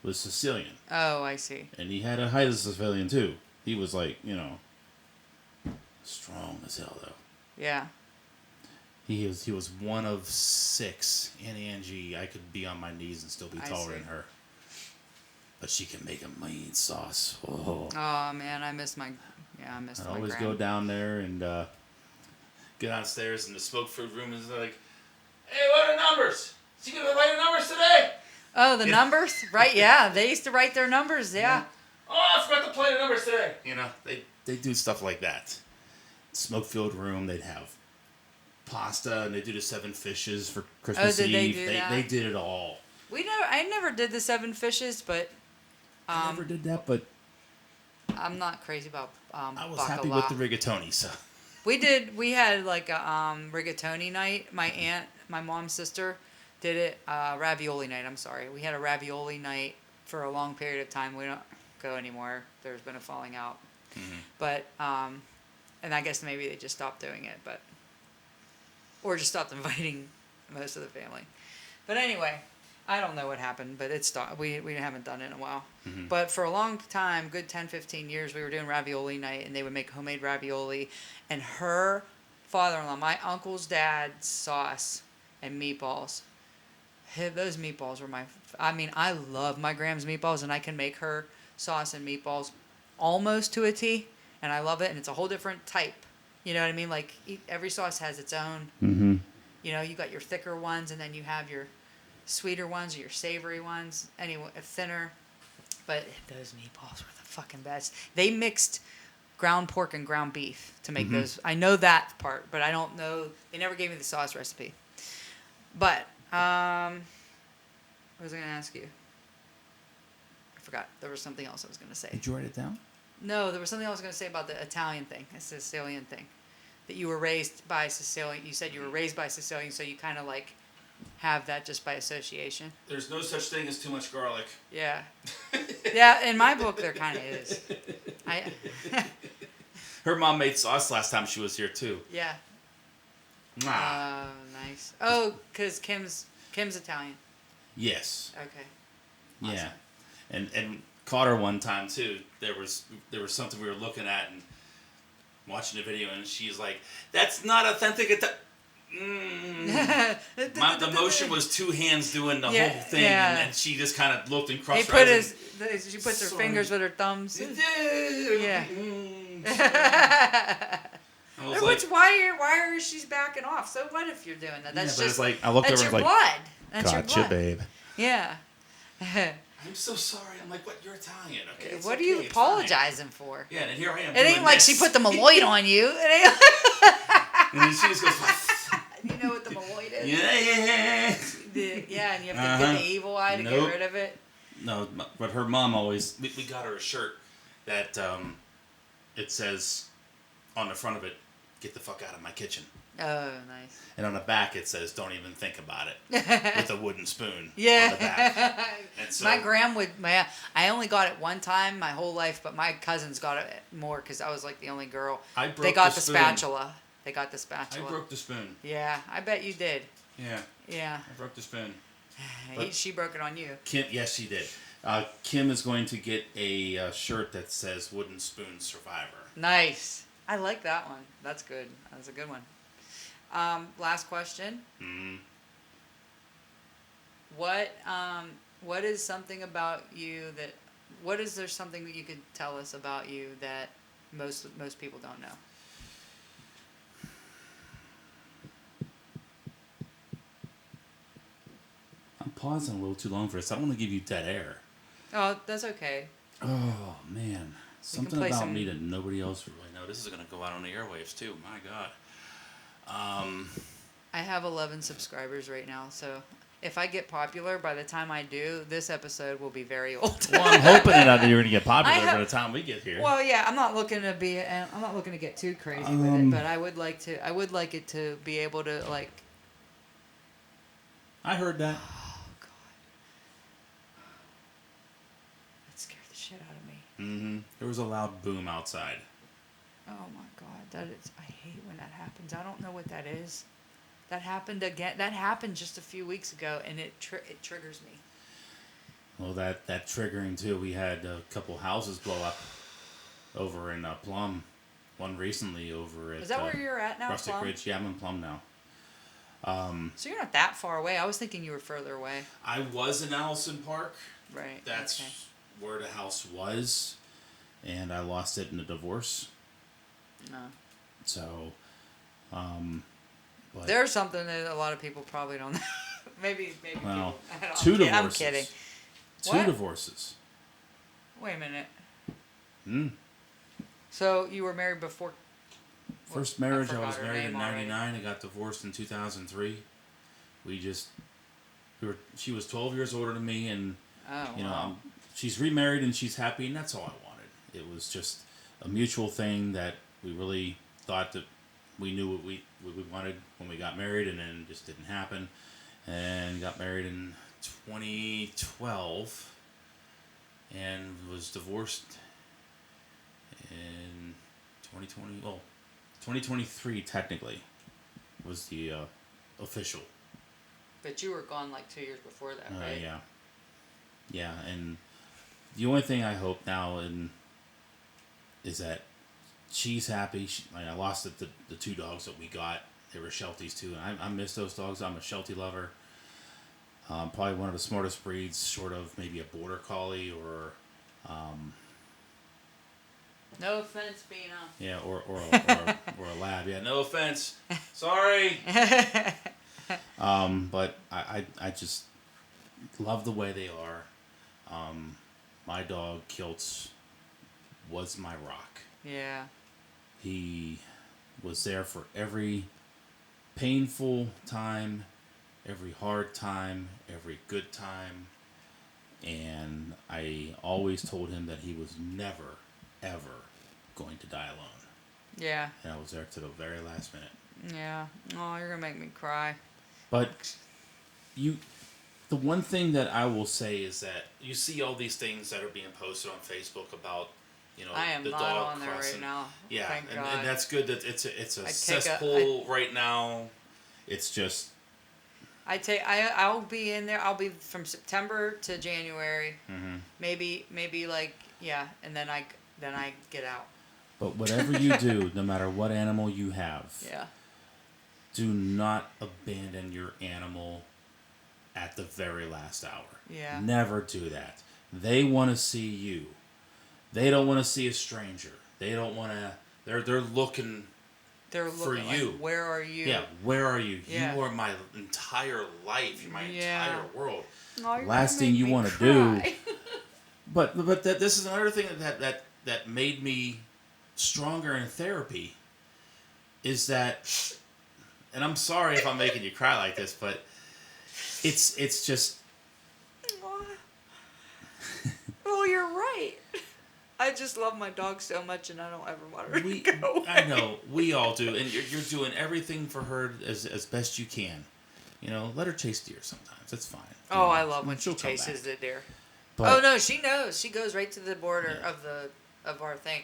[SPEAKER 3] was Sicilian.
[SPEAKER 2] Oh, I see.
[SPEAKER 3] And he had a height as a Sicilian too. He was like, strong as hell though.
[SPEAKER 2] Yeah.
[SPEAKER 3] He was one of 6 in Angie. I could be on my knees and still be taller than her. But she can make a mean sauce. Oh
[SPEAKER 2] man, I miss my
[SPEAKER 3] I always go down there and get downstairs in the smoke-filled room and it's like, hey, what are the numbers? Is he gonna write the numbers today?
[SPEAKER 2] Oh, the numbers? Right, yeah. They used to write their numbers, yeah.
[SPEAKER 3] Oh, I forgot to play the numbers today. They do stuff like that. Smoke-filled room, they'd have pasta and they do the 7 fishes for Christmas Eve.
[SPEAKER 2] They do that?
[SPEAKER 3] They did it all.
[SPEAKER 2] I never did the 7 fishes, but
[SPEAKER 3] I never did that, but
[SPEAKER 2] I'm not crazy about
[SPEAKER 3] I was
[SPEAKER 2] bacala.
[SPEAKER 3] happy with the rigatoni, so.
[SPEAKER 2] We had like a rigatoni night. My mom's sister did it, ravioli night, I'm sorry. We had a ravioli night for a long period of time. We don't go anymore. There's been a falling out. Mm-hmm. But, and I guess maybe they just stopped doing it, or just stopped inviting most of the family. But anyway, I don't know what happened, but it stopped. We haven't done it in a while. Mm-hmm. But for a long time, good 10, 15 years, we were doing ravioli night, and they would make homemade ravioli. And her father-in-law, my uncle's dad's sauce and meatballs, those meatballs were I love my Graham's meatballs, and I can make her sauce and meatballs almost to a T, and I love it, and it's a whole different type. You know what I mean? Like, every sauce has its own. Mm-hmm. You got your thicker ones, and then you have your sweeter ones or your savory ones. Anyway, thinner. But those meatballs were the fucking best. They mixed ground pork and ground beef to make those. I know that part, but I don't know. They never gave me the sauce recipe. But, what was I going to ask you? I forgot. There was something else I was going to say.
[SPEAKER 3] Did you write it down?
[SPEAKER 2] No, there was something I was going to say about the Italian thing, a Sicilian thing. That you were raised by Sicilian. You said you were raised by Sicilian, so you kind of like have that just by association.
[SPEAKER 3] There's no such thing as too much garlic.
[SPEAKER 2] Yeah. Yeah, in my book there kind of is.
[SPEAKER 3] Her mom made sauce last time she was here too.
[SPEAKER 2] Yeah.
[SPEAKER 3] Ah.
[SPEAKER 2] Oh, nice. Oh, because Kim's Italian.
[SPEAKER 3] Yes.
[SPEAKER 2] Okay.
[SPEAKER 3] Awesome. Yeah. And caught her one time too. There was something we were looking at and watching the video, and she's like, "That's not authentic." The motion was 2 hands doing the whole thing, and she just kind of looked and crossed her eyes.
[SPEAKER 2] She puts her fingers with her thumbs. Yeah. Why is she backing off? So what if you're doing that? That's just
[SPEAKER 3] it's like I looked over and
[SPEAKER 2] your
[SPEAKER 3] like,
[SPEAKER 2] blood. That's
[SPEAKER 3] gotcha,
[SPEAKER 2] your blood.
[SPEAKER 3] babe.
[SPEAKER 2] Yeah.
[SPEAKER 3] I'm so sorry. I'm like, what? You're Italian, okay?
[SPEAKER 2] What are you apologizing for?
[SPEAKER 3] Yeah, and here I am.
[SPEAKER 2] It ain't like she put the Malloy on you. It ain't.
[SPEAKER 3] And then she just goes.
[SPEAKER 2] You know what the Malloy is?
[SPEAKER 3] Yeah.
[SPEAKER 2] And you have to get the evil eye to get rid of it.
[SPEAKER 3] No, but her mom always. We got her a shirt that it says on the front of it, "Get the fuck out of my kitchen."
[SPEAKER 2] Oh, nice.
[SPEAKER 3] And on the back it says, "Don't even think about it," with a wooden spoon.
[SPEAKER 2] Yeah.
[SPEAKER 3] On the back. And so,
[SPEAKER 2] my gram I only got it one time my whole life, but my cousins got it more because I was like the only girl.
[SPEAKER 3] They got
[SPEAKER 2] the spatula. They got the spatula.
[SPEAKER 3] I broke the spoon.
[SPEAKER 2] Yeah, I bet you did.
[SPEAKER 3] Yeah.
[SPEAKER 2] Yeah.
[SPEAKER 3] I broke the spoon.
[SPEAKER 2] She broke it on you.
[SPEAKER 3] Kim, yes, she did. Kim is going to get a shirt that says "Wooden Spoon Survivor."
[SPEAKER 2] Nice. I like that one. That's good. That's a good one. Last question. Mm-hmm. What is something about you that? What is there something that you could tell us about you that most people don't know?
[SPEAKER 3] I'm pausing a little too long for this. I don't want to give you dead air.
[SPEAKER 2] Oh, that's okay.
[SPEAKER 3] Oh man, something about me that nobody else really knows. This is gonna go out on the airwaves too. My God.
[SPEAKER 2] I have 11 subscribers right now, so if I get popular, by the time I do, this episode will be very old.
[SPEAKER 3] Well, I'm hoping that you're gonna get popular by the time we get here.
[SPEAKER 2] Well, yeah, I'm not looking to get too crazy with it, but I would like it to be able to like.
[SPEAKER 3] I heard that.
[SPEAKER 2] Oh
[SPEAKER 3] Mm-hmm. There was a loud boom outside.
[SPEAKER 2] Oh my God, I hate when that happens. I don't know what that is. That happened again. That happened just a few weeks ago, and it triggers me.
[SPEAKER 3] Well, that triggering too. We had a couple houses blow up over in Plum. One recently over at.
[SPEAKER 2] Is that where you're at now,
[SPEAKER 3] Rustic
[SPEAKER 2] Plum?
[SPEAKER 3] Ridge? Yeah, I'm in Plum now.
[SPEAKER 2] So you're not that far away. I was thinking you were further away.
[SPEAKER 3] I was in Allison Park.
[SPEAKER 2] Right.
[SPEAKER 3] That's where the house was, and I lost it in a divorce.
[SPEAKER 2] No.
[SPEAKER 3] So, but
[SPEAKER 2] there's something that a lot of people probably don't know. maybe.
[SPEAKER 3] Well,
[SPEAKER 2] people,
[SPEAKER 3] two divorces.
[SPEAKER 2] I'm kidding.
[SPEAKER 3] Two
[SPEAKER 2] What?
[SPEAKER 3] divorces.
[SPEAKER 2] Wait a minute.
[SPEAKER 3] Mm.
[SPEAKER 2] So you were married before?
[SPEAKER 3] First marriage, I was
[SPEAKER 2] her
[SPEAKER 3] married in
[SPEAKER 2] name already.
[SPEAKER 3] '99. I got divorced in 2003. She was 12 years older than me, and
[SPEAKER 2] wow.
[SPEAKER 3] she's remarried and she's happy, and that's all I wanted. It was just a mutual thing that we really thought that we knew what we wanted when we got married, and then it just didn't happen. And got married in 2012 and was divorced in 2020. Well, 2023 technically was the official.
[SPEAKER 2] But you were gone like 2 years before that, right?
[SPEAKER 3] Yeah, and the only thing I hope now is that she's happy. I lost the two dogs that we got. They were Shelties too, and I miss those dogs. I'm a Sheltie lover. Probably one of the smartest breeds, short of maybe a border collie or.
[SPEAKER 2] No offense, Bina.
[SPEAKER 3] Yeah, or a lab. Yeah, no offense. Sorry. But I just love the way they are. My dog Kiltz was my rock.
[SPEAKER 2] Yeah.
[SPEAKER 3] He was there for every painful time, every hard time, every good time, and I always told him that he was never, ever going to die alone.
[SPEAKER 2] Yeah.
[SPEAKER 3] And I was there to the very last minute.
[SPEAKER 2] Yeah. Oh, you're gonna make me cry.
[SPEAKER 3] But the one thing that I will say is that you see all these things that are being posted on Facebook about,
[SPEAKER 2] I am
[SPEAKER 3] the
[SPEAKER 2] not
[SPEAKER 3] dog
[SPEAKER 2] on there
[SPEAKER 3] crossing.
[SPEAKER 2] right now.
[SPEAKER 3] Yeah,
[SPEAKER 2] Thank God.
[SPEAKER 3] and that's good that it's a cesspool right now. It's just.
[SPEAKER 2] I'll be in there. I'll be from September to January.
[SPEAKER 3] Mm-hmm.
[SPEAKER 2] Maybe and then I get out.
[SPEAKER 3] But whatever you do, no matter what animal you have,
[SPEAKER 2] Yeah.
[SPEAKER 3] do not abandon your animal at the very last hour.
[SPEAKER 2] Yeah.
[SPEAKER 3] Never do that. They want to see you. They don't want to see a stranger. They don't want to. They're looking.
[SPEAKER 2] They're
[SPEAKER 3] for
[SPEAKER 2] looking
[SPEAKER 3] you.
[SPEAKER 2] Like, where are you?
[SPEAKER 3] Yeah, where are you?
[SPEAKER 2] Yeah.
[SPEAKER 3] You are my entire life. You're my entire world.
[SPEAKER 2] Oh, you're
[SPEAKER 3] Last
[SPEAKER 2] gonna
[SPEAKER 3] thing
[SPEAKER 2] make
[SPEAKER 3] you
[SPEAKER 2] me
[SPEAKER 3] want to
[SPEAKER 2] cry.
[SPEAKER 3] do. But this is another thing that made me stronger in therapy. Is that, and I'm sorry if I'm making you cry like this, but it's just.
[SPEAKER 2] Oh, you're right. I just love my dog so much, and I don't ever want her to go away.
[SPEAKER 3] I know, we all do, and you're doing everything for her as best you can. Let her chase deer sometimes. That's fine.
[SPEAKER 2] I love when she
[SPEAKER 3] she'll come
[SPEAKER 2] chases
[SPEAKER 3] back.
[SPEAKER 2] the deer.
[SPEAKER 3] But,
[SPEAKER 2] no, she knows. She goes right to the border of our thing.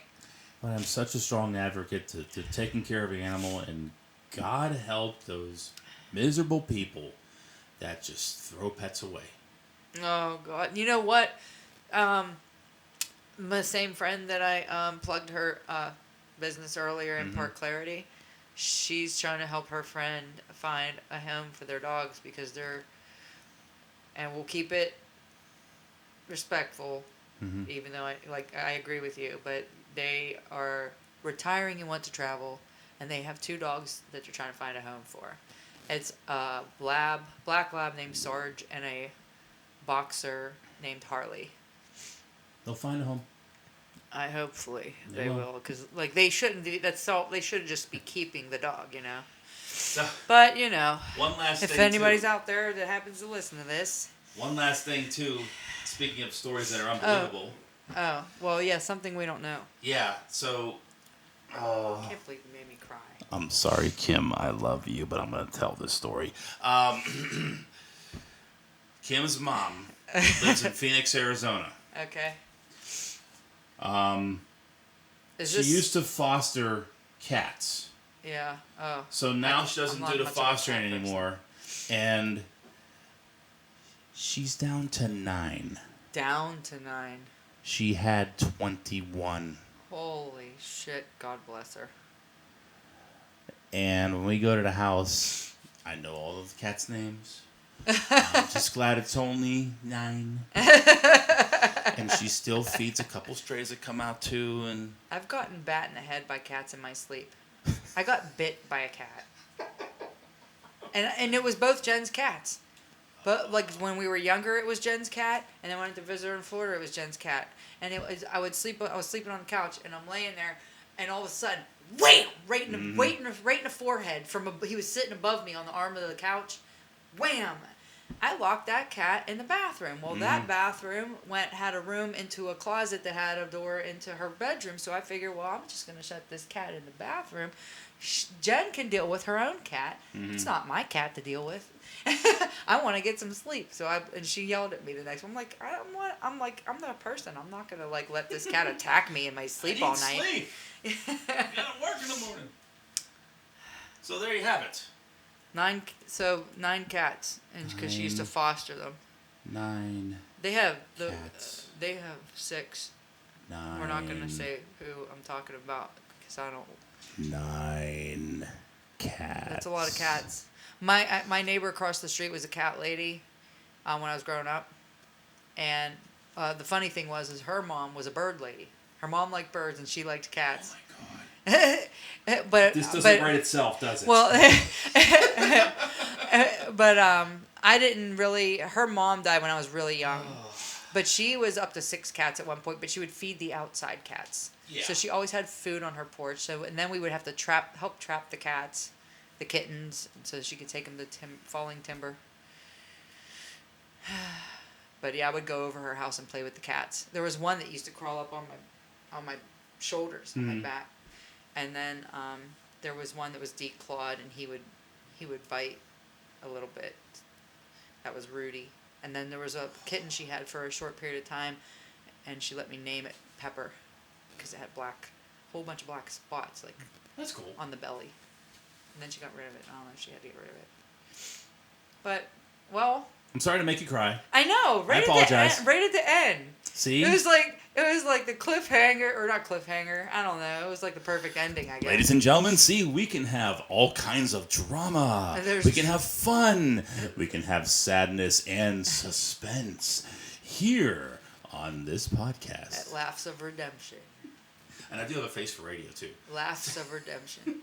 [SPEAKER 3] But I'm such a strong advocate to taking care of the animal, and God help those miserable people that just throw pets away.
[SPEAKER 2] Oh God! You know what? My same friend that I plugged her business earlier in Park Clarity, she's trying to help her friend find a home for their dogs because and we'll keep it respectful, even though I agree with you, but they are retiring and want to travel, and they have two dogs that they're trying to find a home for. It's a black lab named Sarge and a boxer named Harley.
[SPEAKER 3] They'll find a home.
[SPEAKER 2] Hopefully they will, because they shouldn't do that's all. They should just be keeping the dog,
[SPEAKER 3] So,
[SPEAKER 2] But
[SPEAKER 3] one last
[SPEAKER 2] if
[SPEAKER 3] thing
[SPEAKER 2] anybody's
[SPEAKER 3] too.
[SPEAKER 2] out there that happens to listen to this.
[SPEAKER 3] One last thing too. Speaking of stories that are unbelievable.
[SPEAKER 2] Oh well, yeah, something we don't know.
[SPEAKER 3] Yeah. So.
[SPEAKER 2] I can't believe you made me cry.
[SPEAKER 3] I'm sorry, Kim. I love you, but I'm gonna tell this story. Kim's mom lives in Phoenix, Arizona.
[SPEAKER 2] Okay.
[SPEAKER 3] She used to foster cats.
[SPEAKER 2] Yeah. Oh.
[SPEAKER 3] So now she doesn't do the fostering anymore. And she's down to 9.
[SPEAKER 2] Down to 9.
[SPEAKER 3] She had 21.
[SPEAKER 2] Holy shit. God bless her.
[SPEAKER 3] And when we go to the house, I know all of the cats' names. I'm just glad it's only 9. And she still feeds a couple strays that come out too. And
[SPEAKER 2] I've gotten bat in the head by cats in my sleep. I got bit by a cat. And it was both Jen's cats. But like when we were younger, it was Jen's cat, and then when I went to visit her in Florida, it was Jen's cat. And I was sleeping on the couch, and I'm laying there, and all of a sudden, wham! Right in the forehead. He was sitting above me on the arm of the couch. Wham! I locked that cat in the bathroom. Well, that bathroom had a room into a closet that had a door into her bedroom. So I figured, well, I'm just going to shut this cat in the bathroom. Jen can deal with her own cat. It's not my cat to deal with. I want to get some sleep. And she yelled at me the next one. I'm not a person. I'm not going to let this cat attack me in my sleep all night.
[SPEAKER 3] Sleep. You gotta work in the morning. So there you have it.
[SPEAKER 2] 9 cats, and because she used to foster them.
[SPEAKER 3] 9.
[SPEAKER 2] They have
[SPEAKER 3] cats.
[SPEAKER 2] They have 6.
[SPEAKER 3] 9.
[SPEAKER 2] We're not gonna say who I'm talking about because I don't.
[SPEAKER 3] 9 cats.
[SPEAKER 2] That's a lot of cats. My neighbor across the street was a cat lady, when I was growing up, and the funny thing is her mom was a bird lady. Her mom liked birds and she liked cats.
[SPEAKER 3] Oh my God.
[SPEAKER 2] But
[SPEAKER 3] this doesn't write itself, does it?
[SPEAKER 2] Well, but I didn't really. Her mom died when I was really young, but she was up to 6 cats at one point. But she would feed the outside cats, so she always had food on her porch. And then we would have to help trap the cats, the kittens, so she could take them to falling timber. But yeah, I would go over her house and play with the cats. There was one that used to crawl up on my shoulders, on my back. And then there was one that was declawed, and he would bite a little bit. That was Rudy. And then there was a kitten she had for a short period of time, and she let me name it Pepper because it had a whole bunch of black spots
[SPEAKER 3] that's cool
[SPEAKER 2] on the belly. And then she got rid of it. I don't know if she had to get rid of it. But well,
[SPEAKER 3] I'm sorry to make you cry.
[SPEAKER 2] I know.
[SPEAKER 3] I apologize.
[SPEAKER 2] Right at the end.
[SPEAKER 3] See?
[SPEAKER 2] It was like the cliffhanger, or not cliffhanger. I don't know. It was like the perfect ending, I guess.
[SPEAKER 3] Ladies and gentlemen, see, we can have all kinds of drama. We can have fun. We can have sadness and suspense here on this podcast.
[SPEAKER 2] At Laughs of Redemption.
[SPEAKER 3] And I do have a face for radio, too.
[SPEAKER 2] Laughs of Redemption.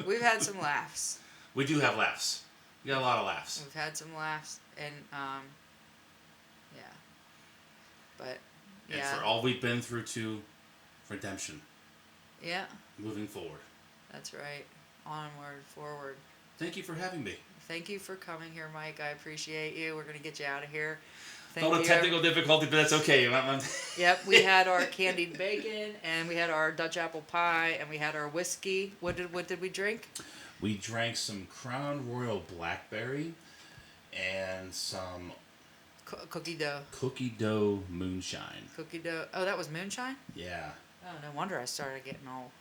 [SPEAKER 2] We've had some laughs.
[SPEAKER 3] We do have laughs. We got a lot of laughs.
[SPEAKER 2] We've had some laughs, and yeah. But yeah.
[SPEAKER 3] And for all we've been through to redemption.
[SPEAKER 2] Yeah.
[SPEAKER 3] Moving forward.
[SPEAKER 2] That's right. Onward, forward.
[SPEAKER 3] Thank you for having me.
[SPEAKER 2] Thank you for coming here, Mike. I appreciate you. We're going to get you out of here.
[SPEAKER 3] All the technical difficulty, but that's okay.
[SPEAKER 2] Yep, we had our candied bacon, and we had our Dutch apple pie, and we had our whiskey. What did we drink?
[SPEAKER 3] We drank some Crown Royal Blackberry and some
[SPEAKER 2] cookie dough
[SPEAKER 3] moonshine.
[SPEAKER 2] Cookie dough. Oh, that was moonshine?
[SPEAKER 3] Yeah.
[SPEAKER 2] Oh, no wonder I started getting all...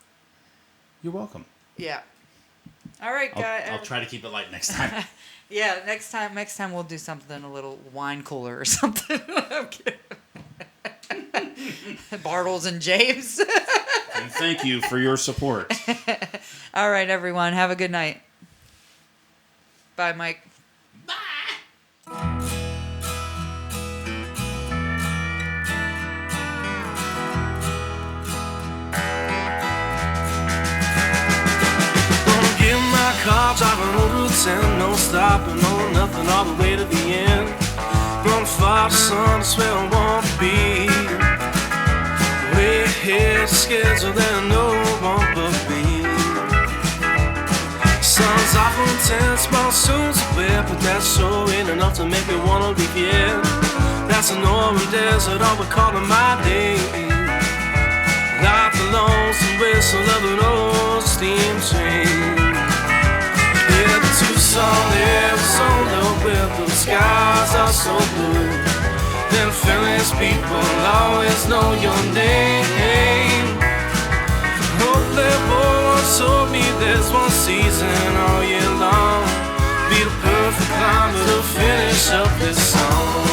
[SPEAKER 3] You're welcome.
[SPEAKER 2] Yeah. All right, guys.
[SPEAKER 3] I'll try to keep it light next time.
[SPEAKER 2] Yeah, next time we'll do something a little wine cooler or something. I'm kidding. Bartles and James.
[SPEAKER 3] And thank you for your support.
[SPEAKER 2] All right, everyone. Have a good night. Bye, Mike.
[SPEAKER 3] Bye.
[SPEAKER 1] Car driving over 10, no stopping, no nothing, all the way to the end. Run far, son, that's where I want to be. Way ahead, schedule that no one but me. Sun's awful intense, monsoons are wet, but that sure ain't enough to make me wanna leave yet. That's an orange desert, all we're calling my day. Like the lonesome whistle of an old steam train. Yeah, the Tucson air is on the whip, the skies are so blue. and fearless people always know your name. Hope that boy once told me there's one season all year long. Be the perfect climate to finish up this song.